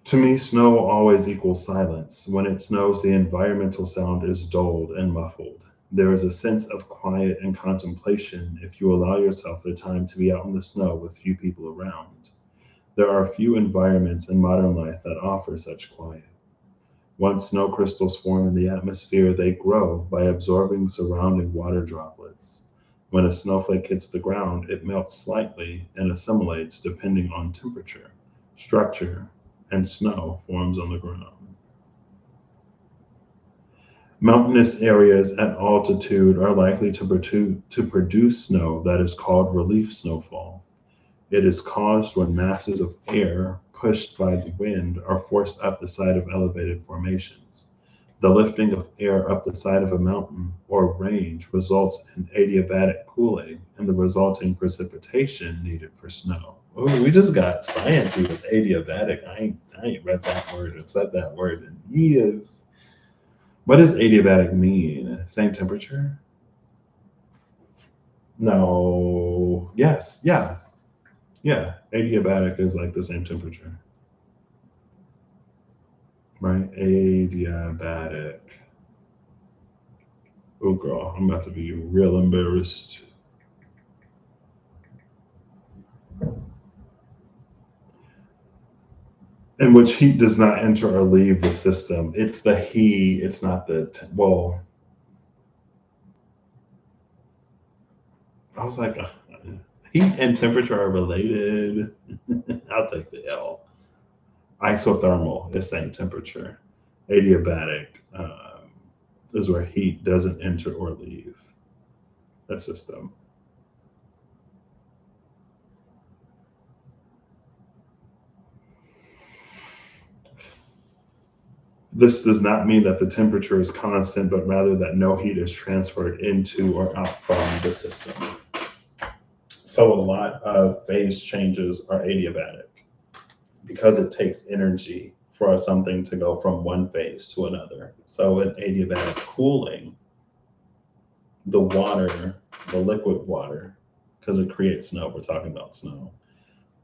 To me, snow always equals silence. When it snows, the environmental sound is dulled and muffled. There is a sense of quiet and contemplation if you allow yourself the time to be out in the snow with few people around. There are few environments in modern life that offer such quiet. Once snow crystals form in the atmosphere, they grow by absorbing surrounding water droplets. When a snowflake hits the ground, it melts slightly and assimilates depending on temperature, structure, and snow forms on the ground. Mountainous areas at altitude are likely to produce snow that is called relief snowfall. It is caused when masses of air pushed by the wind are forced up the side of elevated formations. The lifting of air up the side of a mountain or range results in adiabatic cooling and the resulting precipitation needed for snow. Ooh, we just got sciencey with adiabatic. I ain't read that word or said that word in years. What does adiabatic mean? Same temperature? No. Yes. Yeah. Yeah. Adiabatic is like the same temperature, right? Adiabatic. Oh, girl, I'm about to be real embarrassed. In which heat does not enter or leave the system. It's the heat. It's not well, I was like, heat and temperature are related. I'll take the L. Isothermal is same temperature. Adiabatic is where heat doesn't enter or leave the system. This does not mean that the temperature is constant, but rather that no heat is transferred into or out from the system. So a lot of phase changes are adiabatic because it takes energy for something to go from one phase to another. So in adiabatic cooling, the water, the liquid water, because it creates snow, we're talking about snow,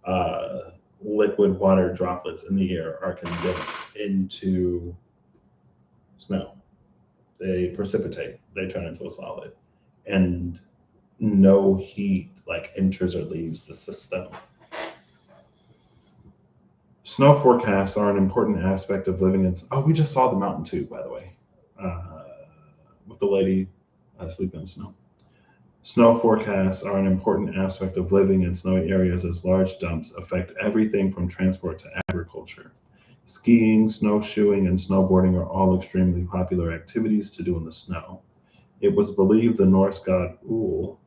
uh, liquid water droplets in the air are condensed into snow. They precipitate, they turn into a solid, and no heat like enters or leaves the system. Snow forecasts are an important aspect of living in. Oh, we just saw the mountain too, by the way, uh, with the lady sleeping in the snow. Snow forecasts are an important aspect of living in snowy areas as large dumps affect everything from transport to agriculture. Skiing, snowshoeing, and snowboarding are all extremely popular activities to do in the snow. It was believed the Norse god Ul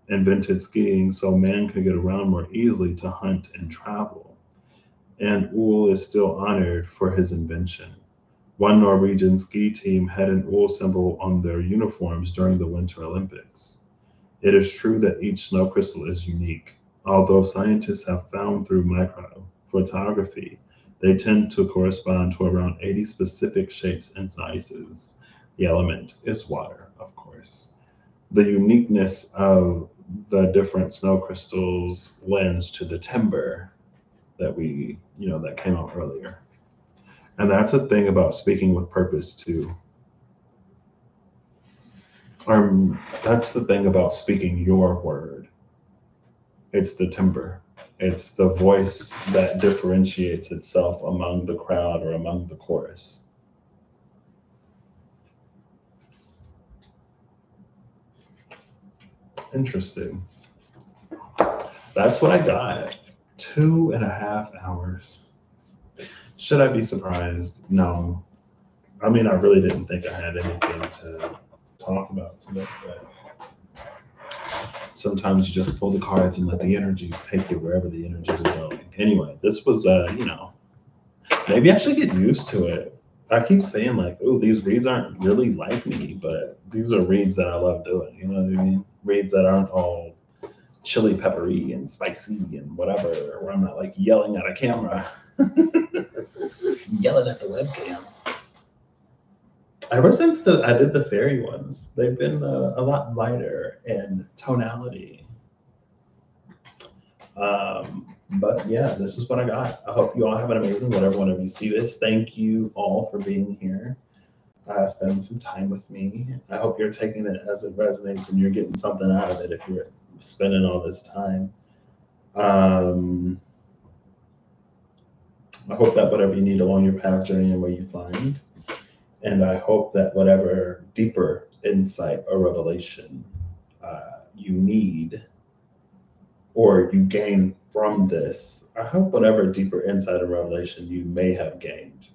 invented skiing so man could get around more easily to hunt and travel. And Ul is still honored for his invention. One Norwegian ski team had an Ul symbol on their uniforms during the Winter Olympics. It is true that each snow crystal is unique, although scientists have found through microphotography they tend to correspond to around 80 specific shapes and sizes. The element is water, of course. The uniqueness of the different snow crystals lends to the timbre that that came out earlier. And that's a thing about speaking with purpose too. That's the thing about speaking your word. It's the timbre. It's the voice that differentiates itself among the crowd or among the chorus. Interesting. That's what I got. 2.5 hours. Should I be surprised? No. I mean, I really didn't think I had anything to talk about today, but sometimes you just pull the cards and let the energies take you wherever the energies are going. Anyway, this was, maybe I should get used to it. I keep saying like, oh, these reads aren't really like me, but these are reads that I love doing. You know what I mean? Reads that aren't all chili peppery and spicy and whatever, where I'm not like yelling at a camera, yelling at the webcam. Ever since I did the fairy ones, they've been a lot lighter in tonality. But yeah, this is what I got. I hope you all have an amazing whatever whenever you see this. Thank you all for being here. Spending some time with me. I hope you're taking it as it resonates and you're getting something out of it if you're spending all this time. I hope that whatever you need along your path, journey, and where you find, And I hope that whatever deeper insight or revelation you need or you gain from this, I hope whatever deeper insight or revelation you may have gained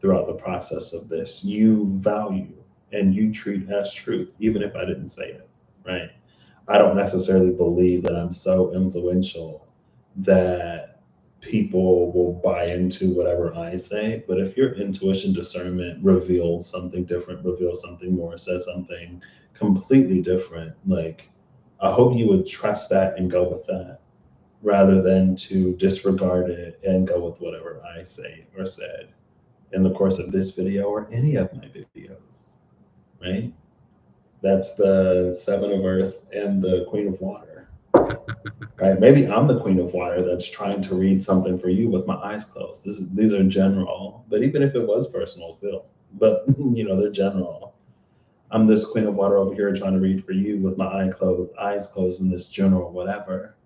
throughout the process of this, you value and you treat as truth, even if I didn't say it, right? I don't necessarily believe that I'm so influential that people will buy into whatever I say. But if your intuition discernment reveals something different, reveals something more, says something completely different, like I hope you would trust that and go with that rather than to disregard it and go with whatever I say or said in the course of this video or any of my videos, right? That's the Seven of Earth and the Queen of Water, right? Maybe I'm the Queen of Water that's trying to read something for you with my eyes closed. These are general, but even if it was personal, still, but they're general. I'm this Queen of Water over here trying to read for you with my eyes closed in this general whatever,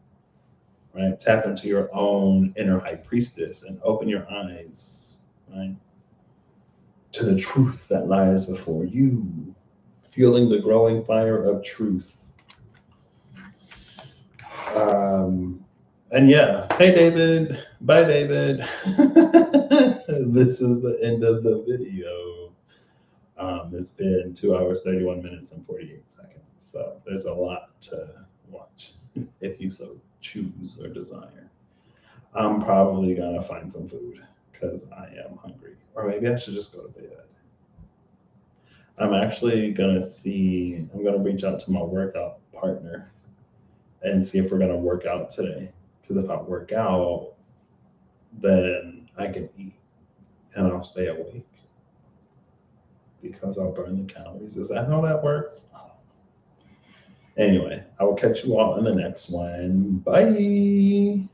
right? Tap into your own inner high priestess and open your eyes, right, to the truth that lies before you, feeling the growing fire of truth. Um, and yeah, hey David, bye David. This is the end of the video. It's been 2 hours, 31 minutes, and 48 seconds. So there's a lot to watch if you so choose or desire. I'm probably gonna find some food because I am hungry. Or maybe I should just go to bed. I'm actually I'm gonna reach out to my workout partner and see if we're gonna work out today. Because if I work out, then I can eat and I'll stay awake because I'll burn the calories. Is that how that works? Anyway, I will catch you all in the next one. Bye.